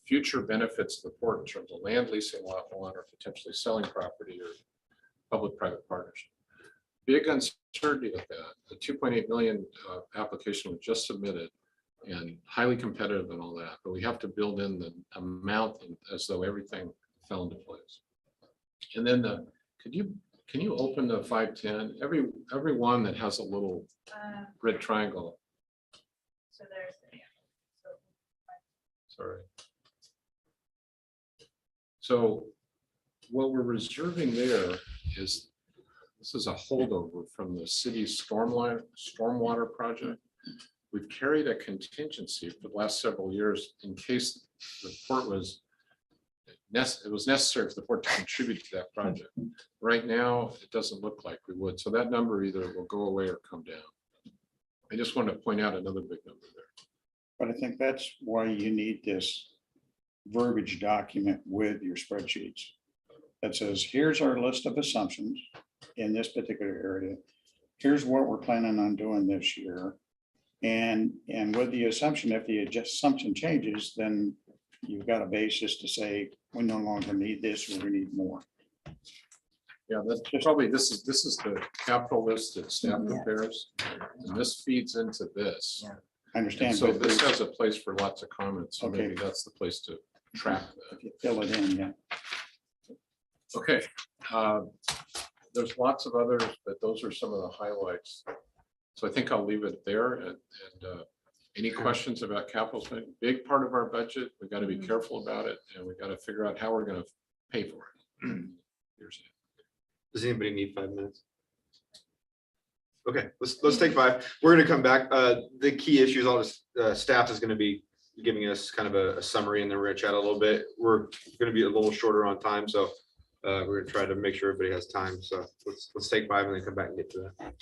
future benefits to the port in terms of land leasing Lot 1 or potentially selling property or public-private partnership. Big uncertainty with that. The 2.8 million application was just submitted and highly competitive and all that, but we have to build in the amount as though everything fell into place. And then can you open the 510? Every one that has a little red triangle. So there's, Sorry. So what we're reserving there is, this is a holdover from the city's stormwater project. We've carried a contingency for the last several years in case the port was necessary for the port to contribute to that project. Right now, it doesn't look like we would. So that number either will go away or come down. I just wanted to point out another big number there. But I think that's why you need this verbiage document with your spreadsheets that says, here's our list of assumptions in this particular area. Here's what we're planning on doing this year. And with the assumption, if the assumption changes, then you've got a basis to say, we no longer need this or we need more. Yeah, that's probably, this is the capital list that staff prepares. And this feeds into this. I understand. So but this there's- has a place for lots of comments. So maybe Okay. that's the place to track that. if you fill it in, yeah. Okay. There's lots of others, but those are some of the highlights. So I think I'll leave it there. And any questions about capital spending? Big part of our budget. We've got to be careful about it, and we've got to figure out how we're going to pay for it. Does anybody need 5 minutes? Okay, let's take 5. We're gonna come back. The key issues, I'll just, staff is gonna be giving us kind of a summary, and then we're gonna chat a little bit. We're gonna be a little shorter on time, so we're gonna try to make sure everybody has time. So let's take 5 and then come back and get to that.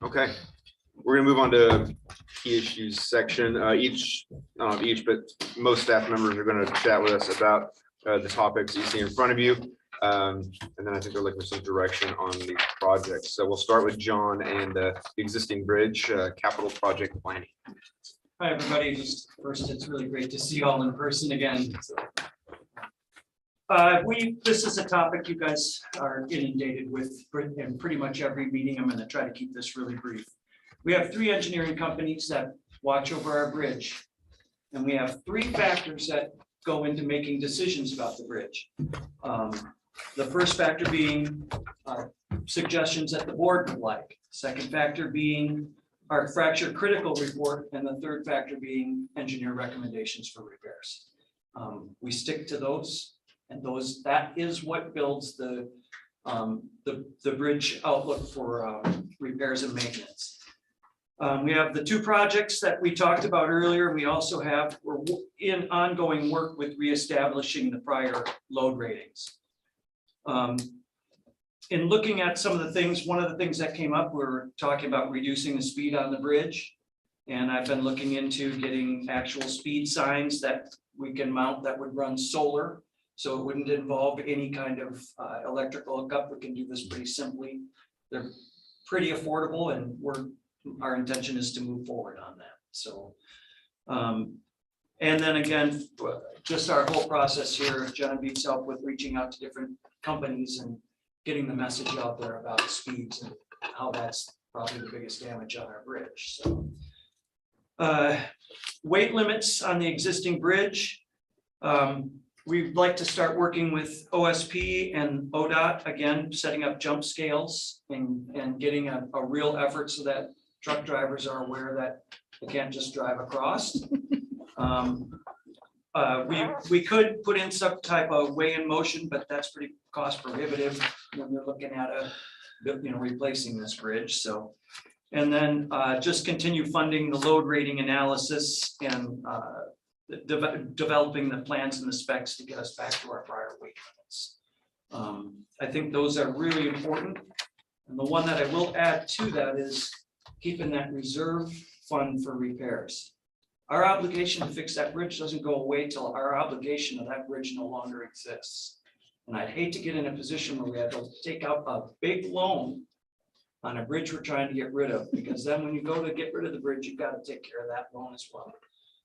Okay, we're gonna move on to key issues section. But most staff members are gonna chat with us about the topics you see in front of you. And then I think they're looking for some direction on the project. So we'll start with John and the existing bridge capital project planning. Hi, everybody. Just first, it's really great to see you all in person again. This is a topic you guys are inundated with in pretty much every meeting. I'm gonna try to keep this really brief. We have 3 engineering companies that watch over our bridge. And we have 3 factors that go into making decisions about the bridge. The first factor being suggestions that the board would like. Second factor being our fracture critical report, and the third factor being engineer recommendations for repairs. We stick to those, and that is what builds the bridge outlook for repairs and maintenance. We have the 2 projects that we talked about earlier. We also we're in ongoing work with reestablishing the prior load ratings. In looking at some of the things, one of the things that came up, we're talking about reducing the speed on the bridge. And I've been looking into getting actual speed signs that we can mount that would run solar. So it wouldn't involve any kind of electrical hookup. We can do this pretty simply. They're pretty affordable, and our intention is to move forward on that. So, and then again, just our whole process here, Genevieve's help with reaching out to different companies and getting the message out there about speeds and how that's probably the biggest damage on our bridge. So, weight limits on the existing bridge. We'd like to start working with OSP and ODOT, again, setting up jump scales and getting a real effort so that truck drivers are aware that they can't just drive across. We could put in some type of weigh in motion, but that's pretty cost prohibitive when you're looking at replacing this bridge. So, and then just continue funding the load rating analysis and developing the plans and the specs to get us back to our prior weight limits. I think those are really important. And the one that I will add to that is keeping that reserve fund for repairs. Our obligation to fix that bridge doesn't go away till our obligation of that bridge no longer exists. And I'd hate to get in a position where we have to take out a big loan on a bridge we're trying to get rid of, because then when you go to get rid of the bridge, you've got to take care of that loan as well.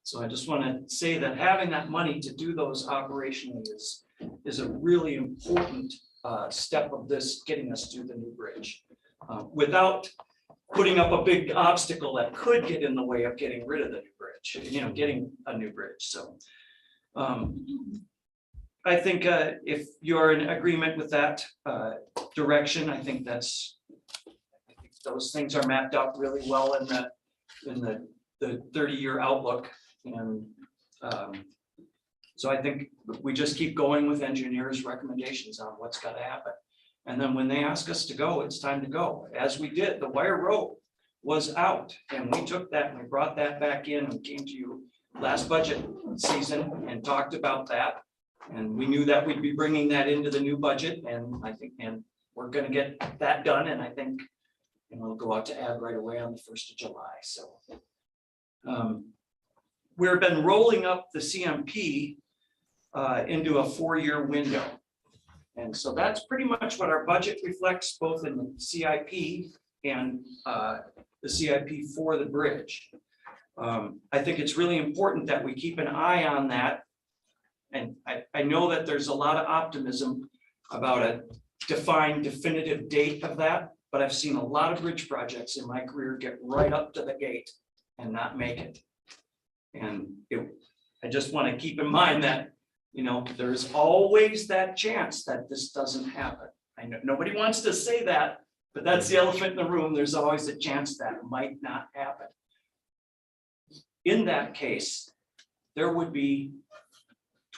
So I just want to say that having that money to do those operationally is a really important step of this, getting us to the new bridge without putting up a big obstacle that could get in the way of getting rid of the new bridge, getting a new bridge. So I think if you're in agreement with that direction, I think those things are mapped out really well in the 30-year outlook. And so I think we just keep going with engineers' recommendations on what's got to happen. And then when they ask us to go, it's time to go. As we did, the wire rope was out, and we took that and we brought that back in and came to you last budget season and talked about that. And we knew that we'd be bringing that into the new budget, and I think, and we're going to get that done. And I think, we'll go out to add right away on the 1st of July. So we've been rolling up the CMP into a 4-year window. And so that's pretty much what our budget reflects, both in the CIP and the CIP for the bridge. I think it's really important that we keep an eye on that. And I know that there's a lot of optimism about a defined definitive date of that, but I've seen a lot of bridge projects in my career get right up to the gate and not make it. And I just want to keep in mind that there's always that chance that this doesn't happen. I know nobody wants to say that, but that's the elephant in the room. There's always a chance that might not happen. In that case, there would be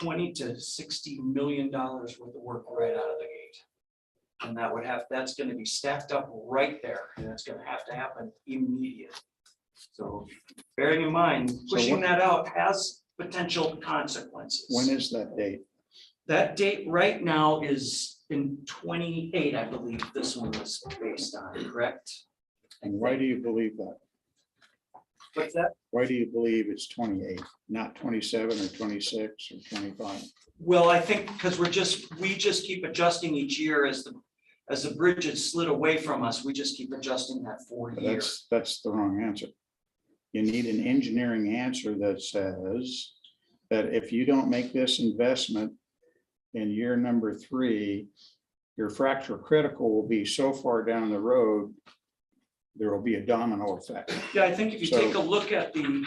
$20 to $60 million worth of work right out of the gate. And that's going to be stacked up right there, and it's going to have to happen immediately. So bearing in mind, pushing that out has potential consequences. When is that date? That date right now is in 28, I believe this one was based on, correct? And why do you believe that? What's that? Why do you believe it's 28, not 27 or 26 or 25? Well, I think because we just keep adjusting each year as the bridges slid away from us, we just keep adjusting that for But year. that's the wrong answer. You need an engineering answer that says that if you don't make this investment in year number 3, your fracture critical will be so far down the road, there will be a domino effect. Yeah, I think if you So- take a look at the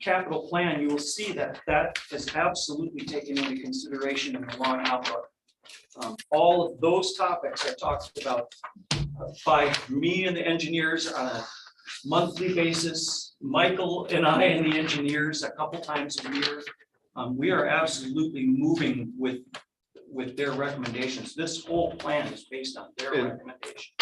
capital plan, you will see that that is absolutely taken into consideration in the long outlook. All of those topics are talked about by me and the engineers on a monthly basis, Michael and I and the engineers a couple times a year. We are absolutely moving with their recommendations. This whole plan is based on their And- recommendations.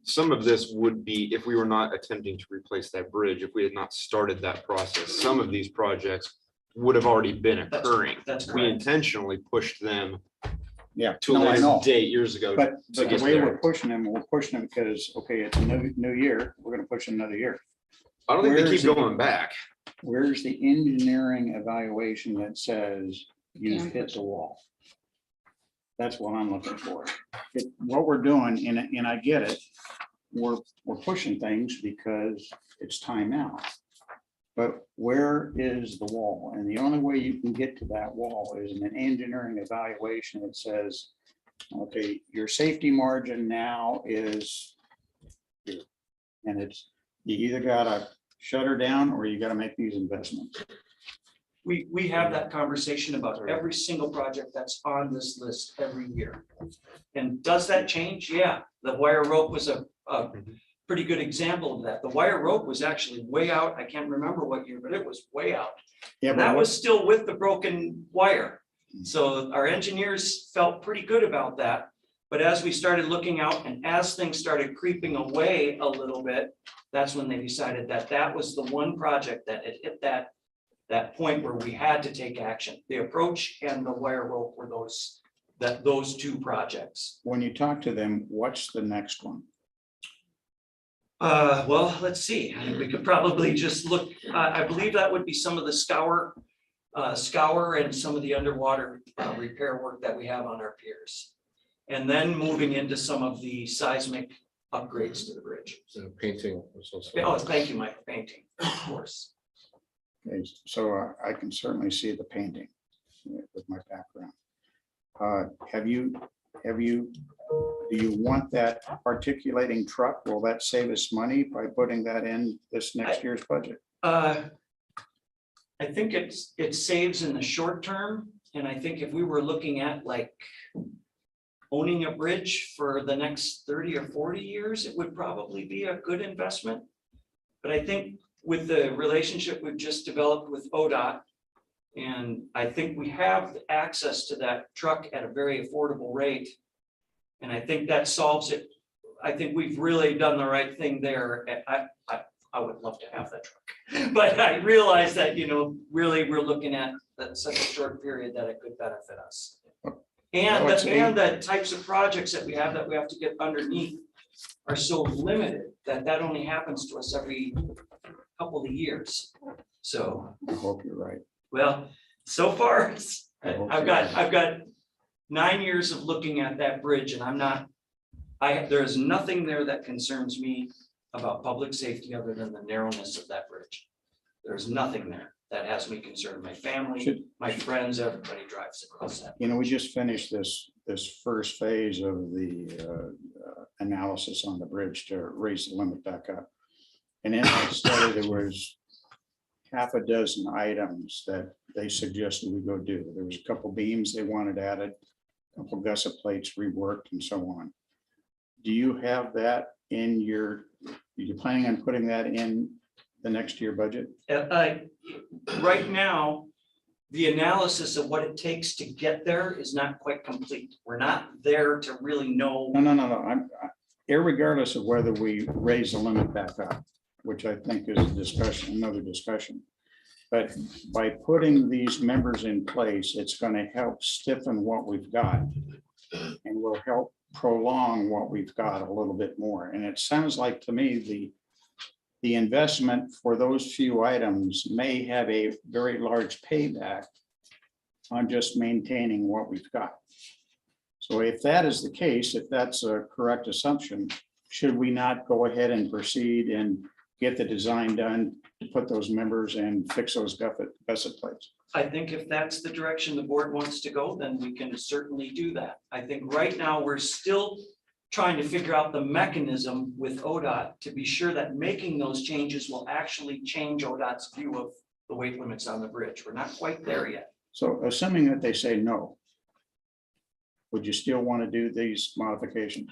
Some of this would be if we were not attempting to replace that bridge, if we had not started that process, some of these projects would have already been occurring. That's We correct. intentionally pushed them Yeah, to a no, I later know. date years ago. But to the get way there. we're pushing them because, okay, it's a new year, we're gonna push another year. I don't think they Where's keep the- going back. Where's the engineering evaluation that says you've Yeah. hit the wall? That's what I'm looking for. What we're doing, and I get it, we're pushing things because it's time now. But where is the wall? And the only way you can get to that wall is in an engineering evaluation that says, okay, your safety margin now is here. And it's, you either gotta shut her down or you gotta make these investments. We have that conversation about every single project that's on this list every year. And does that change? Yeah, the wire rope was a pretty good example of that. The wire rope was actually way out. I can't remember what year, but it was way out. Yeah, And but that what- was still with the broken wire. So our engineers felt pretty good about that. But as we started looking out and as things started creeping away a little bit, that's when they decided that that was the one project that had hit that point where we had to take action. The approach and the wire rope were those two projects. when you talk to them, what's the next one? Well, let's see. I think we could probably just look, I believe that would be some of the scour and some of the underwater repair work that we have on our piers. And then moving into some of the seismic upgrades to the bridge. So painting was also. Oh, thank you, Mike, painting, of course. Okay, so I can certainly see the painting with my background. Do you want that articulating truck? Will that save us money by putting that in this next year's budget? I think it saves in the short term, and I think if we were looking at like owning a bridge for the next 30 or 40 years, it would probably be a good investment. But I think with the relationship we've just developed with ODOT, and I think we have access to that truck at a very affordable rate. And I think that solves it. I think we've really done the right thing there. I would love to have that truck. But I realize that, really we're looking at that such a short period that it could benefit us. And I would say- the types of projects that we have to get underneath are so limited that only happens to us every couple of years. So, I hope you're right. well, so far, I hope I've you're right. got 9 years of looking at that bridge and there is nothing there that concerns me about public safety other than the narrowness of that bridge. There's nothing there that has me concerned. My family, Should- my friends, everybody drives across that. We just finished this first phase of the analysis on the bridge to raise the limit back up. And in that study, there was half a dozen items that they suggested we go do. There was a couple beams they wanted added, a couple gusset plates reworked and so on. Do you have that in are you planning on putting that in the next year budget? Right now, the analysis of what it takes to get there is not quite complete. We're not there to really know. No. Irregardless of whether we raise the limit back up, which I think is a discussion, another discussion. But by putting these members in place, it's going to help stiffen what we've got. And will help prolong what we've got a little bit more. And it sounds like to me, the investment for those few items may have a very large payback on just maintaining what we've got. So if that is the case, if that's a correct assumption, should we not go ahead and proceed and get the design done to put those members and fix those gusset plates? I think if that's the direction the board wants to go, then we can certainly do that. I think right now, we're still trying to figure out the mechanism with ODOT to be sure that making those changes will actually change ODOT's view of the weight limits on the bridge. We're not quite there yet. So assuming that they say no, would you still want to do these modifications?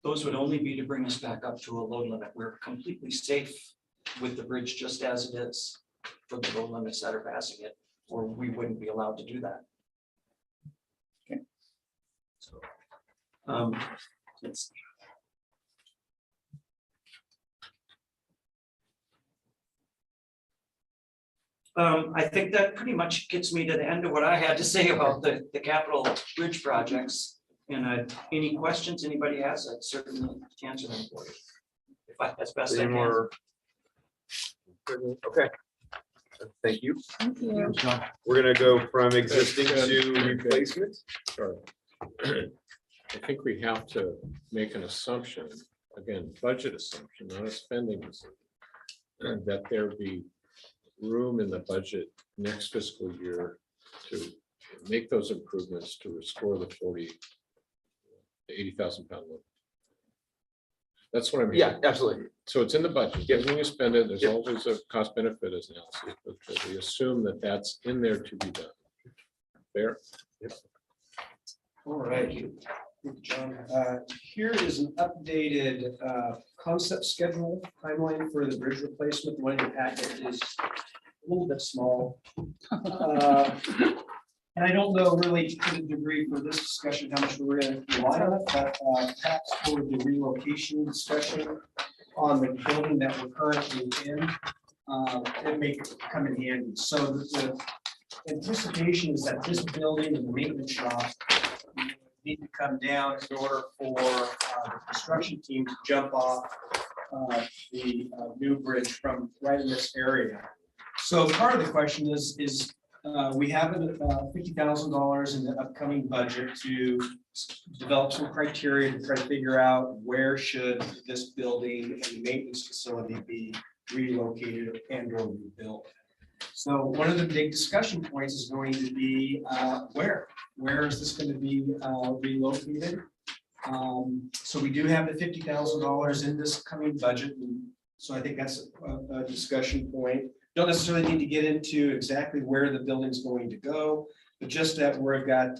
Those would only be to bring us back up to a load limit. We're completely safe with the bridge just as it is for the load limits that are passing it, or we wouldn't be allowed to do that. Okay. So, let's. I think that pretty much gets me to the end of what I had to say about the capital bridge projects. And any questions anybody has, I'd certainly answer them for you. If I, as best I Any can. more? Okay. Thank you. Thank you. We're gonna go from existing to replacement. Sorry. I think we have to make an assumption, again, budget assumption, not a spending assumption, that there be room in the budget next fiscal year to make those improvements to restore the 80,000 pound limit. That's what I mean. Yeah, absolutely. So it's in the budget. Yep. When you spend it, there's Yep. always a cost benefit analysis, but we assume that that's in there to be done. Fair? All right. Thank you, John. Here is an updated concept schedule timeline for the bridge replacement. One in the packet is a little bit small. And I don't know really to the degree for this discussion, how much we're going to rely on it, but perhaps for the relocation discussion on the building that we're currently in, it may come in handy. So the anticipation is that this building and the maintenance shop need to come down in order for the construction team to jump off the new bridge from right in this area. So part of the question is we have $50,000 in the upcoming budget to develop some criteria to try to figure out where should this building and the maintenance facility be relocated and or rebuilt. So one of the big discussion points is going to be where is this going to be relocated? So we do have the $50,000 in this coming budget. And so I think that's a discussion point. Don't necessarily need to get into exactly where the building's going to go, but just that we've got,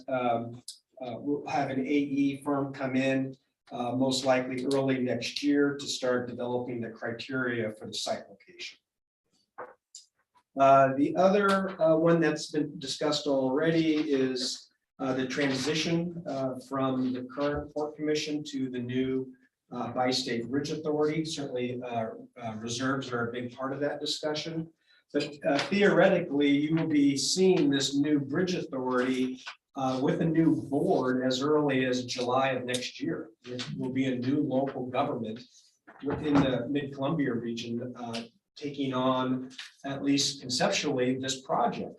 we'll have an AE firm come in most likely early next year to start developing the criteria for the site location. The other one that's been discussed already is the transition from the current Port Commission to the new Bi-State Bridge Authority. Certainly reserves are a big part of that discussion. But theoretically, you will be seeing this new bridge authority with a new board as early as July of next year. It will be a new local government within the Mid-Columbia region taking on, at least conceptually, this project.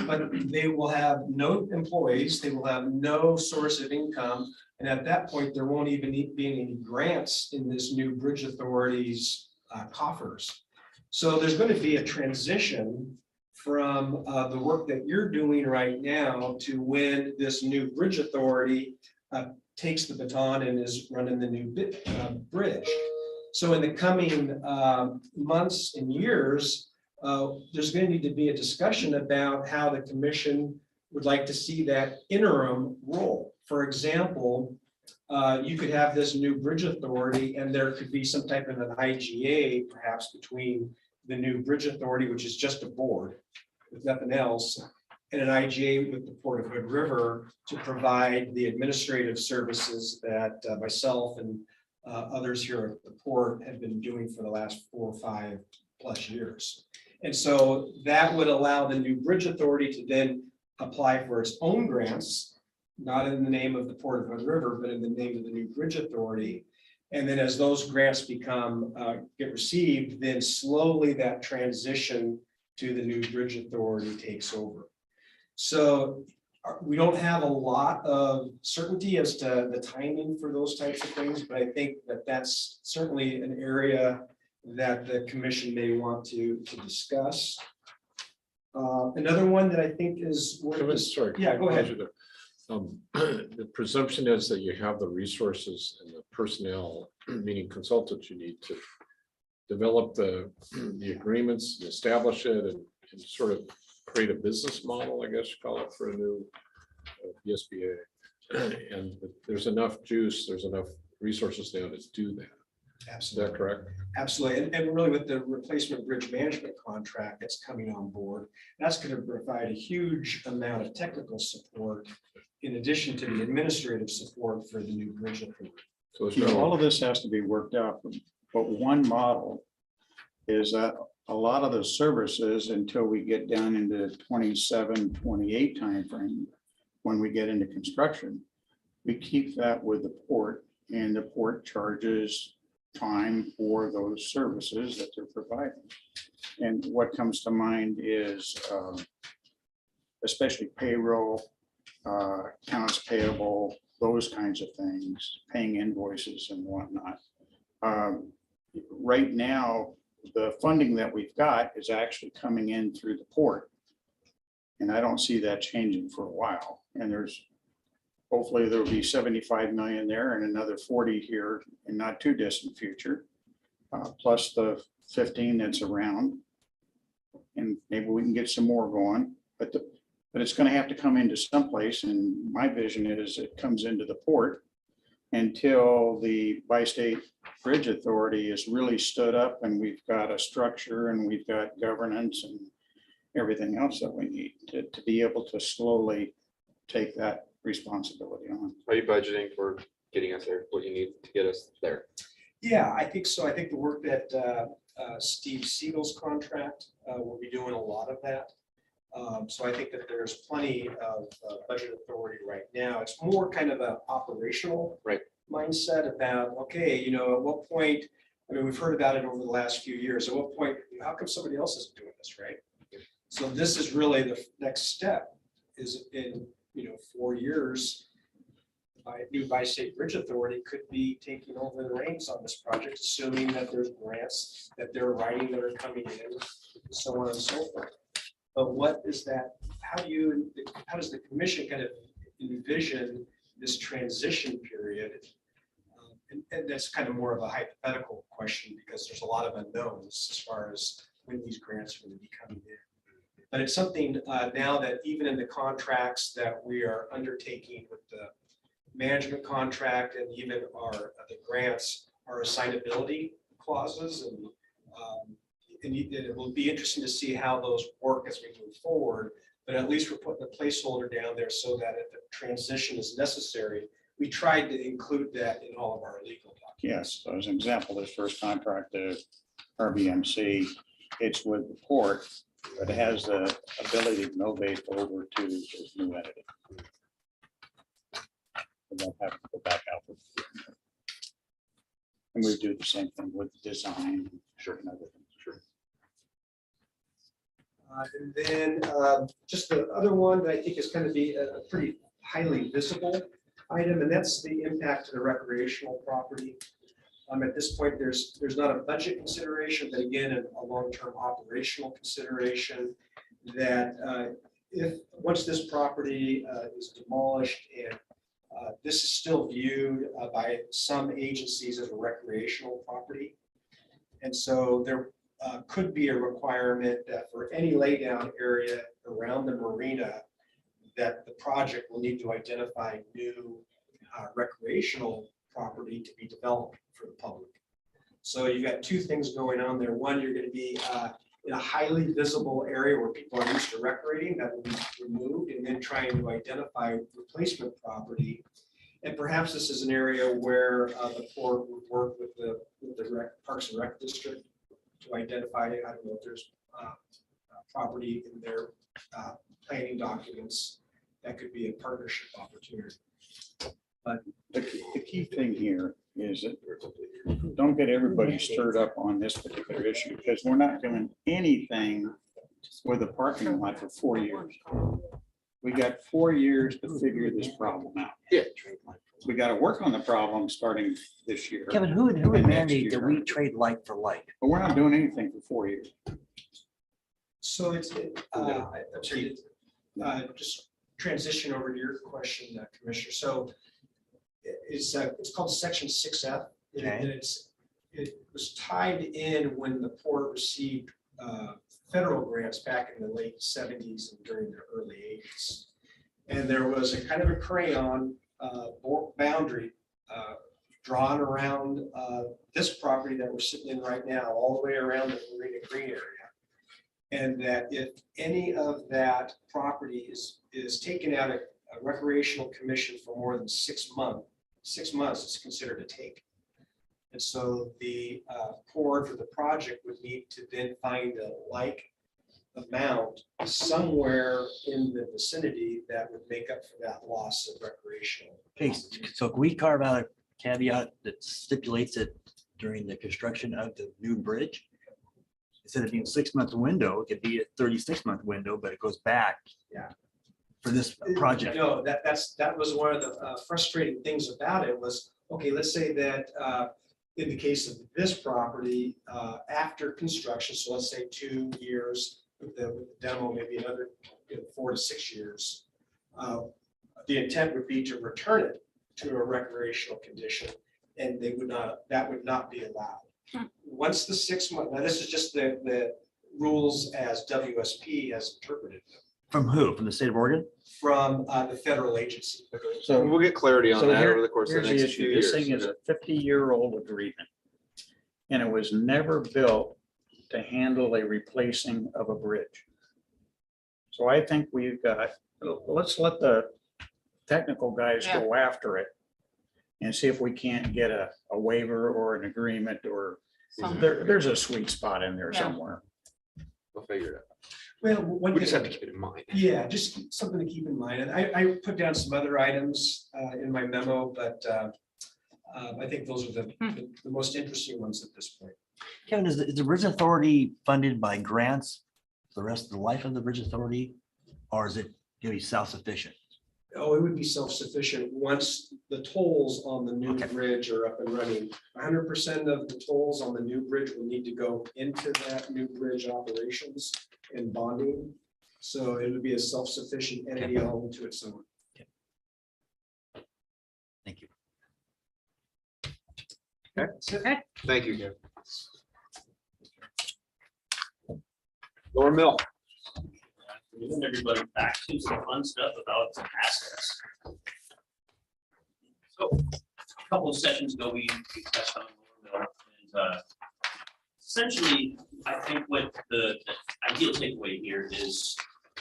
But they will have no employees, they will have no source of income. And at that point, there won't even be any grants in this new bridge authority's coffers. So there's going to be a transition from the work that you're doing right now to when this new bridge authority takes the baton and is running the new bridge. So in the coming months and years, there's going to need to be a discussion about how the commission would like to see that interim role. For example, you could have this new bridge authority and there could be some type of an IGA perhaps between the new bridge authority, which is just a board with nothing else, and an IGA with the Port of Hood River to provide the administrative services that myself and others here at the port have been doing for the last 4 or 5 plus years. And so that would allow the new bridge authority to then apply for its own grants, not in the name of the Port of Hood River, but in the name of the new bridge authority. And then as those grants get received, then slowly that transition to the new bridge authority takes over. So we don't have a lot of certainty as to the timing for those types of things, but I think that that's certainly an area that the commission may want to discuss. Another one that I think is worth. Sorry. Yeah, go ahead. The presumption is that you have the resources and the personnel, meaning consultants, you need to develop the agreements, and establish it, and sort of create a business model, I guess you call it, for a new SBA. And there's enough juice, there's enough resources now to do that. Is that correct? Absolutely. And really with the replacement bridge management contract that's coming on board, that's going to provide a huge amount of technical support in addition to the administrative support for the new bridge authority. So there's You know, no, all of this has to be worked out, but one model is that a lot of the services until we get down into 27, 28 timeframe, when we get into construction, we keep that with the port, and the port charges time for those services that they're providing. And what comes to mind is especially payroll, accounts payable, those kinds of things, paying invoices and whatnot. Right now, the funding that we've got is actually coming in through the port. And I don't see that changing for a while. And hopefully there will be 75 million there and another 40 here in not too distant future, plus the 15 that's around. And maybe we can get some more going, but it's going to have to come into someplace. And my vision is it comes into the port until the bi-state bridge authority is really stood up and we've got a structure and we've got governance and everything else that we need to be able to slowly take that responsibility on. Are you budgeting for getting us there? What you need to get us there? Yeah, I think so. I think the work that Steve Siegel's contract will be doing a lot of that. So I think that there's plenty of budget authority right now. It's more kind of an operational mindset about, okay, you know, at what point, I mean, we've heard about it over the last few years. At what point, how come somebody else isn't doing this, right? So this is really the next step is in, 4 years, new bi-state bridge authority could be taking over the reins on this project, assuming that there's grants that they're writing that are coming in, so on and so forth. But what is that? How does the commission kind of envision this transition period? And that's kind of more of a hypothetical question because there's a lot of unknowns as far as when these grants are going to be coming in. But it's something now that even in the contracts that we are undertaking with the management contract and even the grants are assignability clauses, and it will be interesting to see how those work as we move forward. But at least we're putting a placeholder down there so that if the transition is necessary, we tried to include that in all of our legal documents. Yes, so as an example, this first contract to RBMC, it's with the port, but it has the ability to novate over to this new entity. We don't have to go back out. And we do the same thing with design, and other things. Sure. And then just the other one that I think is going to be a pretty highly visible item, and that's the impact to the recreational property. At this point, there's not a budget consideration, but again, a long-term operational consideration that once this property is demolished, and this is still viewed by some agencies as a recreational property. And so there could be a requirement that for any laydown area around the marina, that the project will need to identify new recreational property to be developed for the public. So you've got two things going on there. One, you're going to be in a highly visible area where people are used to recreating, that will be removed, and then trying to identify replacement property. And perhaps this is an area where the port would work with the Parks and Rec District to identify, I don't know if there's property in their planning documents that could be a partnership opportunity. The key thing here is that don't get everybody stirred up on this particular issue, because we're not doing anything with the parking lot for 4 years. We got 4 years to figure this problem out. Yeah. We got to work on the problem starting this year, Kevin, who would And next mandate that year. we trade like for like? but we're not doing anything for 4 years. So I'm sorry, just transition over to your question, Commissioner. So it's called Section 6F. And Okay. it was tied in when the port received federal grants back in the late 70s and during the early 80s. And there was a kind of a crayon boundary drawn around this property that we're sitting in right now, all the way around the Marina Green area. And that if any of that property is taken out of a recreational commission for more than 6 months, it's considered a take. And so the port for the project would need to then find a like amount somewhere in the vicinity that would make up for that loss of recreational. Okay, so can we carve out a caveat that stipulates it during the construction of the new bridge? Instead of being a 6-month window, it could be a 36-month window, but it goes back. Yeah. For this project. No, that was one of the frustrating things about it was, okay, let's say that in the case of this property, after construction, so let's say 2 years with the demo, maybe another 4 to 6 years, the intent would be to return it to a recreational condition, and that would not be allowed. Once the 6 month, now this is just the rules as WSP has interpreted them From who? From the state of Oregon? from the federal agency. So We'll get clarity on So that here- over the course of the here's the next few issue. years. This thing is a 50-year-old agreement. And it was never built to handle a replacing of a bridge. So I think we've got, let's let the technical guys go after it and see if we can't get a waiver or an agreement, or there's a sweet spot in there Yeah. somewhere. We'll figure it out. Well, one We just thing- have to keep it in mind. Yeah, just something to keep in mind. And I put down some other items in my memo, but I think those are the most interesting ones at this point. Kevin, is the Bridge Authority funded by grants for the rest of the life of the Bridge Authority? Or is it going to be self-sufficient? Oh, it would be self-sufficient once the tolls on the new Okay. bridge are up and running. 100% of the tolls on the new bridge will need to go into that new bridge operations and bonding. So it would be a self-sufficient entity all into its own. Thank you. Thank you, Gary. Lower Mill. Moving everybody back to some fun stuff about assets. So a couple of sessions ago, we touched on Lower Mill, and essentially, I think what the ideal takeaway here is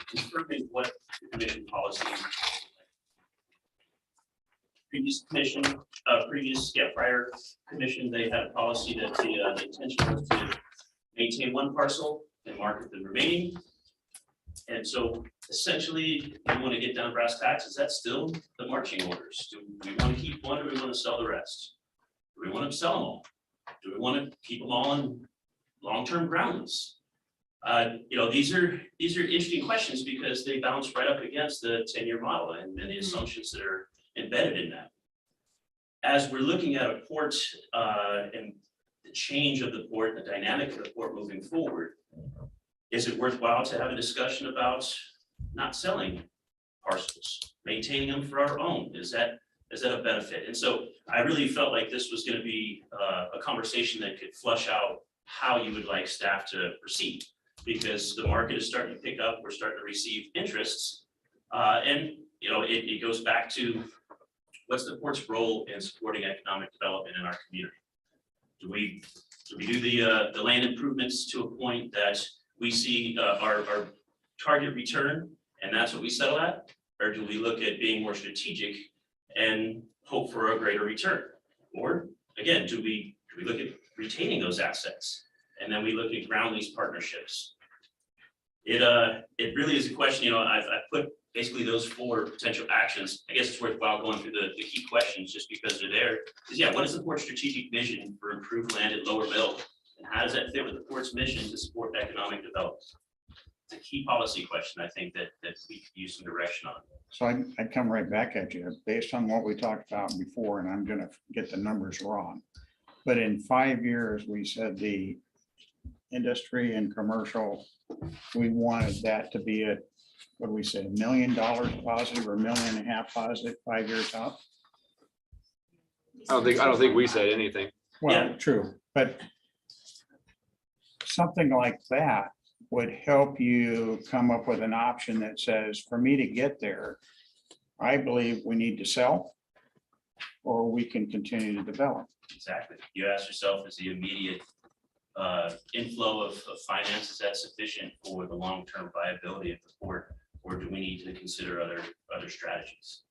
confirming what the commission policy. Prior commission, they had a policy that the intention was to maintain one parcel and market the remaining. And so essentially, we want to get down brass tacks. Is that still the marching orders? Do we want to keep one, or do we want to sell the rest? Do we want to sell them all? Do we want to keep them all in long-term grounds? These are interesting questions because they bounce right up against the 10-year model and the assumptions that are embedded in that. As we're looking at a port and the change of the port, the dynamic of the port moving forward, is it worthwhile to have a discussion about not selling parcels, maintaining them for our own? Is that a benefit? And so I really felt like this was going to be a conversation that could flush out how you would like staff to proceed, because the market is starting to pick up. We're starting to receive interests. It goes back to what's the port's role in supporting economic development in our community? Do we do the land improvements to a point that we see our target return, and that's what we settle at? Or do we look at being more strategic and hope for a greater return? Or again, do we look at retaining those assets? And then we look at ground lease partnerships. It really is a question, you know, I've put basically those 4 potential actions. I guess it's worthwhile going through the key questions just because they're there. Is yeah, what is the port's strategic vision for improved land at lower mill? And how does that fit with the port's mission to support economic development? It's a key policy question, I think, that we could use some direction on. So I come right back at you based on what we talked about before, and I'm gonna get the numbers wrong. But in 5 years, we said the industry and commercial, we wanted that to be a, what do we say, $1 million positive or $1.5 million positive 5 years out? I don't think we said anything. Well, true, but something like that would help you come up with an option that says, for me to get there, I believe we need to sell, or we can continue to develop. Exactly. You ask yourself, is the immediate inflow of finance, is that sufficient for the long-term viability of the port? Or do we need to consider other strategies?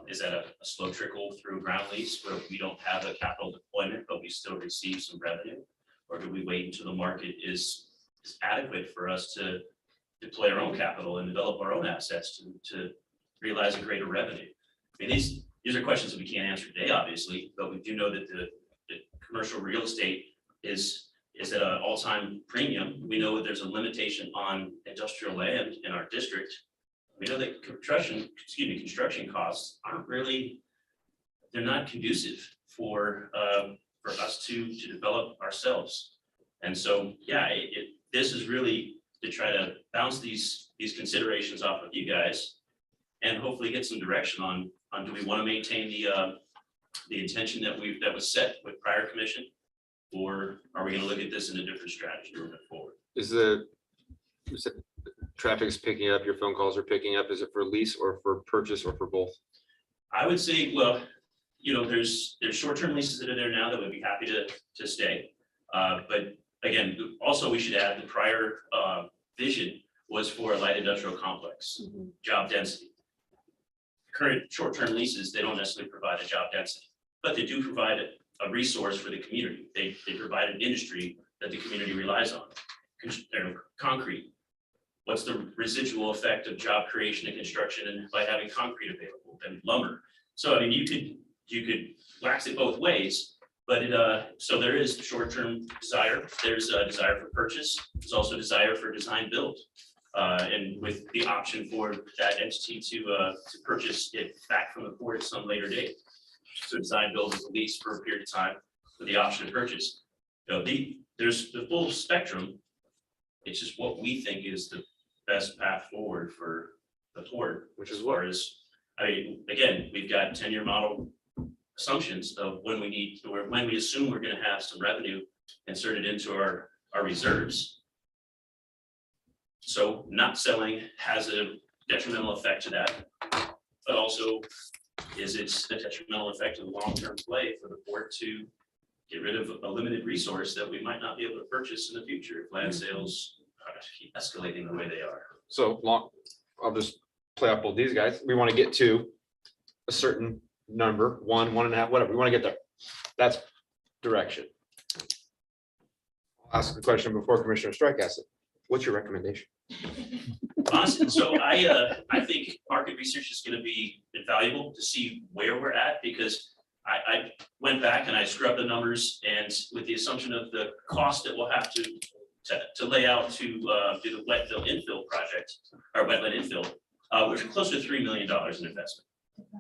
Is that a slow trickle through ground lease where we don't have a capital deployment, but we still receive some revenue? Or do we wait until the market is adequate for us to deploy our own capital and develop our own assets to realize a greater revenue? I mean, these are questions that we can't answer today, obviously, but we do know that the commercial real estate is at an all-time premium. We know that there's a limitation on industrial land in our district. We know that construction costs aren't really, they're not conducive for us to develop ourselves. And so, yeah, this is really to try to bounce these considerations off of you guys and hopefully get some direction on do we want to maintain the intention that was set with prior commission, or are we going to look at this in a different strategy moving forward? Is the traffic's picking up, your phone calls are picking up? Is it for lease or for purchase or for both? I would say, well, you know, there's short-term leases that are there now that would be happy to stay. But again, also we should add the prior vision was for a light industrial complex, job density. Current short-term leases, they don't necessarily provide a job density, but they do provide a resource for the community. They provide an industry that the community relies on. Concrete. What's the residual effect of job creation and construction and by having concrete available and lumber? So I mean, you could wax it both ways, but so there is short-term desire. There's a desire for purchase. There's also a desire for design build. And with the option for that entity to purchase it back from the port at some later date. So design build is a lease for a period of time with the option to purchase. You know, there's the full spectrum. It's just what we think is the best path forward for the port, Which is as far as, I mean, again, we've got 10-year model assumptions of when we need, or when we assume we're gonna have some revenue inserted into our reserves. So not selling has a detrimental effect to that, but also is it's a detrimental effect of the long-term play for the port to get rid of a limited resource that we might not be able to purchase in the future if land sales keep escalating the way they are. So long, I'll just play up with these guys. We want to get to a certain number, 1.5, whatever. We want to get there. That's direction. I'll ask the question before Commissioner Strike asks it. What's your recommendation? Honestly, so I think market research is going to be invaluable to see where we're at, because I went back and I scrubbed the numbers, and with the assumption of the cost that we'll have to lay out to do the wetfill infill project, or wetland infill, which is close to $3 million in investment.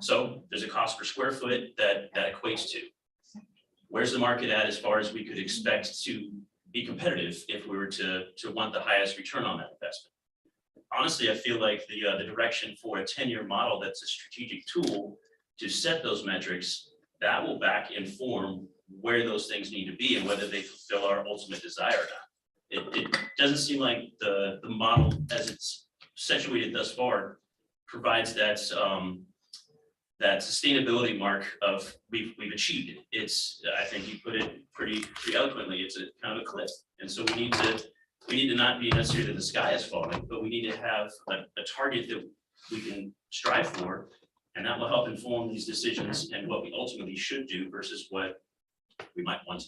So there's a cost per square foot that equates to. Where's the market at as far as we could expect to be competitive if we were to want the highest return on that investment? Honestly, I feel like the direction for a 10-year model that's a strategic tool to set those metrics, that will back inform where those things need to be and whether they fulfill our ultimate desire or not. It doesn't seem like the model as it's situated thus far provides that that sustainability mark of we've achieved it. It's, I think you put it pretty eloquently, it's a kind of a cliff. And so we need to not be necessarily the sky is falling, but we need to have a target that we can strive for, and that will help inform these decisions and what we ultimately should do versus what we might want to.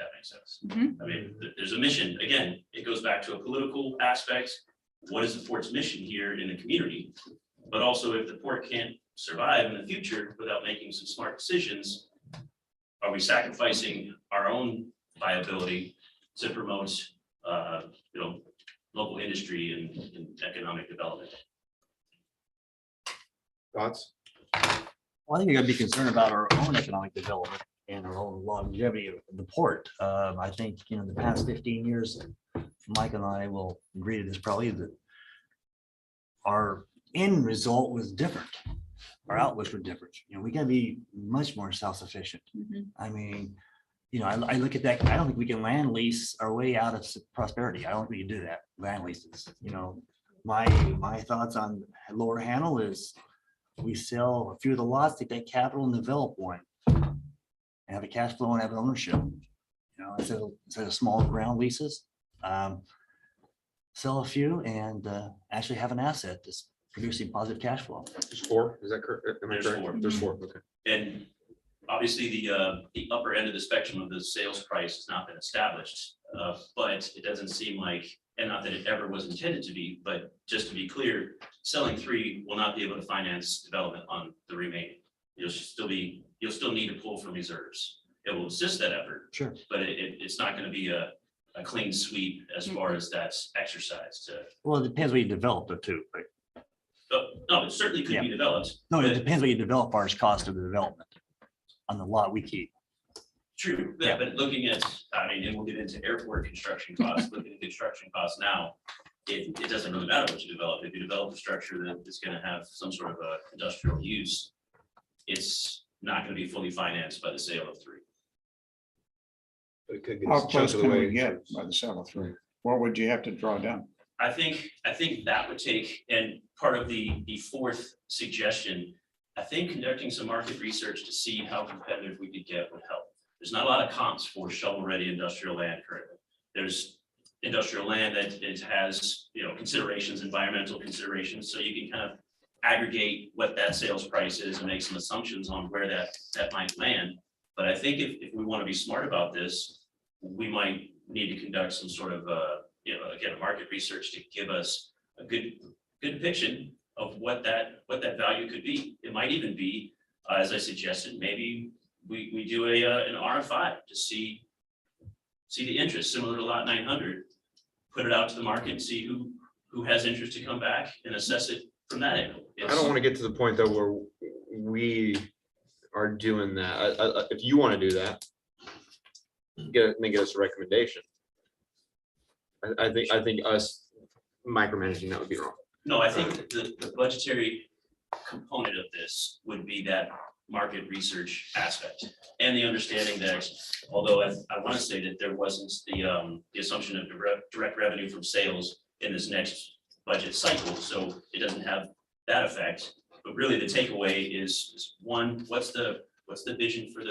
that makes sense. Mhm. I mean, there's a mission, again, it goes back to a political aspect. What is the port's mission here in the community? But also if the port can't survive in the future without making some smart decisions, are we sacrificing our own viability to promote, local industry and economic development? Thoughts? Well, I think we gotta be concerned about our own economic development and our own longevity of the port. I think, the past 15 years, Mike and I will agree to this probably, that our end result was different. Our outlooks were different. We gotta be much more self-sufficient. Mhm. I mean, I look at that, I don't think we can land lease our way out of prosperity. I don't think we can do that, land leases. My thoughts on Lower Handle is we sell a few of the lots, take that capital and develop one. And have a cash flow and have an ownership, instead of small ground leases. Sell a few and actually have an asset that's producing positive cash flow. There's 4, is that correct? Am I There's correct? 4. There's 4, okay. And obviously, the upper end of the spectrum of the sales price has not been established, but it doesn't seem like, and not that it ever was intended to be, but just to be clear, selling 3 will not be able to finance development on the remaining. You'll still need to pull from reserves. It will assist that effort, Sure. but it's not going to be a clean sweep as far as that's exercised to. Well, it depends what you develop though too, right? No, it certainly could be developed. No, it but- depends what you develop as far as cost of the development on the lot we keep. True, Yeah. but looking at, and we'll get into airport construction costs, looking at construction costs now, it doesn't really matter what you develop. If you develop a structure that is gonna have some sort of a industrial use, it's not gonna be fully financed by the sale of 3. But it could get How a chunk close of the can we way. get by the sale of 3? What would you have to draw down? I think that would take, and part of the 4th suggestion, I think conducting some market research to see how competitive we could get would help. There's not a lot of comps for shovel-ready industrial land currently. There's industrial land that it has, considerations, environmental considerations, so you can kind of aggregate what that sales price is and make some assumptions on where that might land. But I think if we want to be smart about this, we might need to conduct some sort of, again, a market research to give us a good depiction of what that value could be. It might even be, as I suggested, maybe we do an RFI to see the interest, similar to lot 900, put it out to the market and see who has interest to come back and assess it from that angle. I don't want to get to the point though where we are doing that. If you want to do that, get us a recommendation. I think us micromanaging that would be wrong. No, I think that the budgetary component of this would be that market research aspect and the understanding that, although I want to say that there wasn't the assumption of direct revenue from sales in this next budget cycle, so it doesn't have that effect. But really the takeaway is one, what's the vision for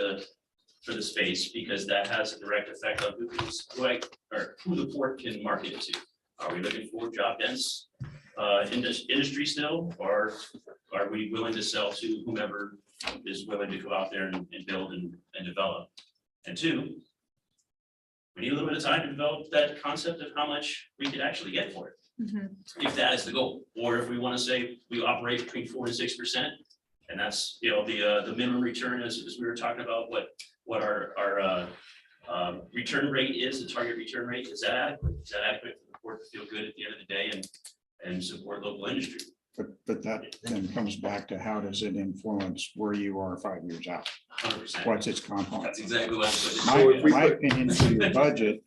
the space, because that has a direct effect on who the port can market it to. Are we looking for job dense industry still, or are we willing to sell to whomever is willing to go out there and build and develop? And 2, we need a little bit of time to develop that concept of how much we could actually get for it, if that is the goal. Or if we want to say we operate between 4% and 6%, and that's the minimum return, as we were talking about, what our return rate is, the target return rate. Is that adequate? Is that adequate for the port to feel good at the end of the day and support local industry? But that then comes back to how does it influence where you are 5 years out? 100%. What's its component? That's exactly what I'm putting. My opinion for your budget,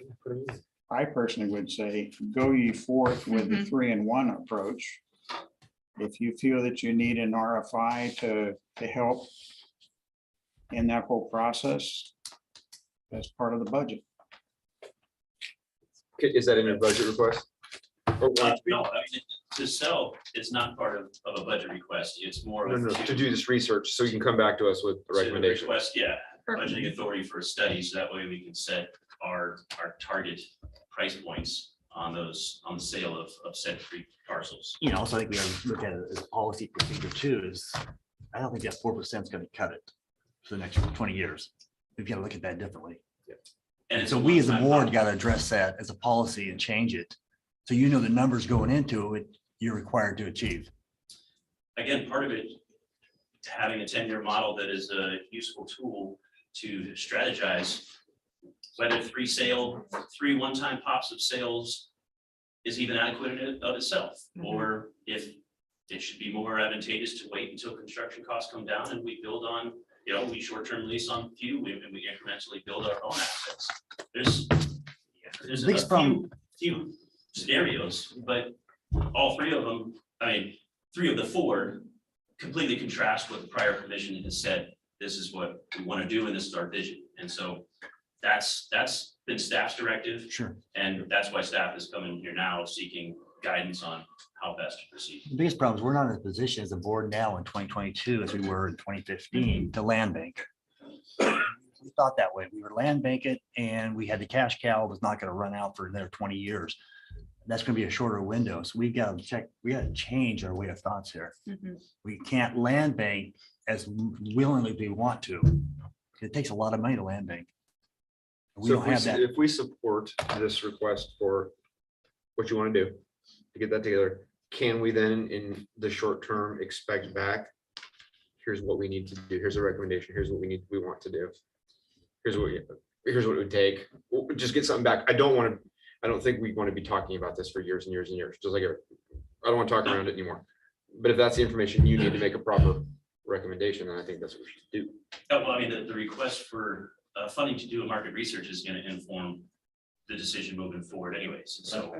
I personally would say, go you forth with the 3-in-1 approach. If you feel that you need an RFI to help in that whole process, that's part of the budget. Is that in your budget request? No, to sell is not part of a budget request. It's more of No, to do this research, so you can come back to us with a to recommendation. request, budgeting authority for a study, so that way we can set our target price points on the sale of said 3 parcels. Also I think we have to look at it as a policy procedure too, is I don't think that 4% is going to cut it for the next 20 years. We've got to look at that differently. And it's So we as a one-time board project. got to address that as a policy and change it. So you know the numbers going into it, you're required to achieve. Again, part of it, having a 10-year model that is a useful tool to strategize whether three one-time pops of sales is even adequate in and of itself, or if it should be more advantageous to wait until construction costs come down and we build on, we short-term lease on few, we incrementally build our own assets. There's a Biggest problem- few scenarios, but all three of them, three of the four completely contrast what the prior commission has said. This is what we want to do and this is our vision. And so that's been staff's directive. Sure. And that's why staff is coming here now seeking guidance on how best to proceed. The biggest problem is we're not in a position as a board now in 2022 as we were in 2015 to land bank. We thought that way. We were land bank it and we had the cash cow was not going to run out for another 20 years. That's going to be a shorter window. So we got to change our way of thoughts here. We can't land bank as willingly as we want to. It takes a lot of money to land bank. We So don't have that. if we support this request for what you want to do to get that together, can we then in the short term expect back? Here's what we need to do. Here's a recommendation. Here's what we want to do. Here's what it would take. We'll just get something back. I don't think we want to be talking about this for years and years and years. Just like I don't want to talk around it anymore. But if that's the information you need to make a proper recommendation, then I think that's what we should do. The request for funding to do a market research is going to inform the decision moving forward anyways. And so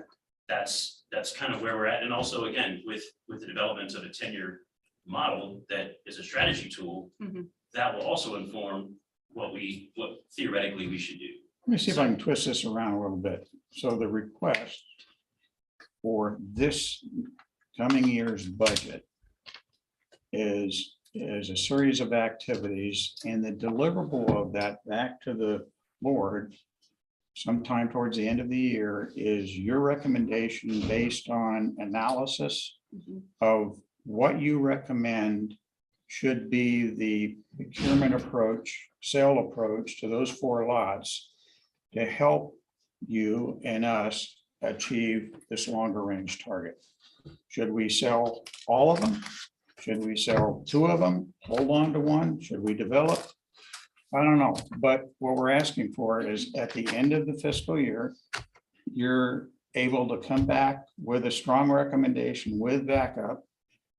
that's kind of where we're at. And also, again, with the development of a 10-year model that is a strategy tool, that will also inform what theoretically we should do. Let me see if I can twist this around a little bit. So the request for this coming year's budget is a series of activities, and the deliverable of that back to the board sometime towards the end of the year is your recommendation based on analysis of what you recommend should be the procurement approach, sale approach to those 4 lots to help you and us achieve this longer range target. Should we sell all of them? Should we sell 2 of them? Hold on to 1? Should we develop? I don't know, but what we're asking for is at the end of the fiscal year, you're able to come back with a strong recommendation with backup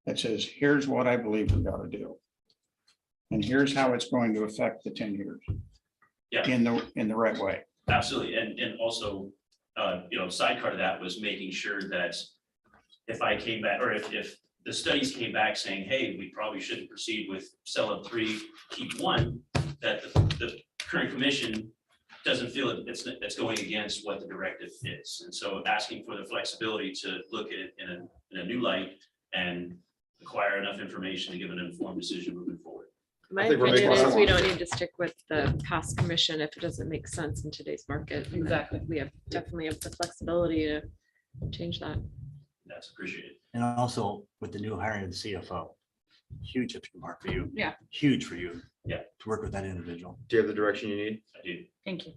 that says, here's what I believe we got to do. And here's how it's going to affect the 10 years. Yeah. In the right way. Absolutely. And also, sidecar to that was making sure that if I came back, or if the studies came back saying, hey, we probably shouldn't proceed with sell of 3, keep 1, that the current commission doesn't feel it's going against what the directive is. And so asking for the flexibility to look at it in a new light and acquire enough information to give an informed decision moving forward. My I think we're opinion making is some- we don't need to stick with the past commission if it doesn't make sense in today's market. And Exactly. We definitely have the flexibility to change that. That's appreciated. And also with the new hiring of the CFO, huge mark for you. Yeah. Huge for you. Yeah. To work with that individual. Do you have the direction you need? I do. Thank you.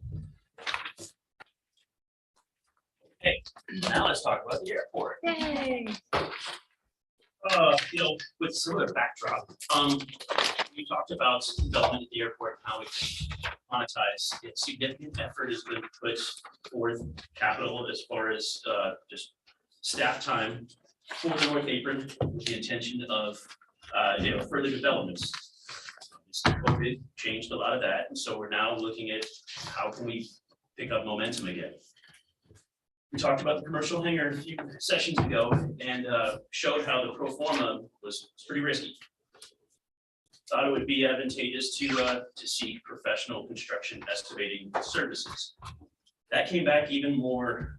Now let's talk about the airport. Yay. With similar backdrop, we talked about development at the airport, how we can monetize it. Significant effort has been put forth capital as far as just staff time for the North Apron with the intention of further developments. COVID changed a lot of that, and so we're now looking at how can we pick up momentum again. We talked about the commercial hangar a few sessions ago and showed how the pro forma was pretty risky. Thought it would be advantageous to seek professional construction estimating services. That came back even more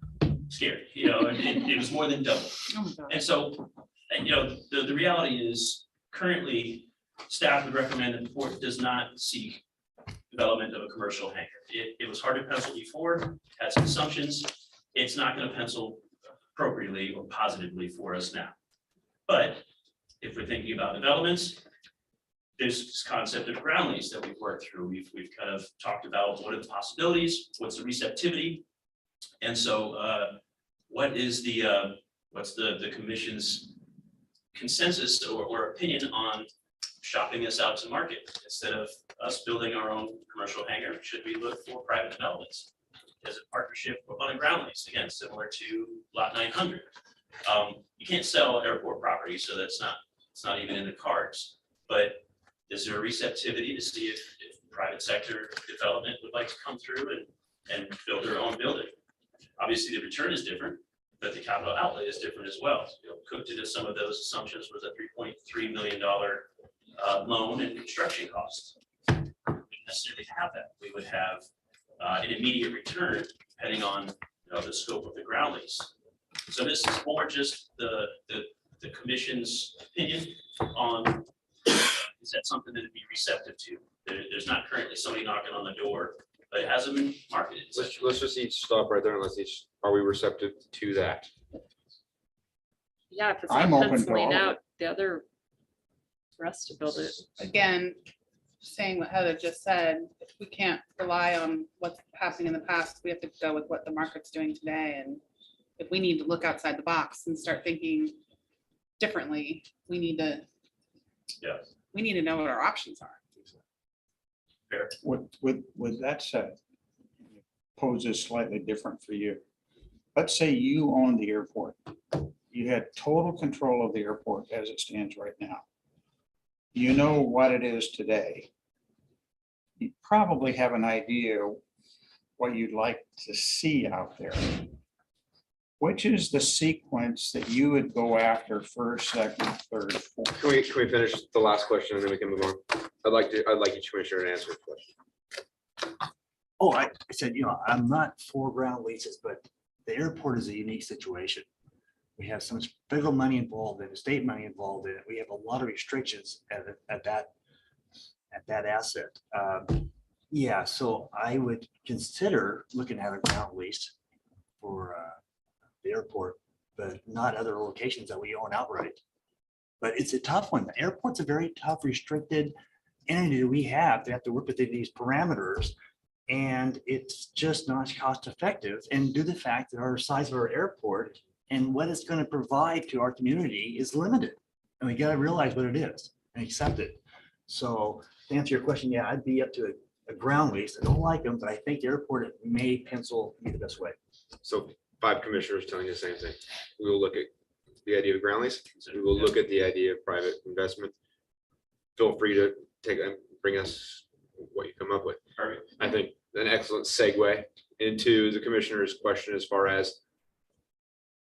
scary, it was more than double. Oh my God. And so, the reality is currently staff would recommend that the board does not seek development of a commercial hangar. It was hard to pencil before, had some assumptions. It's not going to pencil appropriately or positively for us now. But if we're thinking about developments, there's this concept of ground lease that we've worked through. We've kind of talked about what are the possibilities, what's the receptivity. And so what is what's the commission's consensus or opinion on shopping this out to market? Instead of us building our own commercial hangar, should we look for private developments as a partnership on a ground lease, again, similar to lot 900? You can't sell airport property, so it's not even in the cards. But is there a receptivity to see if private sector development would like to come through and build their own building? Obviously, the return is different, but the capital outlay is different as well. You know, cooked into some of those assumptions was a $3.3 million loan and construction costs. We wouldn't necessarily have that. We would have an immediate return depending on the scope of the ground lease. So this is more just the commission's opinion on, is that something that would be receptive to? There's not currently somebody knocking on the door, but it hasn't been marketed. Let's just each stop right there and are we receptive to that? Yeah, if it's I'm not open to penciling all of out the other rest to build it. Again, saying what Heather just said, if we can't rely on what's happening in the past, we have to go with what the market's doing today. And if we need to look outside the box and start thinking differently, we need to know what our options are. With that said, pose this slightly different for you. Let's say you own the airport. You had total control of the airport as it stands right now. You know what it is today. You probably have an idea what you'd like to see out there. Which is the sequence that you would go after first, second, third, fourth? Can we finish the last question and then we can move on? I'd like each commissioner to answer the question. Oh, I said, I'm not for ground leases, but the airport is a unique situation. We have so much federal money involved in it, state money involved in it. We have a lot of restrictions at that asset. Yeah, so I would consider looking at a ground lease for the airport, but not other locations that we own outright. But it's a tough one. The airport's a very tough, restricted entity that we have. They have to work within these parameters, and it's just not cost effective. And due to the fact that our size of our airport and what it's going to provide to our community is limited, and we got to realize what it is and accept it. So to answer your question, yeah, I'd be up to a ground lease. I don't like them, but I think the airport may pencil be the best way. So 5 commissioners telling you the same thing. We will look at the idea of ground lease. We will look at the idea of private investment. Feel free to bring us what you come up with. Perfect. I think an excellent segue into the commissioner's question as far as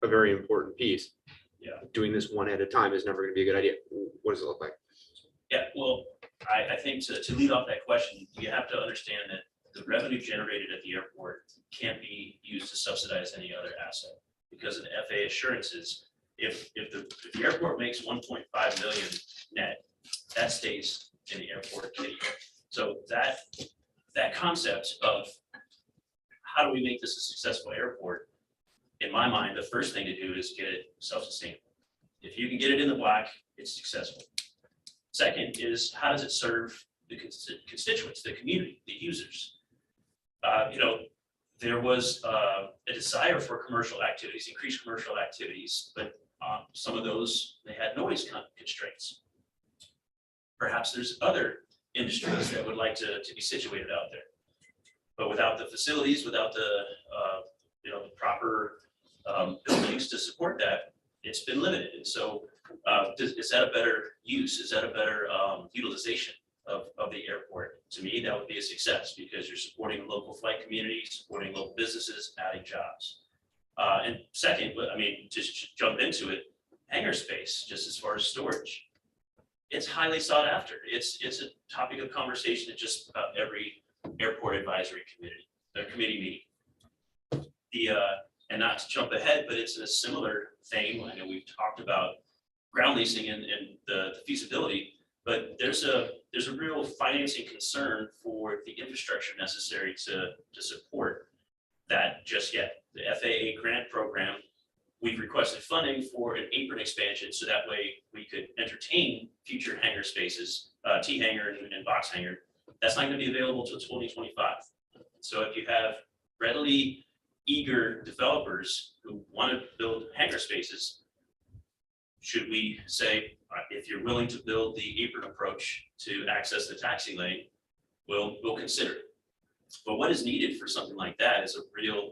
a very important piece. Yeah. Doing this one at a time is never going to be a good idea. What does it look like? Yeah, well, I think to lead off that question, you have to understand that the revenue generated at the airport can't be used to subsidize any other asset because of the FAA assurances. If the airport makes 1.5 million net, that stays in the airport kitty. So that concept of how do we make this a successful airport, in my mind, the first thing to do is get it self-sustainable. If you can get it in the black, it's successful. Second is how does it serve the constituents, the community, the users? There was a desire for commercial activities, increased commercial activities, but some of those, they had noise constraints. Perhaps there's other industries that would like to be situated out there. But without the facilities, without the proper buildings to support that, it's been limited. And so is that a better use? Is that a better utilization of the airport? To me, that would be a success because you're supporting local flight communities, supporting local businesses, adding jobs. And second, just jump into it, hangar space, just as far as storage. It's highly sought after. It's a topic of conversation at just about every airport advisory committee meeting. And not to jump ahead, but it's a similar thing. I know we've talked about ground leasing and the feasibility, but there's a real financing concern for the infrastructure necessary to support that just yet. The FAA grant program, we've requested funding for an apron expansion so that way we could entertain future hangar spaces T hangar and box hangar, that's not gonna be available till 2025. So if you have readily eager developers who want to build hangar spaces, should we say, if you're willing to build the apron approach to access the taxi lane, we'll consider it. But what is needed for something like that is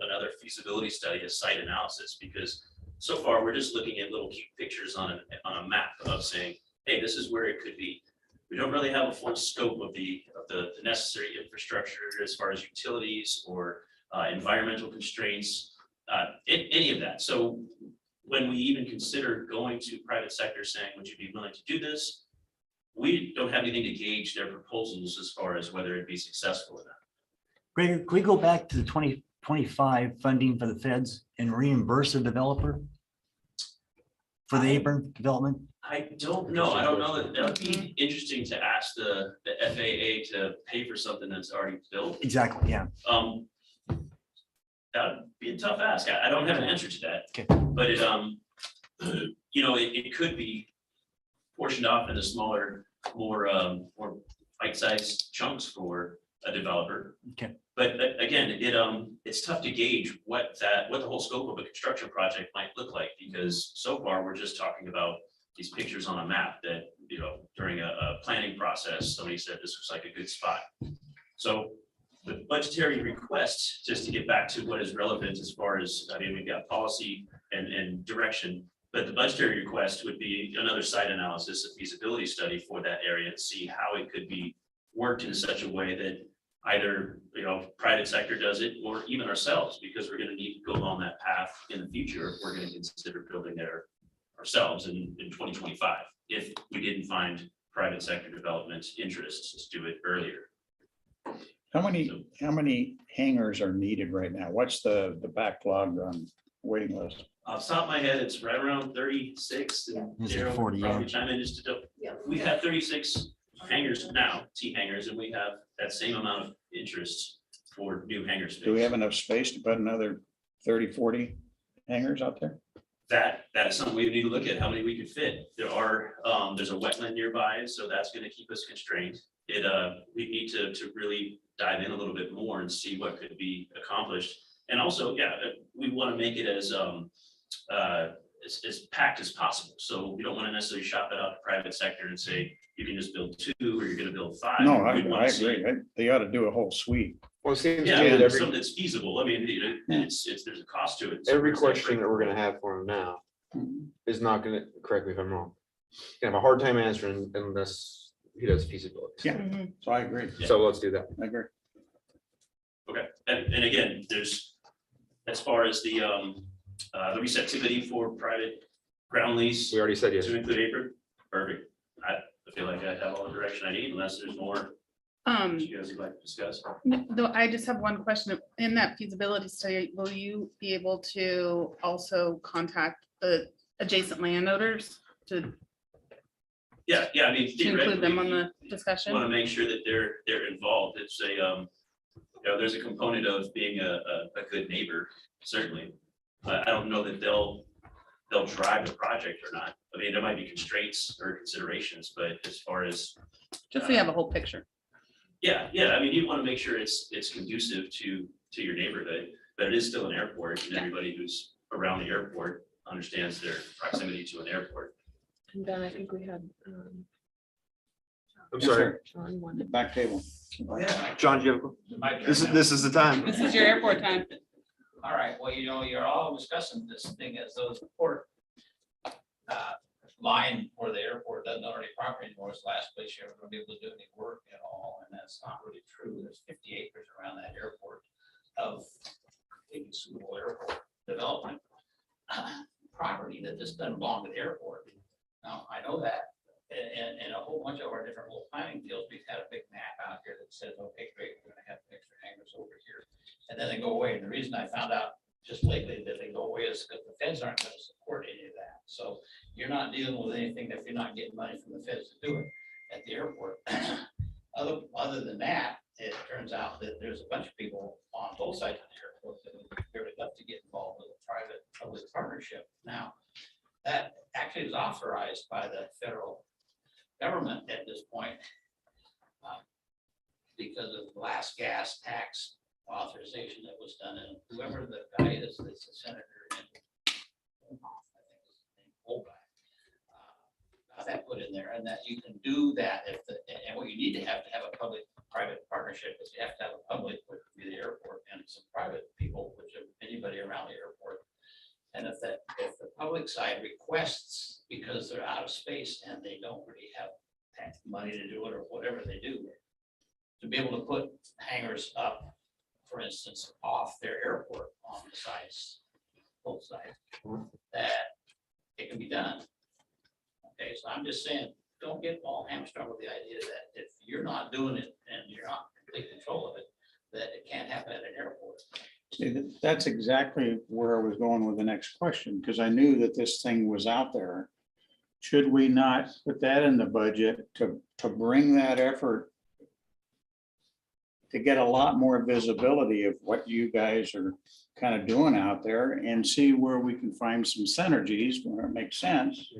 another feasibility study, a site analysis, because so far we're just looking at little cute pictures on a map of saying, hey, this is where it could be. We don't really have a full scope of the necessary infrastructure as far as utilities or environmental constraints, any of that. So when we even consider going to private sector saying, would you be willing to do this? We don't have anything to gauge their proposals as far as whether it'd be successful or not. Gregor, can we go back to the 2025 funding for the feds and reimburse the developer for the apron development? I don't know. I don't know that would be interesting to ask the FAA to pay for something that's already built. Exactly, yeah. That would be a tough ask. I don't have an answer to that. Okay. But it could be portioned off into smaller, more bite-sized chunks for a developer. Okay. But again, it's tough to gauge what the whole scope of a construction project might look like, because so far we're just talking about these pictures on a map that, during a planning process, somebody said this was like a good spot. So the budgetary request, just to get back to what is relevant as far as, we've got policy and direction, but the budgetary request would be another site analysis, a feasibility study for that area, and see how it could be worked in such a way that either, private sector does it, or even ourselves, because we're gonna need to go along that path in the future if we're gonna consider building there ourselves in 2025, if we didn't find private sector development interest to do it earlier. How many hangars are needed right now? What's the backlog on waiting list? Off the top of my head, it's right around 36. And Is it Daryl 40, could probably yeah. chime in just to, we have 36 hangars now, T hangars, and we have that same amount of interest for new hangar space. Do we have enough space to put another 30, 40 hangars out there? That is something we need to look at, how many we could fit. There's a wetland nearby, so that's gonna keep us constrained. We need to really dive in a little bit more and see what could be accomplished. And also, we wanna make it as packed as possible. So we don't wanna necessarily shop it out to private sector and say, you can just build 2 or you're gonna build 5. No, I We'd wanna see- agree. They ought to do a whole suite. Well, it seems to Yeah, me that something that's feasible. I mean, there's a cost to it. So every it's like- question that we're gonna have for him now is not gonna, correct me if I'm wrong, gonna have a hard time answering unless he does feasibility. Yeah. So I agree. So let's do that. I agree. Okay, and again, there's, as far as the receptivity for private ground lease We already said yes. to include apron, perfect. I feel like I have all the direction I need, unless there's more you guys would like to discuss. Though I just have one question. In that feasibility study, will you be able to also contact the adjacent landowners to Yeah, I mean, include them on theoretically, the discussion? want to make sure that they're involved. It's there's a component of being a good neighbor, certainly. But I don't know that they'll drive the project or not. I mean, there might be constraints or considerations, but as far as, Just so you have a whole picture. yeah, I mean, you want to make sure it's conducive to your neighborhood, but it is still an airport, and everybody who's around the airport understands their proximity to an airport. And then I think we had I'm Yes, sorry, sir. John wanted. Back table. John, do you have, My turn this now. is the time. This is your airport time. All right, well, you're all discussing this thing as though the port line or the airport doesn't own any property anymore. It's the last place you're ever gonna be able to do any work at all, and that's not really true. There's 50 acres around that airport of maybe suitable airport development property that just doesn't belong to the airport. Now, I know that, and a whole bunch of our different little planning deals, we've had a big map out here that says, okay, great, we're gonna have extra hangars over here. And then they go away. And the reason I found out just lately that they go away is because the feds aren't gonna support any of that. So you're not dealing with anything if you're not getting money from the feds to do it at the airport. Other than that, it turns out that there's a bunch of people on both sides of the airport that would really love to get involved with a private-public partnership. Now, that actually is authorized by the federal government at this point, Because of the last gas tax authorization that was done, and whoever the guy is, that's a senator in got that put in there, and that you can do that if the, and what you need to have a public-private partnership is you have to have a public, which would be the airport, and some private people, which are anybody around the airport. And if the public side requests, because they're out of space and they don't really have money to do it or whatever they do, to be able to put hangars up, for instance, off their airport on the sides, both sides, that it can be done. Okay, so I'm just saying, don't get all hamstrung with the idea that if you're not doing it and you're not in complete control of it, that it can't happen at an airport. See, that's exactly where I was going with the next question, because I knew that this thing was out there. Should we not put that in the budget to bring that effort to get a lot more visibility of what you guys are kind of doing out there and see where we can find some synergies where it makes sense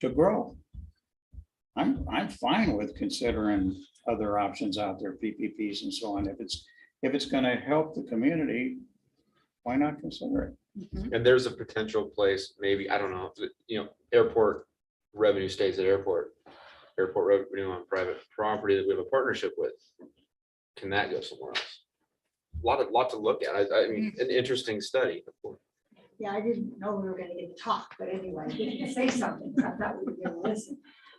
to grow? I'm fine with considering other options out there, PPPs and so on. If it's going to help the community, why not consider it? And there's a potential place, maybe, I don't know, airport revenue stays at airport revenue on private property that we have a partnership with. Can that go somewhere else? Lot to look at. I mean, an interesting study. Yeah, I didn't know we were gonna get to talk, but anyway, you can say something, I thought we were gonna listen.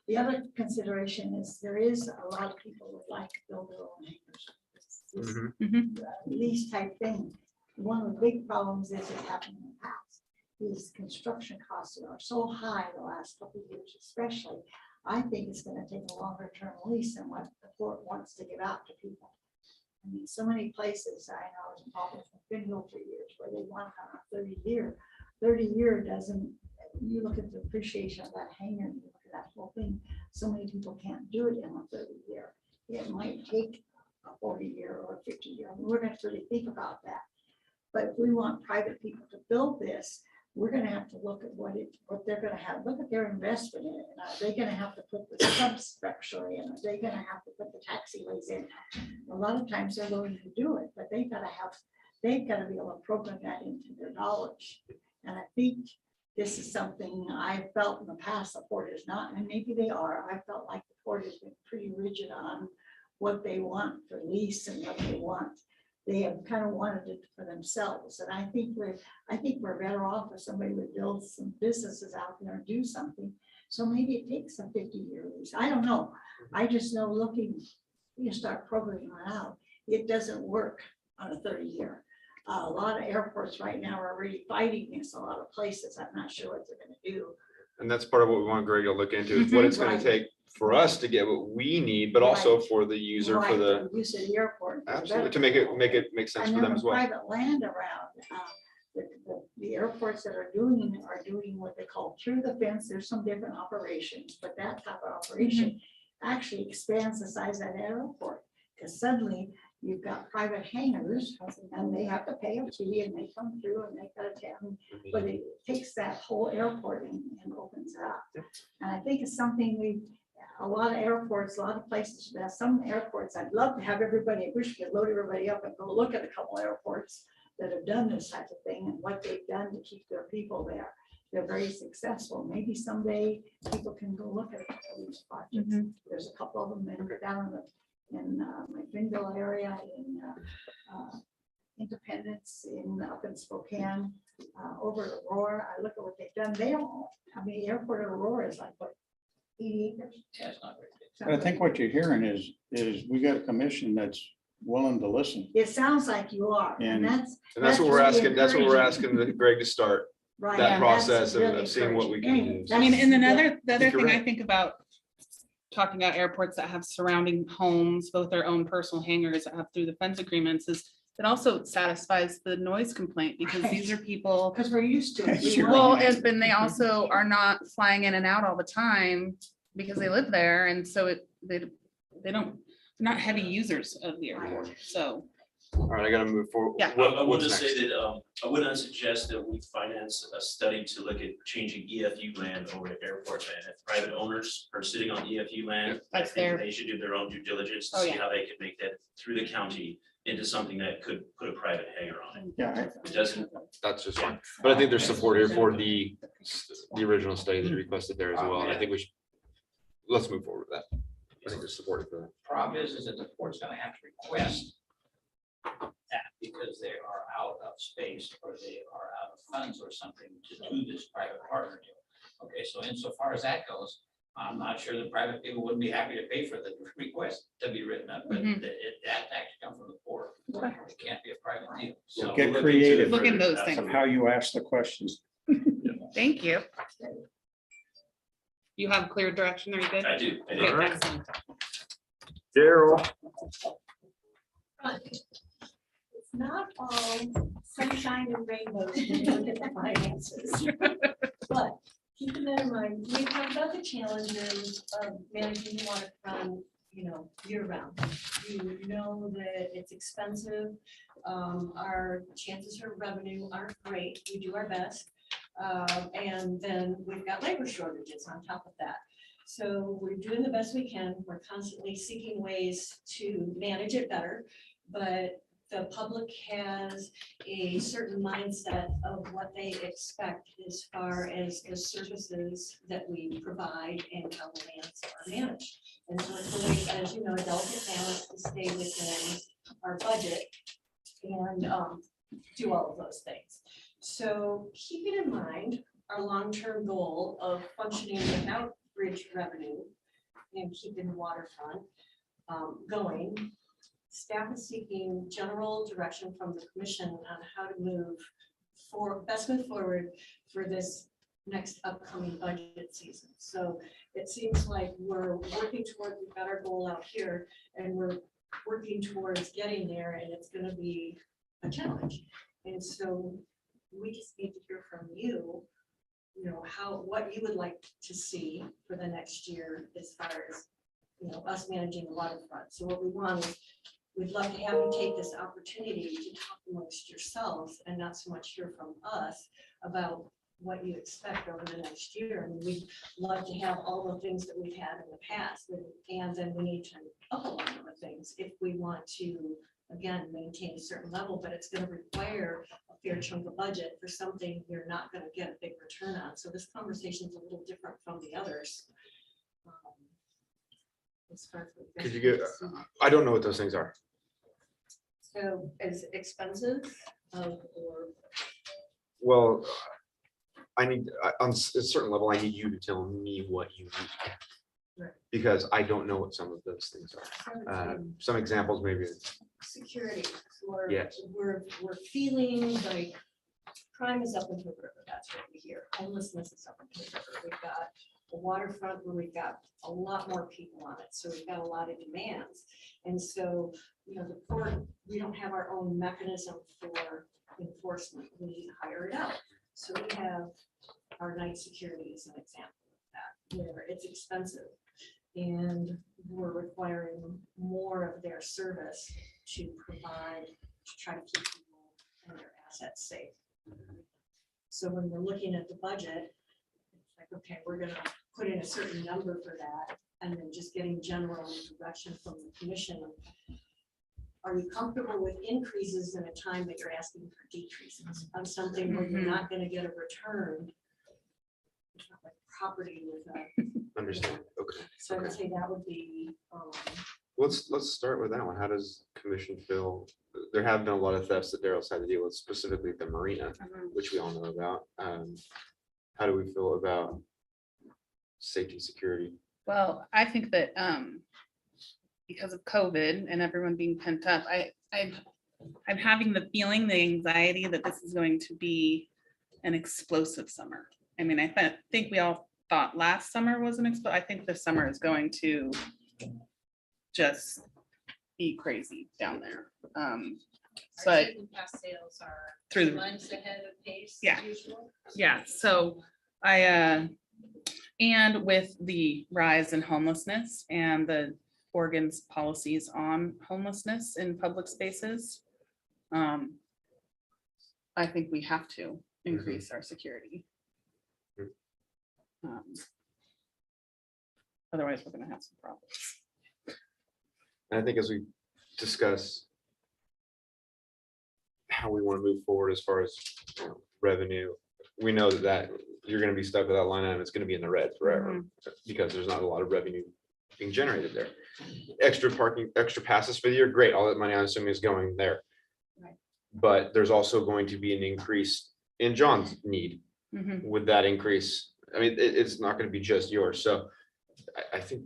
The other consideration is there is a lot of people would like to build their own hangars. Lease type thing. One of the big problems is it happened in the past. These construction costs are so high the last couple of years, especially. I think it's gonna take a longer term lease than what the port wants to give out to people. I mean, so many places, I know I was involved with Fiscal for years where they want on a 30-year. 30-year doesn't, you look at the appreciation of that hangar, you look at that whole thing, so many people can't do it in a 30-year. It might take a 40-year or a 50-year. We're going to really think about that. But if we want private people to build this, we're going to have to look at what they're going to have, look at their investment in it. And are they going to have to put the substructure in? Are they going to have to put the taxiways in? A lot of times they're willing to do it, but they've got to be able to program that into their knowledge. And I think this is something I felt in the past the port is not, and maybe they are. I felt like the port has been pretty rigid on what they want for lease and what they want. They have kind of wanted it for themselves. And I think we're better off if somebody would build some businesses out there and do something. So maybe it takes a 50-year lease. I don't know. I just know looking, you start programming it out. It doesn't work on a 30-year. A lot of airports right now are already fighting this. A lot of places, I'm not sure what they're going to do. And that's part of what we want Greg to look into, is what it's going to take for us to get what we need, but also for the user, for the use of the airport. absolutely, to make it make sense for them as well. Private land around. The airports that are doing what they call through the fence. There's some different operations, but that type of operation actually expands the size of that airport, because suddenly you've got private hangars and they have to pay a fee and they come through and they got to town, but it takes that whole airport and opens it up. And I think it's something a lot of airports, a lot of places, some airports, I'd love to have everybody, I wish we could load everybody up and go look at a couple airports that have done this type of thing and what they've done to keep their people there. They're very successful. Maybe someday people can go look at a couple of these projects. There's a couple of them that are down in my Greenville area, in Independence, up in Spokane, over at Aurora. I look at what they've done. They don't, the airport at Aurora is like, what, 80 acres? Yeah, it's not very big. But I think what you're hearing is we got a commission that's willing to listen. It sounds like you are, and that's what we're really asking. That's what we're encouraging. asking Greg to start Right, that and process that's really of seeing what we can encouraging. do. I mean, and the other you're thing I right. think about talking about airports that have surrounding homes, both their own personal hangars that have through the fence agreements, is it also satisfies the noise complaint, because these are people. Because we're used to it. We Sure. want Well, it. and they also are not flying in and out all the time because they live there, and so they're not heavy users of the airport. So All right, I gotta move forward. Yeah. I want What's to next? say that I would not suggest that we finance a study to look at changing EFU land over to airport land. If private owners are sitting on EFU land, I That's think fair. they should do their own due diligence to Oh, see yeah. how they can make that through the county into something that could put a private hangar on it. Yeah, It doesn't, That's just fine. But I think there's support here for the original study that's requested there as well. And I think we should, let's move forward with that. I think there's support for that. Problem is that the board's gonna have to request that because they are out of space or they are out of funds or something to do this private partner deal. Okay, so insofar as that goes, I'm not sure the private people wouldn't be happy to pay for the request to be written up, but Mhm. that actually come from the board. Okay. It can't be a private deal. So Get look into it creative. Look in further. those things. of how you ask the questions. Thank you. You have clear direction, are you good? I do. Okay, Alright. excellent. Daryl. It's not all sunshine and rainbows when you look at the finances. But keeping that in mind, we talked about the challenges of managing the waterfront, year round. You know that it's expensive. Our chances of revenue aren't great. We do our best. And then we've got labor shortages on top of that. So we're doing the best we can. We're constantly seeking ways to manage it better. But the public has a certain mindset of what they expect as far as the services that we provide and how the lands are managed. And so it's always, as you know, a delicate balance to stay within our budget and do all of those things. So keeping in mind our long-term goal of functioning without bridge revenue and keeping the waterfront going, staff is seeking general direction from the commission on how to best move forward for this next upcoming budget season. So it seems like we're working toward, we've got our goal out here and we're working towards getting there, and it's going to be a challenge. And so we just need to hear from you, what you would like to see for the next year as far as, us managing the waterfront. So what we want is, we'd love to have you take this opportunity to talk amongst yourselves and not so much hear from us about what you expect over the next year. I mean, we'd love to have all the things that we've had in the past, and then we need to up a lot of the things if we want to, again, maintain a certain level, but it's going to require a fair chunk of budget for something you're not going to get a big return on. So this conversation is a little different from the others. As far as what Could you get, I don't know what those things are. So as expensive or Well, on a certain level, I need you to tell me what you need. Right. Because I don't know what some of those things are. Some examples maybe. security, or Yes. we're feeling like crime is up into the river. That's what we hear. Homelessness is up into the river. We've got a waterfront where we've got a lot more people on it. So we've got a lot of demands. And so, the court, we don't have our own mechanism for enforcement. We hire it out. So we have our night security as an example of that, where it's expensive. And we're requiring more of their service to try to keep people and their assets safe. So when we're looking at the budget, it's like, okay, we're gonna put in a certain number for that, and then just getting general direction from the commission. Are you comfortable with increases in a time that you're asking for decreases on something where you're not gonna get a return? It's not like property with a, Understand, okay. so I would Okay. say that would be, Let's start with that one. How does commission feel? There have been a lot of thefts that Daryl's had to deal with, specifically at the marina, which we all know about. How do we feel about safety and security? Well, I think that because of COVID and everyone being pent up, I'm having the feeling, the anxiety that this is going to be an explosive summer. I mean, I think we all thought last summer was I think this summer is going to just be crazy down there. But Past sales are through 2 the months ahead of pace. Yeah. Usual. yeah, so and with the rise in homelessness and the Oregon's policies on homelessness in public spaces, I think we have to increase our security. Mhm. Otherwise, we're gonna have some problems. And I think as we discuss how we want to move forward as far as revenue, we know that you're going to be stuck with that line item. It's going to be in the red forever because there's not a lot of revenue being generated there. Extra parking, extra passes for the year, great. All that money I'm assuming is going there. Right. But there's also going to be an increase in John's need with that increase. I mean, it's not going to be just yours. So I think,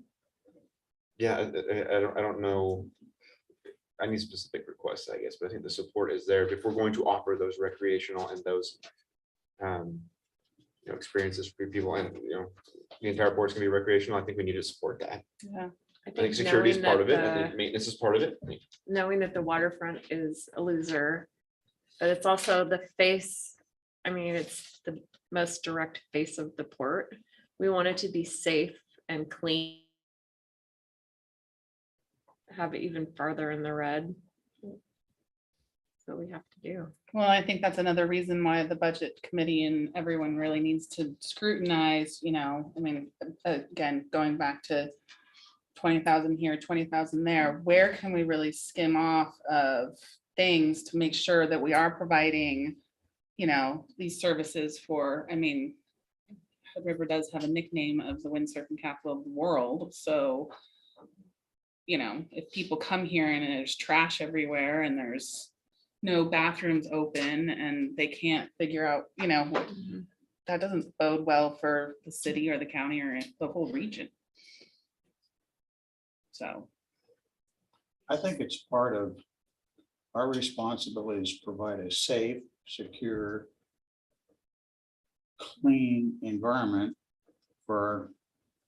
yeah, I don't know. I need specific requests, I guess, but I think the support is there if we're going to offer those recreational and those experiences for people, and the entire board's gonna be recreational. I think we need to support that. Yeah. I think security is knowing part of it. that I think maintenance is part of it. knowing that the waterfront is a loser, but it's also the face, I mean, it's the most direct face of the port. We want it to be safe and clean. Have it even farther in the red. So we have to do. Well, I think that's another reason why the budget committee and everyone really needs to scrutinize, I mean, again, going back to 20,000 here, 20,000 there, where can we really skim off of things to make sure that we are providing, these services for, I mean, Hood River does have a nickname of the windsurfing capital of the world, so if people come here and there's trash everywhere and there's no bathrooms open and they can't figure out, that doesn't bode well for the city or the county or the whole region. So. I think it's part of our responsibility to provide a safe, secure, clean environment for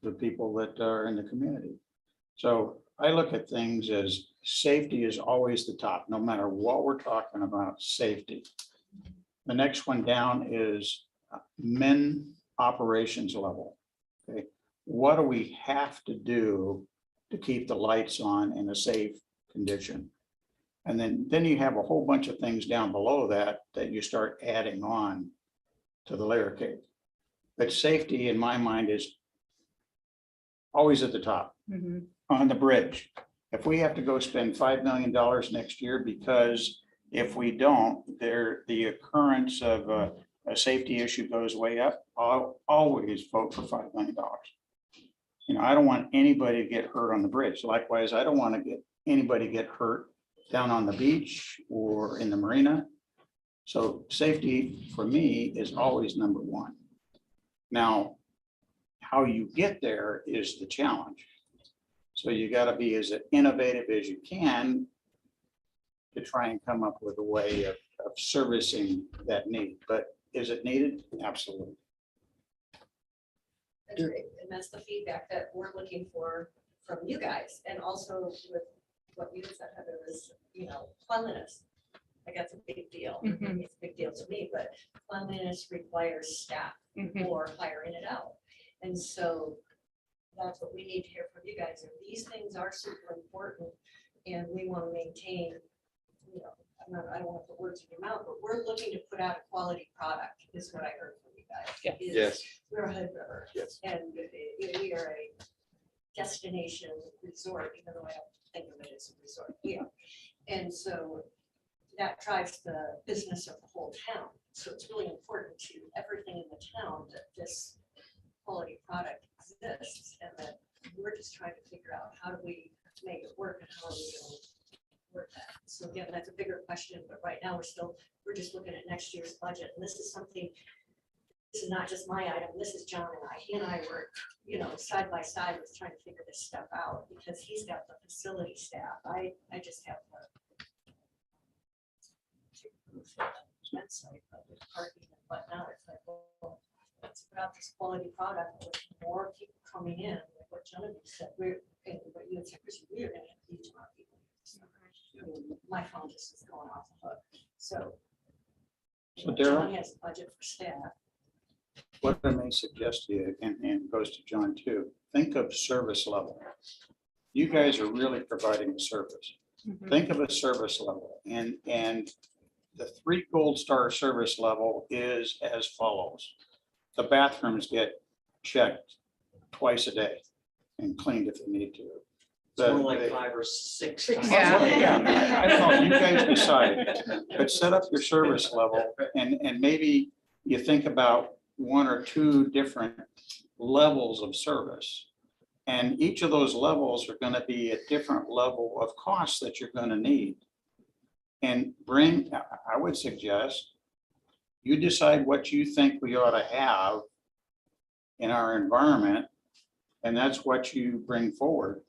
the people that are in the community. So I look at things as safety is always the top, no matter what we're talking about, safety. The next one down is men operations level. Okay, what do we have to do to keep the lights on in a safe condition? And then you have a whole bunch of things down below that you start adding on to the layer cake. But safety in my mind is always at the top. On the bridge, if we have to go spend $5 million next year, because if we don't, the occurrence of a safety issue goes way up, I'll always vote for $5 million. I don't want anybody to get hurt on the bridge. Likewise, I don't want to get anybody get hurt down on the beach or in the marina. So safety for me is always number one. Now, how you get there is the challenge. So you got to be as innovative as you can to try and come up with a way of servicing that need. But is it needed? Absolutely. That's great. And that's the feedback that we're looking for from you guys. And also with what you said, Heather, is, cleanliness. Like that's a big deal. It's a big deal to me, but cleanliness requires staff or hiring it out. And so that's what we need to hear from you guys. And these things are super important and we want to maintain, I don't want to put words in your mouth, but we're looking to put out a quality product is what I heard from you guys. Yes. We're a Hood River. Yes. And we are a destination resort, even though I don't think of it as a resort. We are. And so that drives the business of the whole town. So it's really important to everything in the town that this quality product exists and that we're just trying to figure out how do we make it work and how are we going to work that. So again, that's a bigger question, but right now we're just looking at next year's budget. And this is something, this is not just my item, this is John and I. He and I were, side by side with trying to figure this stuff out because he's got the facility staff. I just have the website, but with parking and whatnot, it's like, well, it's about this quality product with more people coming in, like what Genevieve said, and what you and said, Chris, we're gonna have huge amount of people. So, my phone just is going off the hook. So Darryl, John has a budget for staff. what I may suggest to you, and goes to John too, think of service level. You guys are really providing a service. Think of a service level, and the 3 gold star service level is as follows. The bathrooms get checked twice a day and cleaned if they need to. It's more The- like 5 or 6. Yeah. I don't know, you guys decide, but set up your service level and maybe you think about 1 or 2 different levels of service. And each of those levels are gonna be a different level of cost that you're gonna need. And I would suggest, you decide what you think we ought to have in our environment, and that's what you bring forward.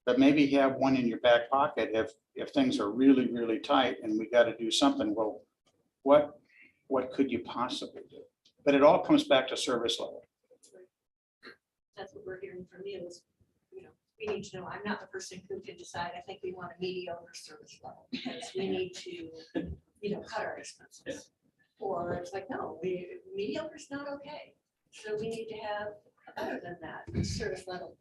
But maybe have one in your back pocket if things are really, really tight and we gotta do something, well, what could you possibly do? But it all comes back to service level. That's what we're hearing from you is, we need to know, I'm not the person who can decide, I think we want a mediocre service level, because we need to, cut our expenses. Or it's like, no, mediocre's not okay, so we need to have better than that service level.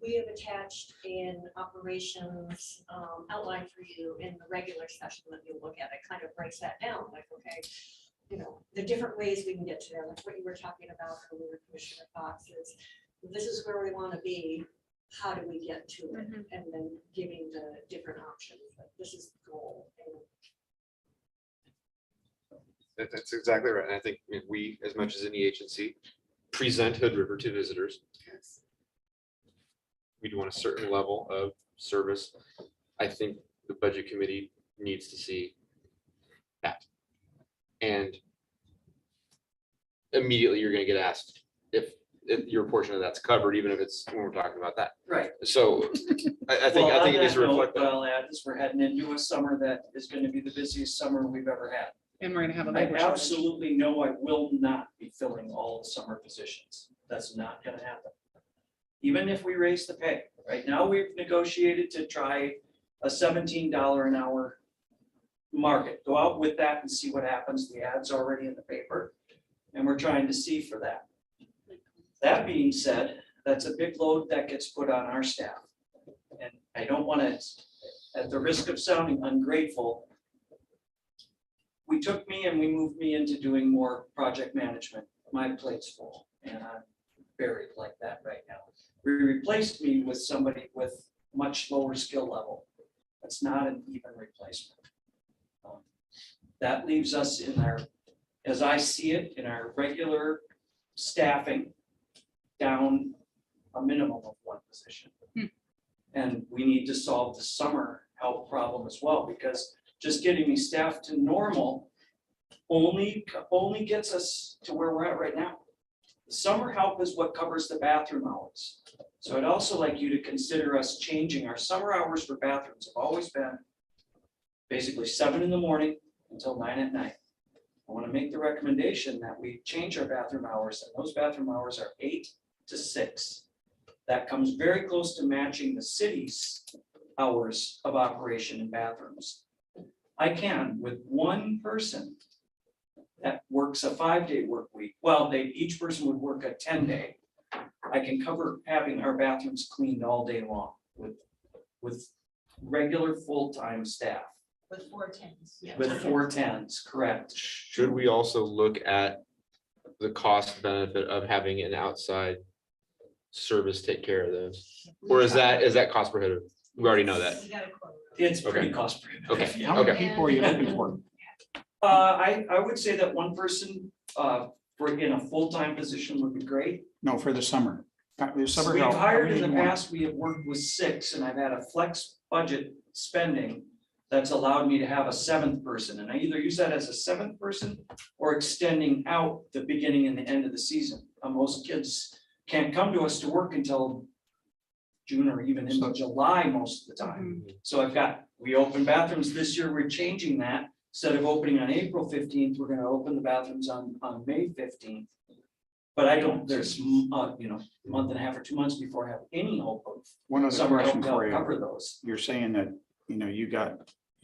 We have attached in operations outline for you in the regular session that you'll look at, it kind of breaks that down, like, okay, the different ways we can get to there, like what you were talking about earlier, Commissioner Fox, is this is where we want to be, how do we get to it? And then giving the different options, like this is the goal. That's exactly right. And I think we, as much as any agency, present Hood River to visitors. We do want a certain level of service. I think the budget committee needs to see that. And immediately you're going to get asked if your portion of that's covered, even if it's when we're talking about that. Right. So I think it needs to reflect What that. I'll add is we're heading into a summer that is going to be the busiest summer we've ever had. And we're gonna have a I labor shortage. absolutely know I will not be filling all the summer positions. That's not gonna happen. Even if we raise the pay, right now we've negotiated to try a $17 an hour market. Go out with that and see what happens. The ad's already in the paper and we're trying to see for that. That being said, that's a big load that gets put on our staff. And I don't want to, at the risk of sounding ungrateful, we took me and we moved me into doing more project management. My plate's full and I'm buried like that right now. We replaced me with somebody with much lower skill level. That's not an even replacement. That leaves us in our, as I see it, in our regular staffing down a minimum of 1 position. And we need to solve the summer help problem as well, because just getting me staffed to normal only gets us to where we're at right now. The summer help is what covers the bathroom hours. So I'd also like you to consider us changing our summer hours for bathrooms have always been basically 7 in the morning until 9 at night. I want to make the recommendation that we change our bathroom hours, and those bathroom hours are 8 to 6. That comes very close to matching the city's hours of operation in bathrooms. I can, with 1 person that works a 5-day work week, well, each person would work a 10-day. I can cover having our bathrooms cleaned all day long with regular full-time staff. With 410s. With 410s, correct. Should we also look at the cost benefit of having an outside service take care of those? Or is that cost prohibitive? We already know that. It's pretty Okay. cost prohibitive. Okay. Yeah. How many people are you looking for? I would say that 1 person for in a full-time position would be great. No, for the summer. Summer We've help, how hired many in the do you want? past, we have worked with 6 and I've had a flex budget spending that's allowed me to have a 7th person. And I either use that as a 7th person or extending out the beginning and the end of the season. Most kids can't come to us to work until June or even into July most of the time. So we open bathrooms this year, we're changing that. Instead of opening on April 15th, we're gonna open the bathrooms on May 15th. But there's a month and a half or 2 months before I have any hope of One other summer question help for to you. cover those. You're saying that,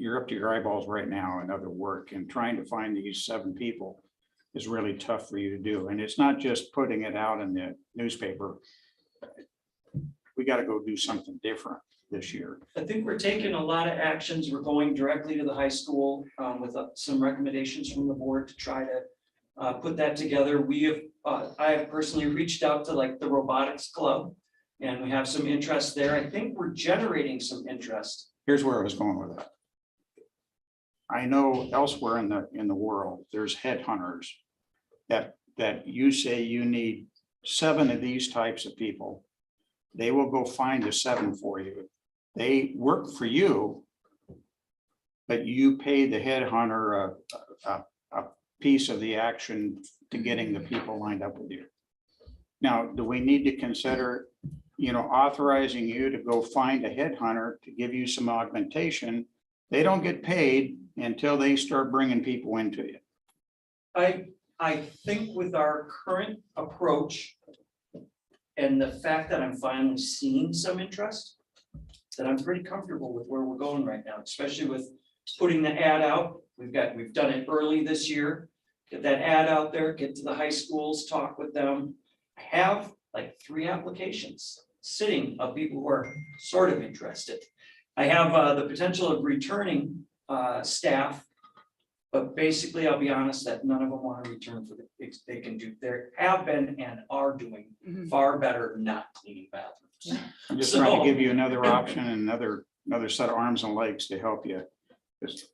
you're up to your eyeballs right now in other work, and trying to find these 7 people is really tough for you to do. And it's not just putting it out in the newspaper. We got to go do something different. this year. I think we're taking a lot of actions. We're going directly to the high school with some recommendations from the board to try to put that together. I have personally reached out to like the robotics club, and we have some interest there. I think we're generating some interest. Here's where I was going with that. I know elsewhere in the world, there's headhunters that you say you need 7 of these types of people. They will go find the 7 for you. They work for you, but you pay the headhunter a piece of the action to getting the people lined up with you. Now, do we need to consider, authorizing you to go find a headhunter to give you some augmentation? They don't get paid until they start bringing people into you. I think with our current approach and the fact that I'm finally seeing some interest, that I'm pretty comfortable with where we're going right now, especially with putting the ad out. We've done it early this year. Get that ad out there, get to the high schools, talk with them. I have like 3 applications sitting of people who are sort of interested. I have the potential of returning staff, but basically, I'll be honest that none of them want to return for they can do, there have been and are doing far better not cleaning bathrooms. I'm just trying to give you another option and another set of arms and legs to help you. Just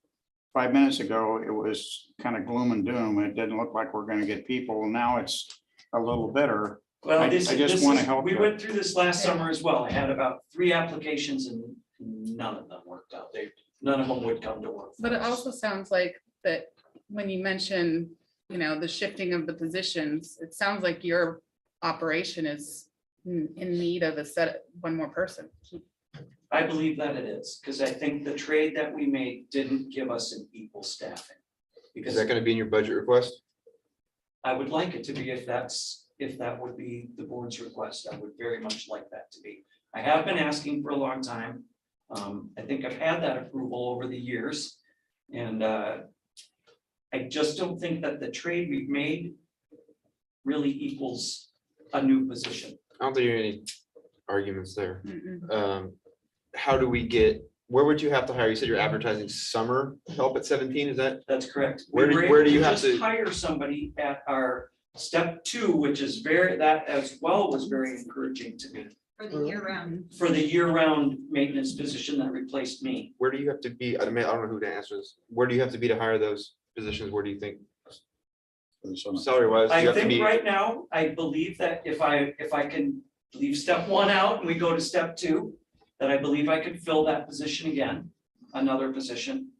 5 minutes ago, it was kind of gloom and doom. It didn't look like we're going to get people. Now it's a little better. Well, I just want to help we you. went through this last summer as well. I had about 3 applications and none of them worked out. None of them would come to work. But it also sounds like that when you mention, the shifting of the positions, it sounds like your operation is in need of one more person. I believe that it is, because I think the trade that we made didn't give us an equal staffing. Is Because that gonna be in your budget request? I would like it to be, if that would be the board's request, I would very much like that to be. I have been asking for a long time. I think I've had that approval over the years. And I just don't think that the trade we've made really equals a new position. I don't think there are any arguments there. Mm-mm. How do we where would you have to hire? You said you're advertising summer help at 17, is that? That's correct. Where We do- were where able do you have just to- hire somebody at our step 2, which is that as well was very encouraging to me For the year round. for the year-round maintenance position that replaced me. Where do you have to be? I mean, I don't know who to answer this. Where do you have to be to hire those positions? Where do you think? Salary wise, do you I have to think be? right now, I believe that if I can leave step 1 out and we go to step 2, that I believe I could fill that position again, another position.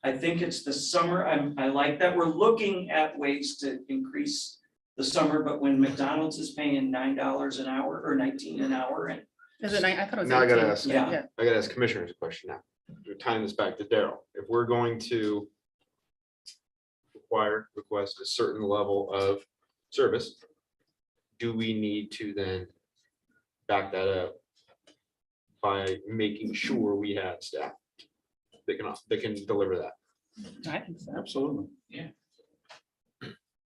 I think it's the summer. I like that we're looking at ways to increase the summer, but when McDonald's is paying $9 an hour or 19 an hour, and Is it? I thought it was. Now I gotta 18. ask. Yeah. I gotta ask commissioners a question now. We're tying this back to Daryl. If we're going to request a certain level of service, do we need to then back that up by making sure we have staff that can deliver that? I think so. Absolutely. Yeah,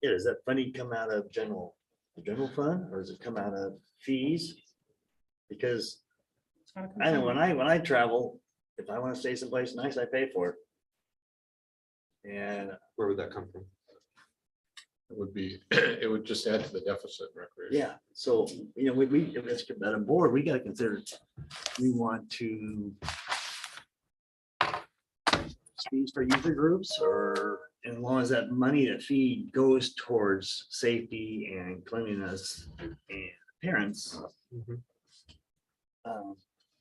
does that funding come out of the general fund, or does it come out of fees? Because I know when I travel, if I want to stay someplace nice, I pay for it. And Where would that come from? It would just add to the deficit recreation. yeah, so, we, if it's at a board, we gotta consider, we want to fees for user groups, or as long as that money, that fee goes towards safety and cleanliness and appearance.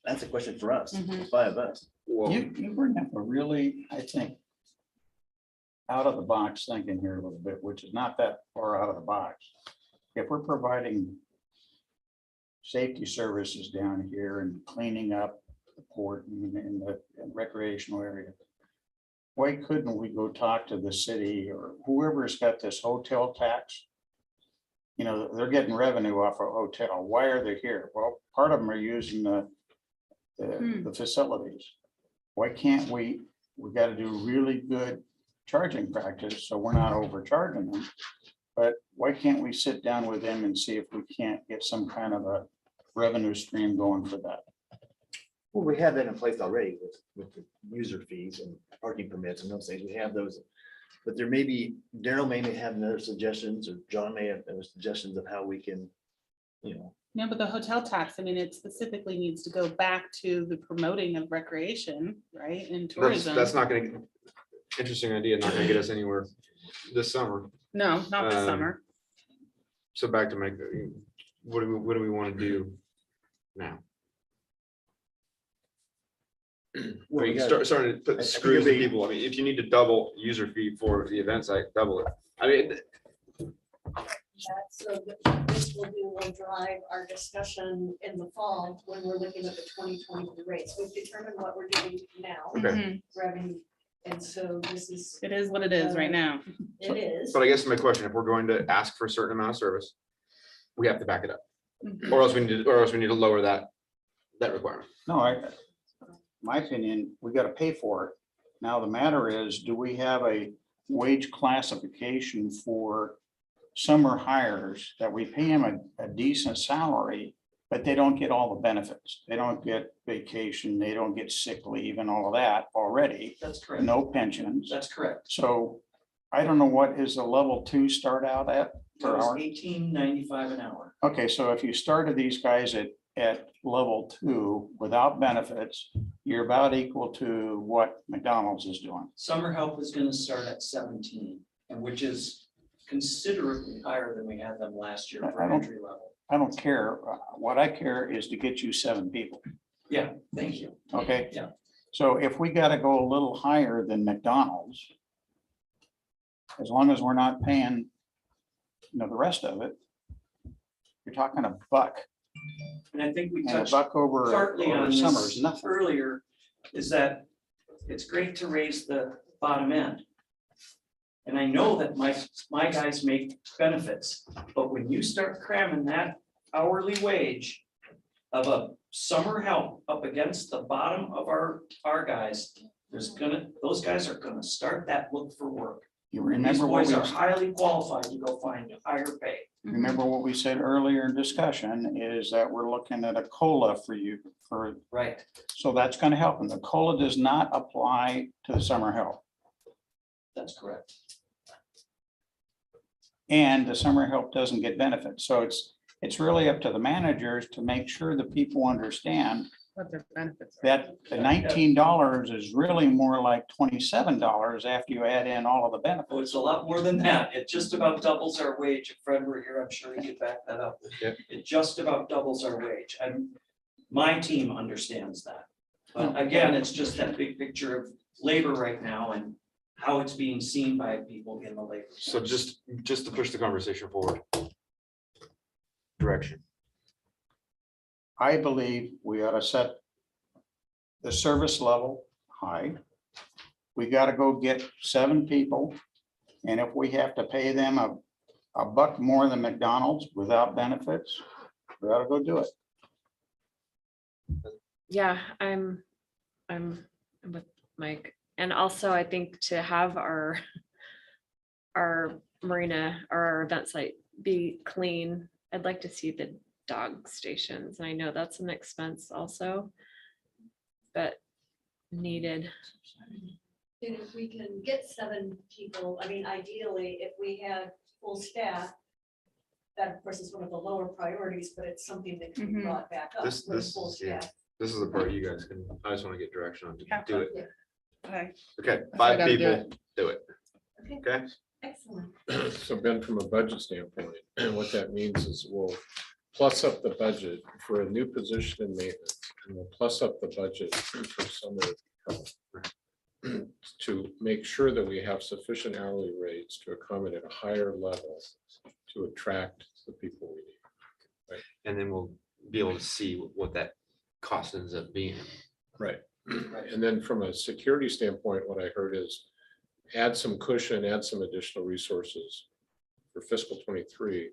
That's a question for us, Mhm. 5 of us. You bring up a really, I think, out of the box thinking here a little bit, which is not that far out of the box. If we're providing safety services down here and cleaning up the port and in the recreational area, why couldn't we go talk to the city or whoever's got this hotel tax? They're getting revenue off a hotel. Why are they here? Well, part of them are using the facilities. Why can't we got to do really good charging practice, so we're not overcharging them. But why can't we sit down with them and see if we can't get some kind of a revenue stream going for that? Well, we have that in place already with the user fees and parking permits and those things. We have those. But there may be, Daryl may have another suggestions, or John may have other suggestions of how we can, you know. No, but the hotel tax, I mean, it specifically needs to go back to the promoting of recreation, right, and tourism. That's not gonna, interesting idea, not gonna get us anywhere this summer. No, not this Um, summer. So back to my, what do we want to do now? Well, We you can gotta- starting to I put think screws it'd in be- people. I mean, if you need to double user fee for the event site, double it. I mean, So this will drive our discussion in the fall when we're looking at the 2020 rates. We've determined what we're doing now, okay, Mhm. revenue. And so this is, It is what it is right now. it is. but I guess my question, if we're going to ask for a certain amount of service, we have to back it up, Mhm. or else we need to lower that requirement. No, my opinion, we gotta pay for it. Now, the matter is, do we have a wage classification for summer hires that we pay them a decent salary, but they don't get all the benefits? They don't get vacation, they don't get sick leave and all of that already, That's correct. no pensions. That's correct. So I don't know, what is the level 2 start out at It per was hour? $18.95 an hour. Okay, so if you started these guys at level 2 without benefits, you're about equal to what McDonald's is doing. Summer help is gonna start at 17, and which is considerably higher than we had them last year for I don't- entry level. I don't care. What I care is to get you 7 people, Yeah, thank you. okay? Yeah. So if we gotta go a little higher than McDonald's, as long as we're not paying, the rest of it, you're talking a buck, And I think we and a touched buck over partly on summer this is nothing. earlier, is that it's great to raise the bottom end. And I know that my guys make benefits, but when you start cramming that hourly wage of a summer help up against the bottom of our guys, those guys are gonna start that look for work. You And these remember what boys we, are highly qualified to go find higher pay. remember what we said earlier in discussion is that we're looking at a COLA for you for, Right. so that's gonna help. And the COLA does not apply to the summer help. That's correct. And the summer help doesn't get benefits. So it's really up to the managers to make sure that people understand What their benefits are. that the $19 is really more like $27 after you add in all of the Oh, benefits. it's a lot more than that. It just about doubles our wage. If Fred were here, I'm sure he could back that up. Yeah. It just about doubles our wage. My team understands that. But again, it's just that big picture of labor right now and how it's being seen by people in the labor. So force. just to push the conversation forward. Direction. I believe we ought to set the service level high. We got to go get 7 people. And if we have to pay them a buck more than McDonald's without benefits, we ought to go do it. Yeah, I'm with Mike. And also I think to have our marina or our event site be clean, I'd like to see the dog stations. And I know that's an expense also, but needed. And if we can get 7 people, I mean, ideally, if we had full staff, that of course is one of the lower priorities, but it's something that can be Mhm. brought back up This- with this- full yeah. staff. This is the part you guys can, I just want to get direction on. Yeah. Do it. Okay. Okay, I 5 gotta do people, do it. Okay, Okay, excellent. So Ben, from a budget standpoint, what that means is we'll plus up the budget for a new position in maintenance, and we'll plus up the budget for summer help to make sure that we have sufficient hourly rates to accommodate a higher level to attract the people we need. and then we'll be able to see what that cost ends up being. Right. And then from a security standpoint, what I heard is add some cushion, add some additional resources for fiscal 23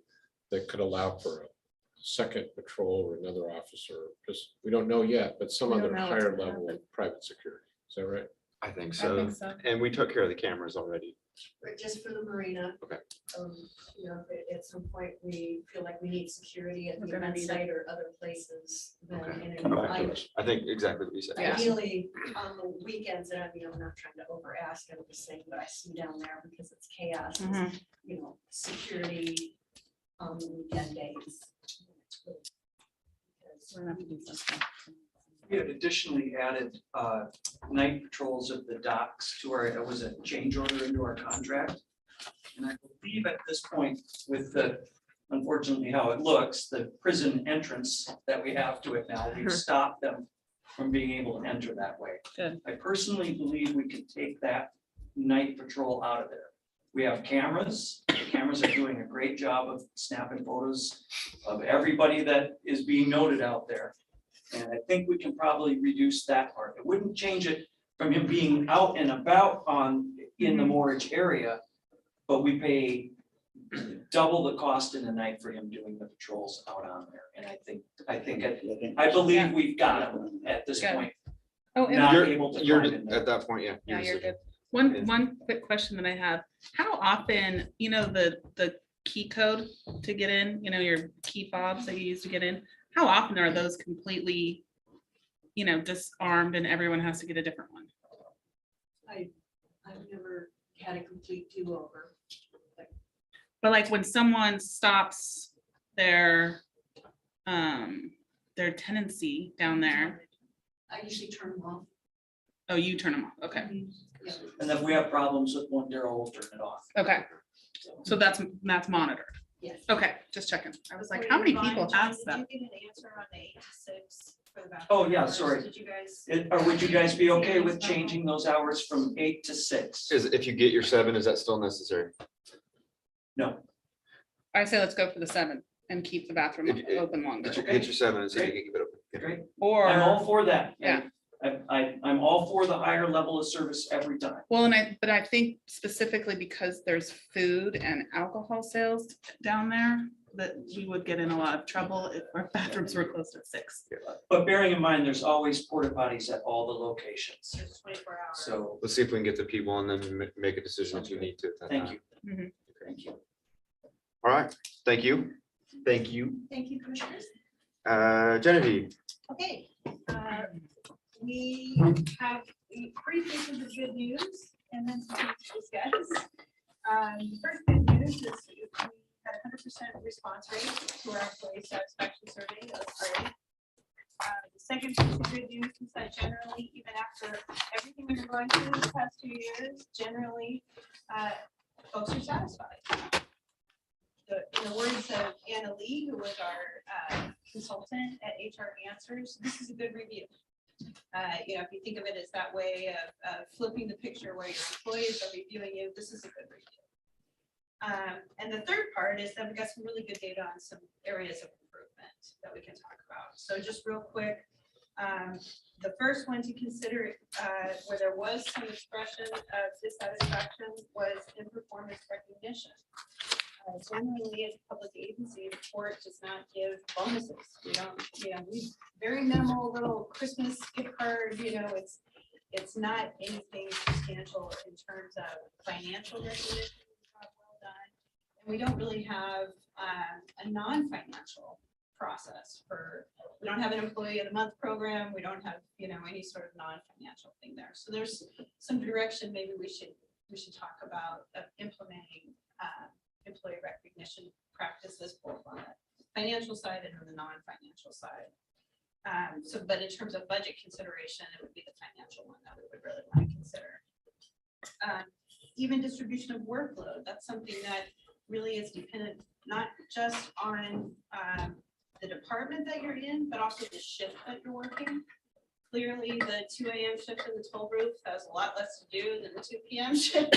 that could allow for a second patrol or another officer, because we don't know yet, but some We don't other know what's higher gonna level happen. of private security. Is that right? I think I so. think so. And we took care of the cameras already. But just for the marina. Okay. You know, if at some point we feel like we need security at We're the gonna event need it. site or other places, then, Okay. you Come know, back to us. I think exactly what you said. Yeah. ideally, on the weekends, and I mean, I'm not trying to over ask, I'm just saying what I see down there because it's chaos, is, Mhm. you know, security on the weekend days. We're gonna have to do something. We had additionally added night patrols of the docks to our, it was a change order into our contract. And I believe at this point, with the, unfortunately how it looks, the prison entrance that we have to it now, we've stopped them from being able to enter that way. Good. I personally believe we can take that night patrol out of there. We have cameras. The cameras are doing a great job of snapping photos of everybody that is being noted out there. And I think we can probably reduce that part. It wouldn't change it from him being out and about in the Morridge area. But we pay double the cost in the night for him doing the patrols out on there. And I believe we've got him at this Good. point. Oh, and Not You're, able to you're climb in there. at that point, yeah. yeah, your you're decision. good. One quick question that I have, how often, you know, the key code to get in, you know, your key fobs that you use to get in, how often are those completely, you know, disarmed and everyone has to get a different one? I've never had a complete do-over. But like when someone stops their tenancy down there, I usually turn them off. oh, you turn them off, okay, Yeah. And if we have problems with one, Daryl will turn it off. okay, so that's monitored, Yes. okay, just checking, I was like, how many people have that? Did you get an answer on the 8 to 6 for the bathroom Oh, yeah, hours? sorry. Did you guys? Or would you guys be okay with changing those hours from 8 to 6? Is, if you get your 7, is that still necessary? No. I say let's go for the 7 and keep the bathroom open longer, Get your 7 and see if you can keep it open. Yeah. Great. or. I'm all for that. Yeah. I'm all for the higher level of service every time. Well, but I think specifically because there's food and alcohol sales down there, that we would get in a lot of trouble if our bathrooms were closed at 6. But bearing in mind, there's always porta potties at all the locations. There's 24 hours. So, Let's see if we can get the people and then make a decision if you need to. at that thank time. you. Mhm. Thank you. All right, thank you. Thank you. Thank you, commissioners. Genevieve, Okay, we have 3 pieces of good news and then some things to discuss. First good news is we had 100% response rate to our employee satisfaction survey. That was great. The second piece of good news is that generally, even after everything we've been going through the past 2 years, generally, folks are satisfied. In the words of Anna Lee, who was our consultant at HR Answers, this is a good review. You know, if you think of it as that way of flipping the picture where your employees are reviewing you, this is a good review. And the third part is that we've got some really good data on some areas of improvement that we can talk about. So just real quick, the first one to consider where there was some expression of dissatisfaction was in performance recognition. Generally, as a public agency, the court does not give bonuses. We don't, you know, we very minimal little Christmas gift card, you know, it's not anything substantial in terms of financial recognition. Well done. And we don't really have a non-financial process for, we don't have an employee of the month program. We don't have, you know, any sort of non-financial thing there. So there's some direction maybe we should talk about implementing employee recognition practices both on the financial side and on the non-financial side. But in terms of budget consideration, it would be the financial one that we would really want to consider. Even distribution of workload, that's something that really is dependent not just on the department that you're in, but also the shift that you're working. Clearly, the 2 a.m. shift in the toll booth has a lot less to do than the 2 p.m. shift.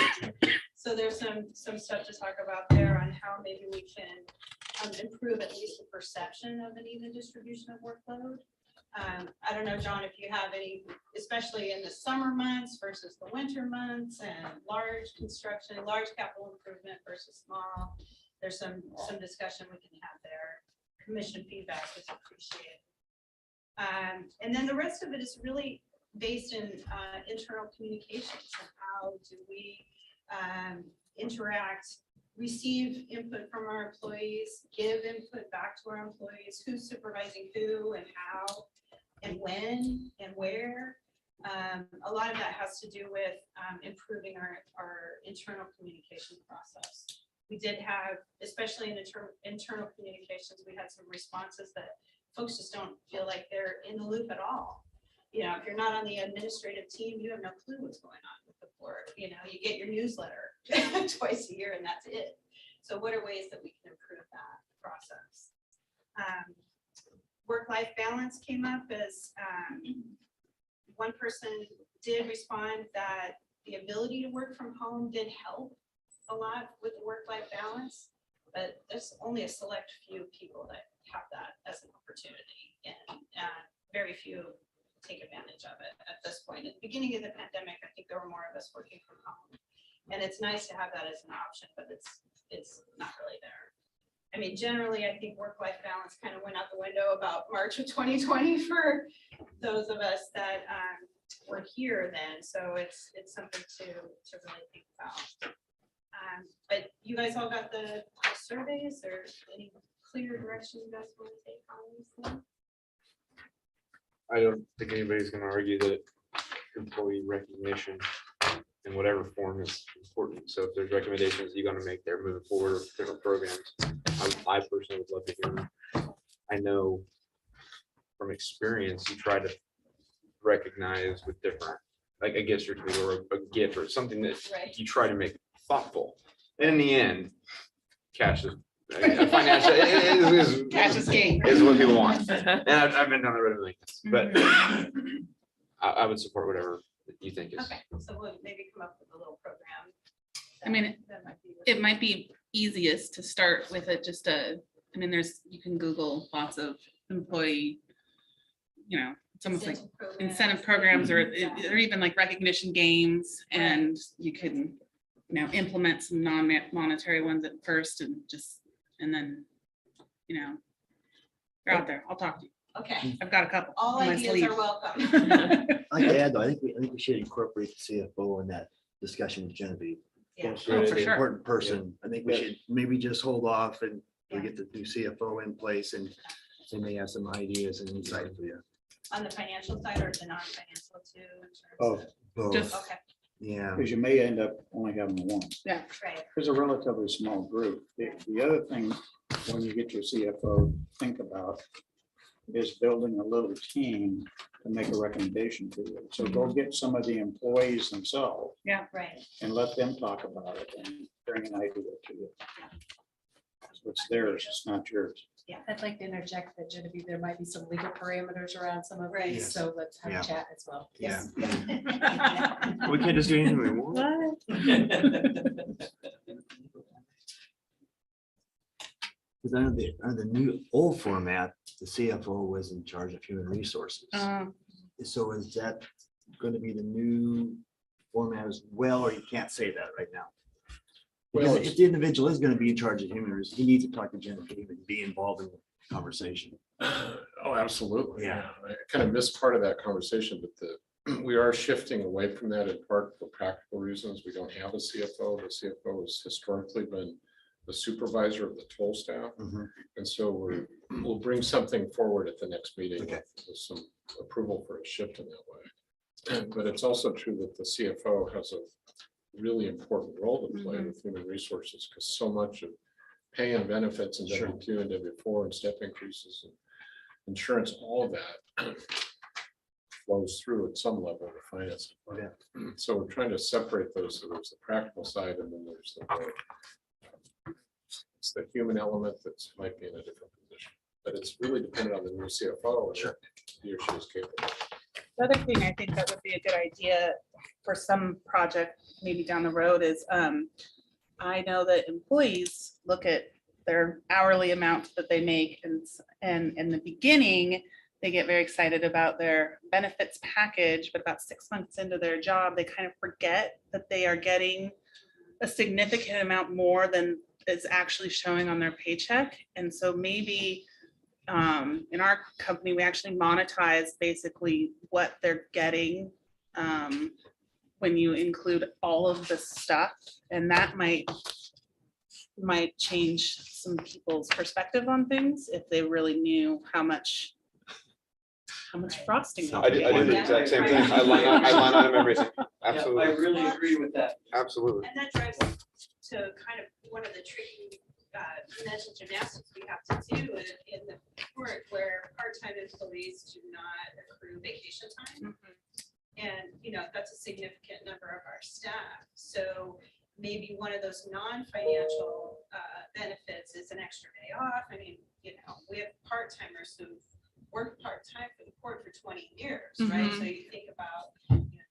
So there's some stuff to talk about there on how maybe we can improve at least the perception of an even distribution of workload. I don't know, John, if you have any, especially in the summer months versus the winter months and large construction, large capital improvement versus small. There's some discussion we can have there. Commission feedback is appreciated. And then the rest of it is really based in internal communications and how do we interact, receive input from our employees, give input back to our employees, who's supervising who and how and when and where. A lot of that has to do with improving our internal communication process. We did have, especially in internal communications, we had some responses that folks just don't feel like they're in the loop at all. You know, if you're not on the administrative team, you have no clue what's going on with the board. You know, you get your newsletter twice a year and that's it. So what are ways that we can improve that process? Work-life balance came up as one person did respond that the ability to work from home did help a lot with the work-life balance, but there's only a select few people that have that as an opportunity, and very few take advantage of it at this point. At the beginning of the pandemic, I think there were more of us working from home, and it's nice to have that as an option, but it's not really there. I mean, generally, I think work-life balance kind of went out the window about March of 2020 for those of us that were here then. So it's something to really think about. But you guys all got the surveys, or any clear direction you guys want to take on these things? I don't think anybody's gonna argue that employee recognition in whatever form is important. So if there's recommendations you're gonna make there moving forward with different programs, I personally would love to hear them. I know from experience, you try to recognize with different, like a gift certificate or a gift or something that Right. you try to make thoughtful. And in the end, cash is financial Cash is king. is what people want. And I've been down the road like this, but I would support whatever you think is. Okay, so we'll maybe come up with a little program. I mean, that might be it might be easiest to start with it, just I mean, you can Google lots of employee, you know, it's almost like incentive programs or even like recognition games, and you can, you know, implement some non-monetary ones at first and then, you know, they're out there. I'll talk to you. Okay, I've got a couple. all on my ideas sleeve. are welcome. I'd like to add, though, I think we should incorporate the CFO in that discussion with Genevieve. Yeah. She's Oh, for an sure. important person. I think we should maybe just hold off and we get the new CFO in place, and they may have some ideas and insight for you. On the financial side or the non-financial too? in terms Oh, of- Both. Just- Okay, Yeah. because you may end up only having one. right. It's a relatively small group. The other thing, when you get your CFO, think about is building a little team to make a recommendation to you. So go get some of the employees themselves Right. and let them talk about it and bring an idea to you. It's theirs, it's not yours. I'd like to interject that Genevieve, there might be some legal parameters around some of Right. these, so let's have Yeah. a chat as well. Yeah. We can't just do anything we want. Because under the new old format, the CFO was in charge of human resources. So is that going to be the new format as well, or you can't say that right now? Well, Because if the individual is going to be in charge of human resources, he needs to talk to Genevieve and be involved in the conversation. Oh, absolutely. Yeah. I kind of missed part of that conversation, but we are shifting away from that in part for practical reasons. We don't have a CFO. The CFO has historically been the supervisor of the toll staff. And so we'll bring something forward at the next meeting Okay. with some approval for a shift in that way. But it's also true that the CFO has a really important role to play with human resources, because so much of pay and benefits and Sure. W2 and W4 and step increases and insurance, all of that flows through at some level of finance. Okay. So we're trying to separate those. So there's the practical side and then there's the more, it's the human element that might be in a different position. But it's really dependent on the new CFO. and Sure. He or she is capable. The other thing I think that would be a good idea for some project, maybe down the road, is I know that employees look at their hourly amount that they make, and in the beginning, they get very excited about their benefits package, but about 6 months into their job, they kind of forget that they are getting a significant amount more than is actually showing on their paycheck. And so maybe in our company, we actually monetize basically what they're getting when you include all of the stuff, and that might change some people's perspective on things if they really knew how much frosting. I do the exact same thing. I line item everything. Yeah, Absolutely. I really agree with that. Absolutely. And that drives to kind of one of the tricky mental gymnastics we have to do in the work where part-time employees do not accrue vacation time. And, you know, that's a significant number of our staff. So maybe one of those non-financial benefits is an extra day off. I mean, you know, we have part-timers who've worked part-time for the court for 20 years, right? So you think about, you know,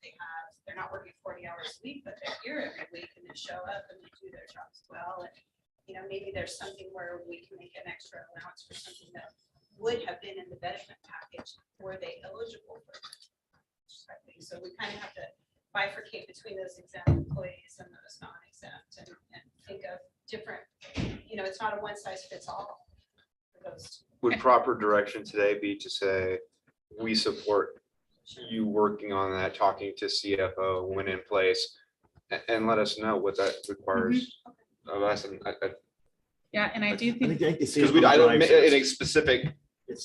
they're not working 40 hours a week, but they're here every week and they show up and they do their jobs well. And, you know, maybe there's something where we can make an extra allowance for something that would have been in the benefit package. Were they eligible for it? So we kind of have to bifurcate between those exempt employees and those non-exempt and think of different, you know, it's not a one size fits all for those two. Would proper direction today be to say, we support you working on that, talking to CFO when in place, and let us know what that requires of us? And Yeah, and I do think. because I don't, in a specific,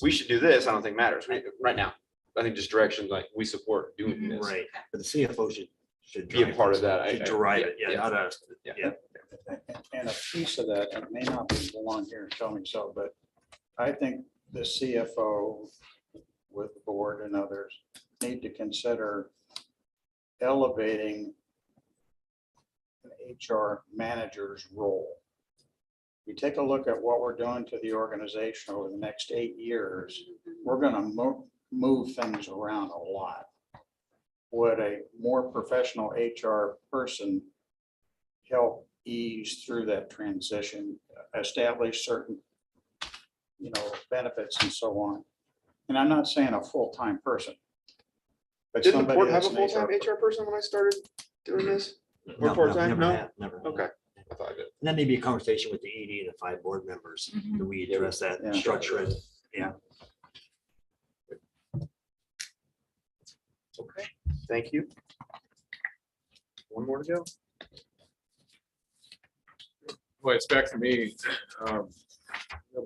we should do this, I don't think matters right now. I think just direction, like, we support doing this. Right, but the CFO should Be a part of that. Should drive it, yeah, not us. Yeah. And a piece of that, it may not belong here, tell me so, but I think the CFO with the board and others need to consider elevating an HR manager's role. We take a look at what we're doing to the organization over the next 8 years, we're gonna move things around a lot. Would a more professional HR person help ease through that transition, establish certain, you know, benefits and so on? And I'm not saying a full-time person. But Didn't the somebody board have a that's an full-time HR person when I started doing this? Or No, part-time? No? Never. Okay. I thought I did. And that may be a conversation with the ED and the 5 board members, that we address that Yeah. structure and, yeah. Okay, thank you. One more to go. Well, it's back to me.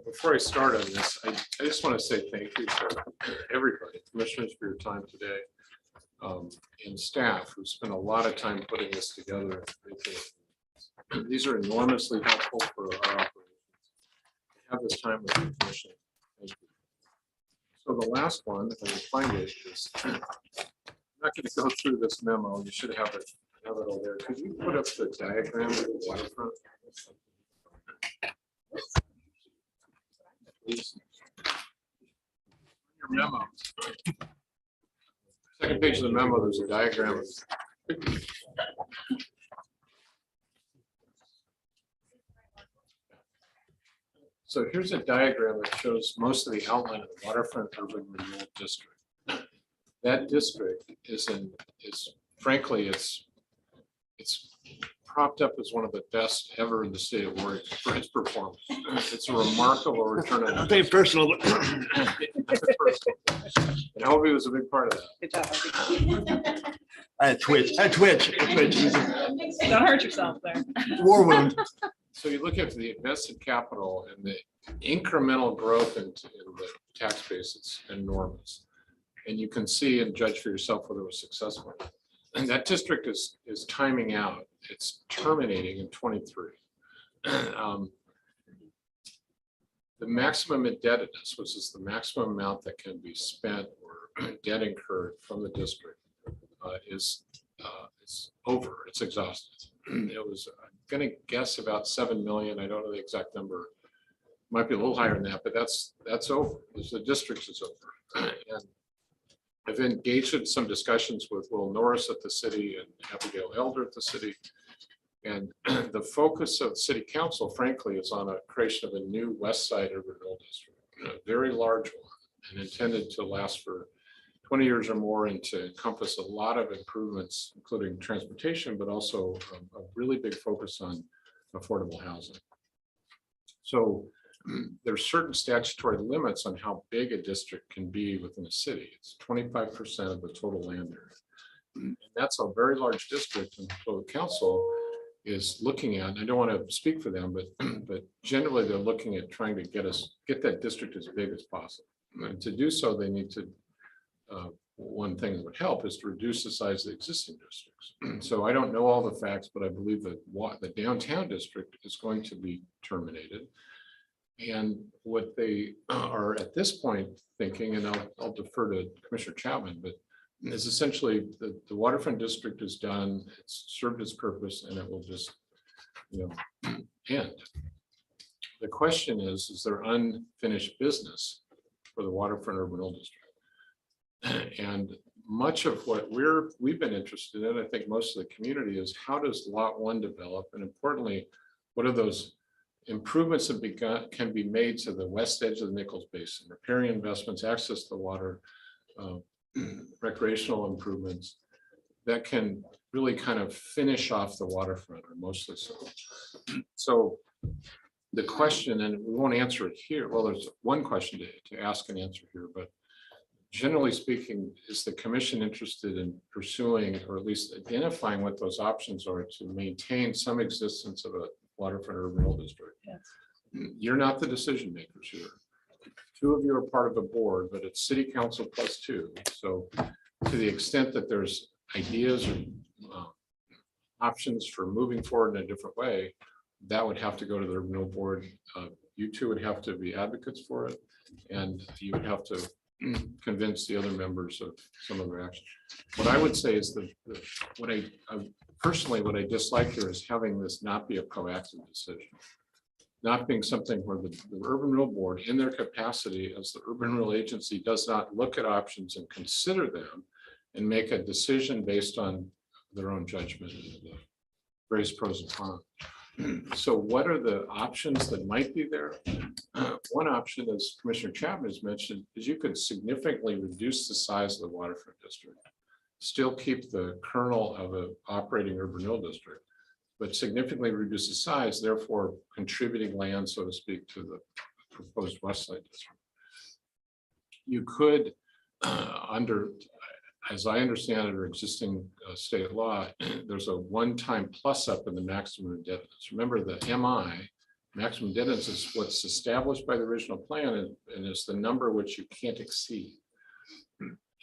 Before I start on this, I just want to say thank you to everybody, commissioners, for your time today, and staff who spent a lot of time putting this together. These are enormously helpful for our operations. Have this time with the commission. Thank you. So the last one, if I can find it, is I'm not going to go through this memo. You should have it over there. Could you put up the diagram of the waterfront? Please. Your memo. Second page of the memo, there's a diagram. So here's a diagram that shows most of the outline of the waterfront urban renewal district. That district is frankly, it's propped up as one of the best ever in the state of Oregon for its performance. It's a remarkable return on. I'm being personal. And I hope he was a big part of that. Good job. I twitch. Don't hurt yourself there. War wound. So you look at the invested capital and the incremental growth in the tax base, it's enormous. And you can see and judge for yourself whether it was successful. And that district is timing out. It's terminating in 23. The maximum indebtedness, which is the maximum amount that can be spent or debt incurred from the district, is over. It's exhausted. It was, I'm going to guess, about 7 million. I don't know the exact number. Might be a little higher than that, but that's over. The district is over. And I've engaged in some discussions with Will Norris at the city and Abigail Elder at the city. And the focus of city council, frankly, is on a creation of a new west side urban renewal district, a very large one, and intended to last for 20 years or more and to encompass a lot of improvements, including transportation, but also a really big focus on affordable housing. So there's certain statutory limits on how big a district can be within a city. It's 25% of the total land area. And that's a very large district, and so the council is looking at, I don't want to speak for them, but generally they're looking at trying to get that district as big as possible. And to do so, they need to, one thing that would help is to reduce the size of the existing districts. So I don't know all the facts, but I believe that the downtown district is going to be terminated. And what they are at this point thinking, and I'll defer to Commissioner Chapman, but is essentially the waterfront district is done, it's served its purpose, and it will just, end. The question is there unfinished business for the waterfront urban renewal district? And much of what we've been interested in, I think most of the community, is how does lot 1 develop, and importantly, what are those improvements that can be made to the west edge of the Nichols Basin, repairing investments, access to water, recreational improvements that can really kind of finish off the waterfront, or mostly so. So the question, and we won't answer it here, well, there's one question to ask and answer here, but generally speaking, is the commission interested in pursuing, or at least identifying what those options are to maintain some existence of a waterfront urban renewal district? Yes. You're not the decision makers here. 2 of you are part of the board, but it's city council plus 2. So to the extent that there's ideas or options for moving forward in a different way, that would have to go to the renewal board. You 2 would have to be advocates for it, and you would have to convince the other members of some of their action. What I would say is that what I personally, what I dislike here is having this not be a proactive decision. Not being something where the urban renewal board, in their capacity as the urban renewal agency, does not look at options and consider them and make a decision based on their own judgment and the various pros and cons. So what are the options that might be there? One option, as Commissioner Chapman has mentioned, is you could significantly reduce the size of the waterfront district, still keep the kernel of an operating urban renewal district, but significantly reduce the size, therefore contributing land, so to speak, to the proposed West Side district. You could, as I understand it, or existing state law, there's a one-time plus up in the maximum indebtedness. Remember, the MI, maximum indebtedness, is what's established by the original plan, and is the number which you can't exceed,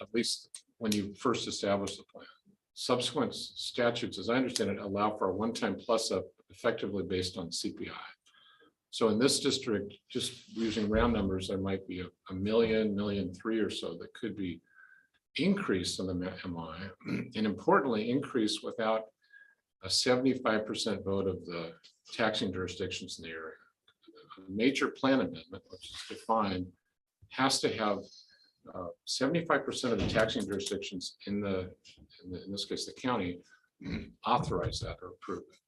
at least when you first establish the plan. Subsequent statutes, as I understand it, allow for a one-time plus up effectively based on CPI. So in this district, just using round numbers, there might be a million, 1.3 million or so that could be increased on the MI, and importantly, increased without a 75% vote of the taxing jurisdictions in the area. A major plan amendment, which is defined, has to have 75% of the taxing jurisdictions in this case, the county, authorize that or approve it.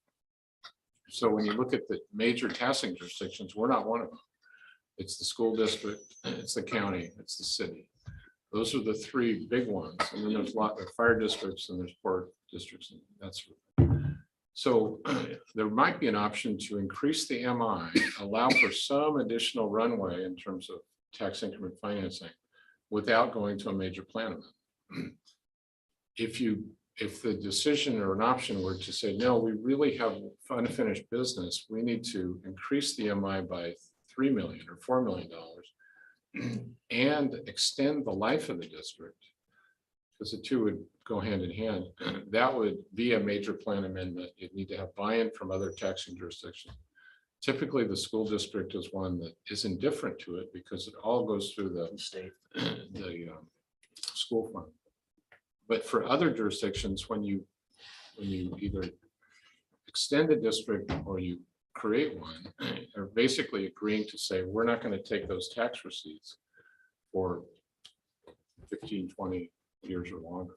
So when you look at the major taxing jurisdictions, we're not one of them. It's the school district, it's the county, it's the city. Those are the 3 big ones. And then there's a lot of fire districts and there's port districts. And that's so there might be an option to increase the MI, allow for some additional runway in terms of tax increment financing without going to a major plan amendment. If the decision or an option were to say, no, we really have unfinished business, we need to increase the MI by $3 million or $4 million and extend the life of the district, because the 2 would go hand in hand, that would be a major plan amendment. You'd need to have buy-in from other taxing jurisdictions. Typically, the school district is one that is indifferent to it because it all goes through the state, the school fund. But for other jurisdictions, when you either extend a district or you create one, are basically agreeing to say, we're not going to take those tax receipts for 15, 20 years or longer.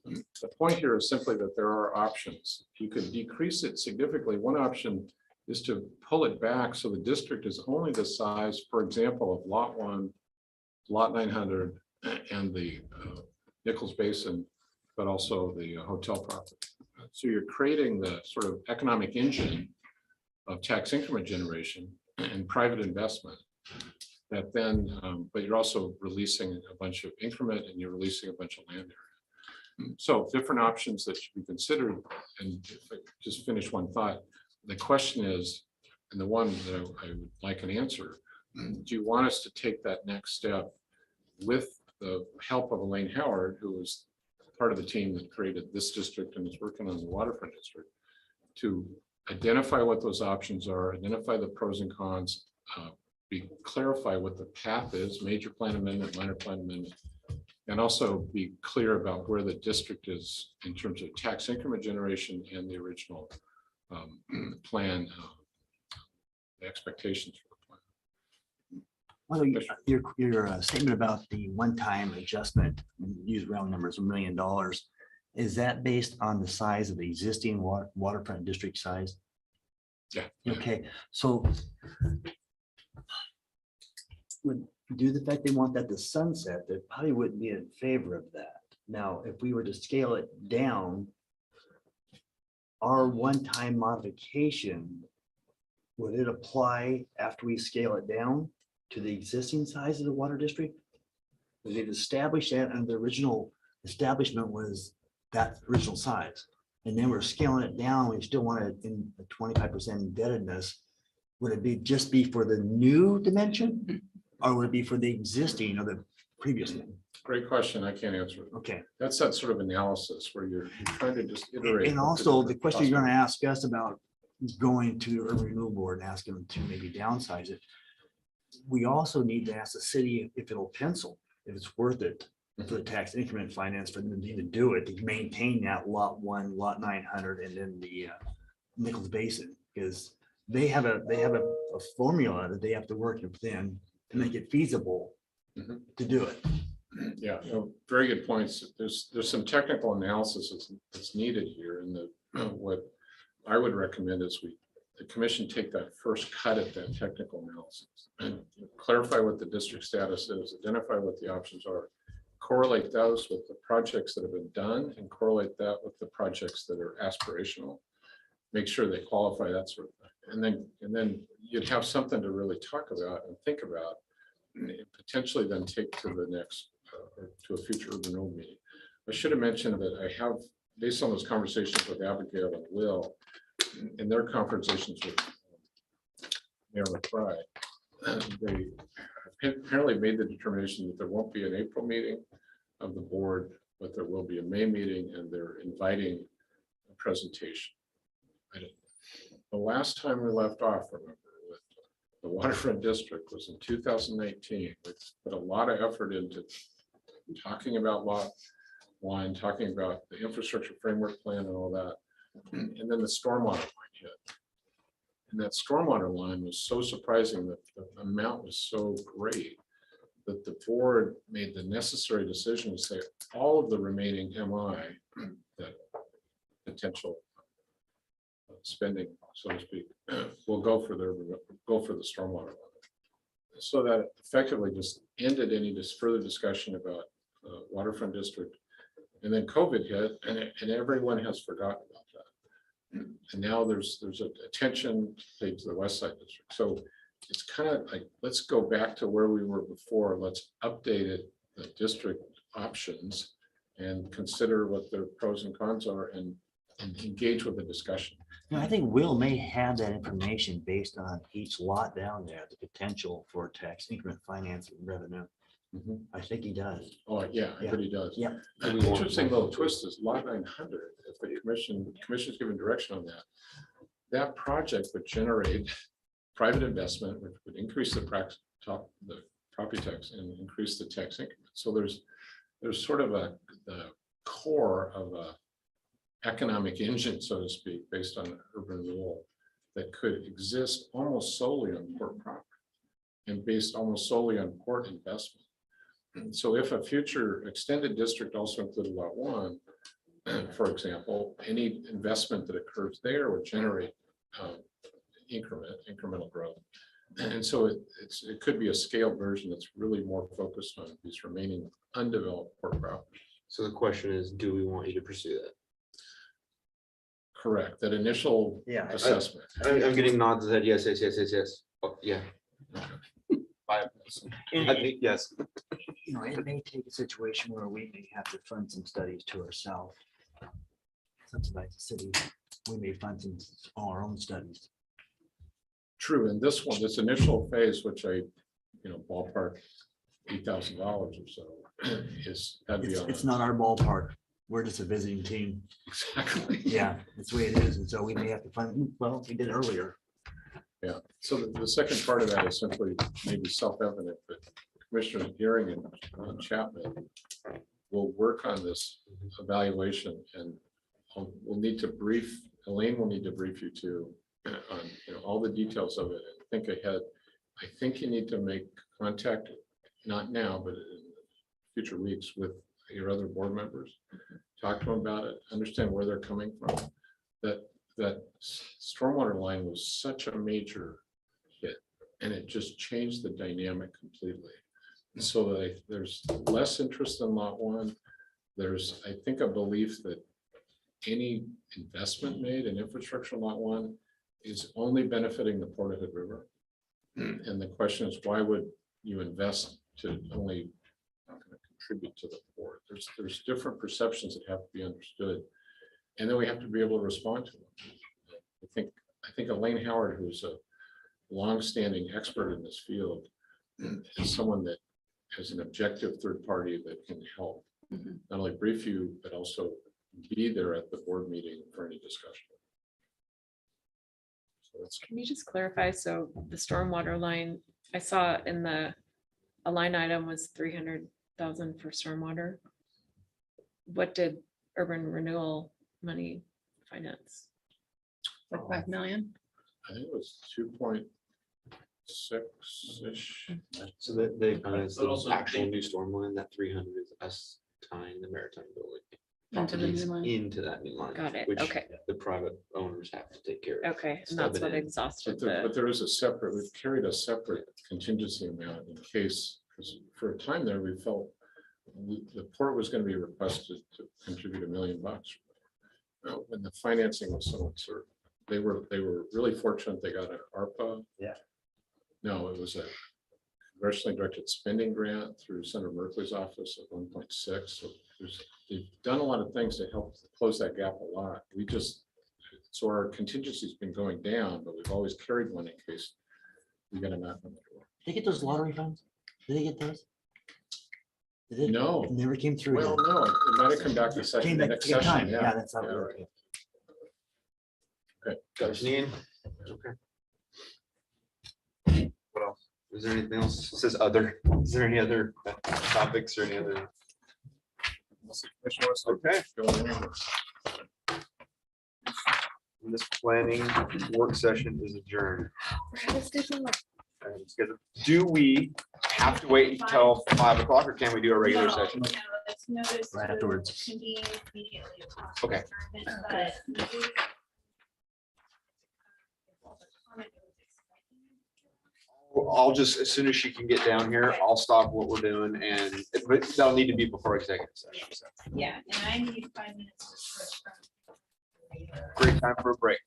The point here is simply that there are options. You could decrease it significantly. One option is to pull it back so the district is only the size, for example, of lot 1, lot 900, and the Nichols Basin, but also the hotel property. So you're creating the sort of economic engine of tax increment generation and private investment that then, but you're also releasing a bunch of increment and you're releasing a bunch of land So different options that should be considered. And if I just finish one thought, the question is, and the one that I would like an answer, do you want us to take that next step with the help of Elaine Howard, who was part of the team that created this district and is working on the Waterfront District, to identify what those options are, identify the pros and cons, clarify what the path is, major plan amendment, minor plan amendment, and also be clear about where the district is in terms of tax increment generation and the original plan, the expectations for the plan. Well, your statement about the one-time adjustment, use round numbers, $1 million, is that based on the size of the existing waterfront district size? Yeah. Okay, so would do the fact they want that to sunset, they probably wouldn't be in favor of that. Now, if we were to scale it down, our one-time modification, would it apply after we scale it down to the existing size of the water district? Because they've established that, and the original establishment was that original size. And then we're scaling it down, we still want it in a 25% indebtedness. Would it be just be for the new dimension? Or would it be for the existing or the previous one? Great question. I can't answer it. Okay. That's that sort of analysis where you're trying to just iterate. And also the question you're gonna ask us about going to the urban renewal board and asking them to maybe downsize it. We also need to ask the city if it'll pencil, if it's worth it for the tax increment finance for them to do it, to maintain that lot 1, lot 900, and then the Nichols Basin, because they have a formula that they have to work within to make it feasible to do it. Yeah, no, very good points. There's some technical analysis that's needed here, and what I would recommend is the commission take that first cut at that technical analysis and clarify what the district status is, identify what the options are, correlate those with the projects that have been done, and correlate that with the projects that are aspirational. Make sure they qualify, that sort of thing, and then you'd have something to really talk about and think about, and potentially then take to the next or to a future urban renewal meeting. I should have mentioned that I have, based on those conversations with Abigail and Will, in their conversations with Mayor McBride, they apparently made the determination that there won't be an April meeting of the board, but there will be a May meeting, and they're inviting a presentation. The last time we left off, remember, with the Waterfront District was in 2019. We put a lot of effort into talking about lot 1, talking about the infrastructure framework plan and all that. And then the stormwater line hit. And that stormwater line was so surprising that the amount was so great that the board made the necessary decision to say all of the remaining MI, that potential spending, so to speak, will go for the stormwater line. So that effectively just ended any further discussion about Waterfront District. And then COVID hit, and everyone has forgotten about that. And now there's attention paid to the West Side District. So it's kind of like, let's go back to where we were before. Let's update it, the district options, and consider what their pros and cons are, and engage with the discussion. I think Will may have that information based on each lot down there, the potential for tax increment finance and revenue. I think he does. Oh, yeah, I bet he does. Yeah. An interesting little twist is lot 900. If the commission's given direction on that project would generate private investment, which would increase the property tax and increase the tax increment. So there's sort of the core of a economic engine, so to speak, based on urban renewal that could exist almost solely on port property and based almost solely on port investment. And so if a future extended district also included lot 1, for example, any investment that occurs there would generate incremental growth. And so it could be a scaled version that's really more focused on these remaining undeveloped port properties. So the question is, do we want you to pursue that? Correct. That initial assessment. I'm getting nods that yes. Oh, yeah. 5. I think, yes. You know, it may take a situation where we may have to fund some studies to ourselves. Subsidize the city, we may fund some our own studies. True, and this one, this initial phase, which I, ballpark $8,000 or so, that'd be on. It's not our ballpark, we're just a visiting team. Exactly. Yeah, that's the way it is, and so we may have to fund, well, we did earlier. Yeah, so the second part of that is simply maybe self-evident, but Commissioner Gearing and Chapman will work on this evaluation, and we'll need to brief, Elaine will need to brief you too on all the details of it and think ahead. I think you need to make contact, not now, but in future weeks with your other board members. Talk to them about it, understand where they're coming from. That stormwater line was such a major hit, and it just changed the dynamic completely. And so there's less interest in lot one. There's, I think, a belief that any investment made in infrastructure in lot one is only benefiting the Port of Hood River. And the question is, why would you invest to only contribute to the port? There's different perceptions that have to be understood. And then we have to be able to respond to them. I think Elaine Howard, who's a longstanding expert in this field, is someone that has an objective third party that can help not only brief you, but also be there at the board meeting for any discussion. So that's Can you just clarify? So the stormwater line, I saw in a line item was 300,000 for stormwater. What did urban renewal money finance? Like 5 million. I think it was 2.6-ish. So that they finance But the also actual they- new storm line, that 300 is us tying the maritime building. Into the new properties line. Into that new line. Got it, which okay. The private owners have to take care of. Okay, and that's Stub it what in. exhausted But the, there is a separate, we've carried a separate contingency amount in case, because for a time there, we felt the port was going to be requested to contribute $1 million. When the financing was so uncertain, they were really fortunate. They got an ARPA. Yeah. No, it was a congressionally directed spending grant through Senator Merkley's office at 1.6. So they've done a lot of things to help close that gap a lot. So our contingency's been going down, but we've always carried one in case we got a knock on the door. Did they get those lottery funds? Did they get those? Did it? No. It never came through. Well, then. no, it might have come back to Came second, back next to get time. session. Yeah, that's how it Yeah, worked. right. Okay. Janine? Okay. What else? Is there anything else? It says other. Is there any other topics or any other? Okay. This planning work session is adjourned. Do we have to wait until 5 o'clock or can we do a regular No, session? no, it's noticed Right to afterwards. convene immediately upon Okay. adjournment, but we- I'll just, as soon as she can get down here, I'll stop what we're doing and but that'll need to be before executive session. So, Yeah, and I need 5 minutes to switch from. great time for a break.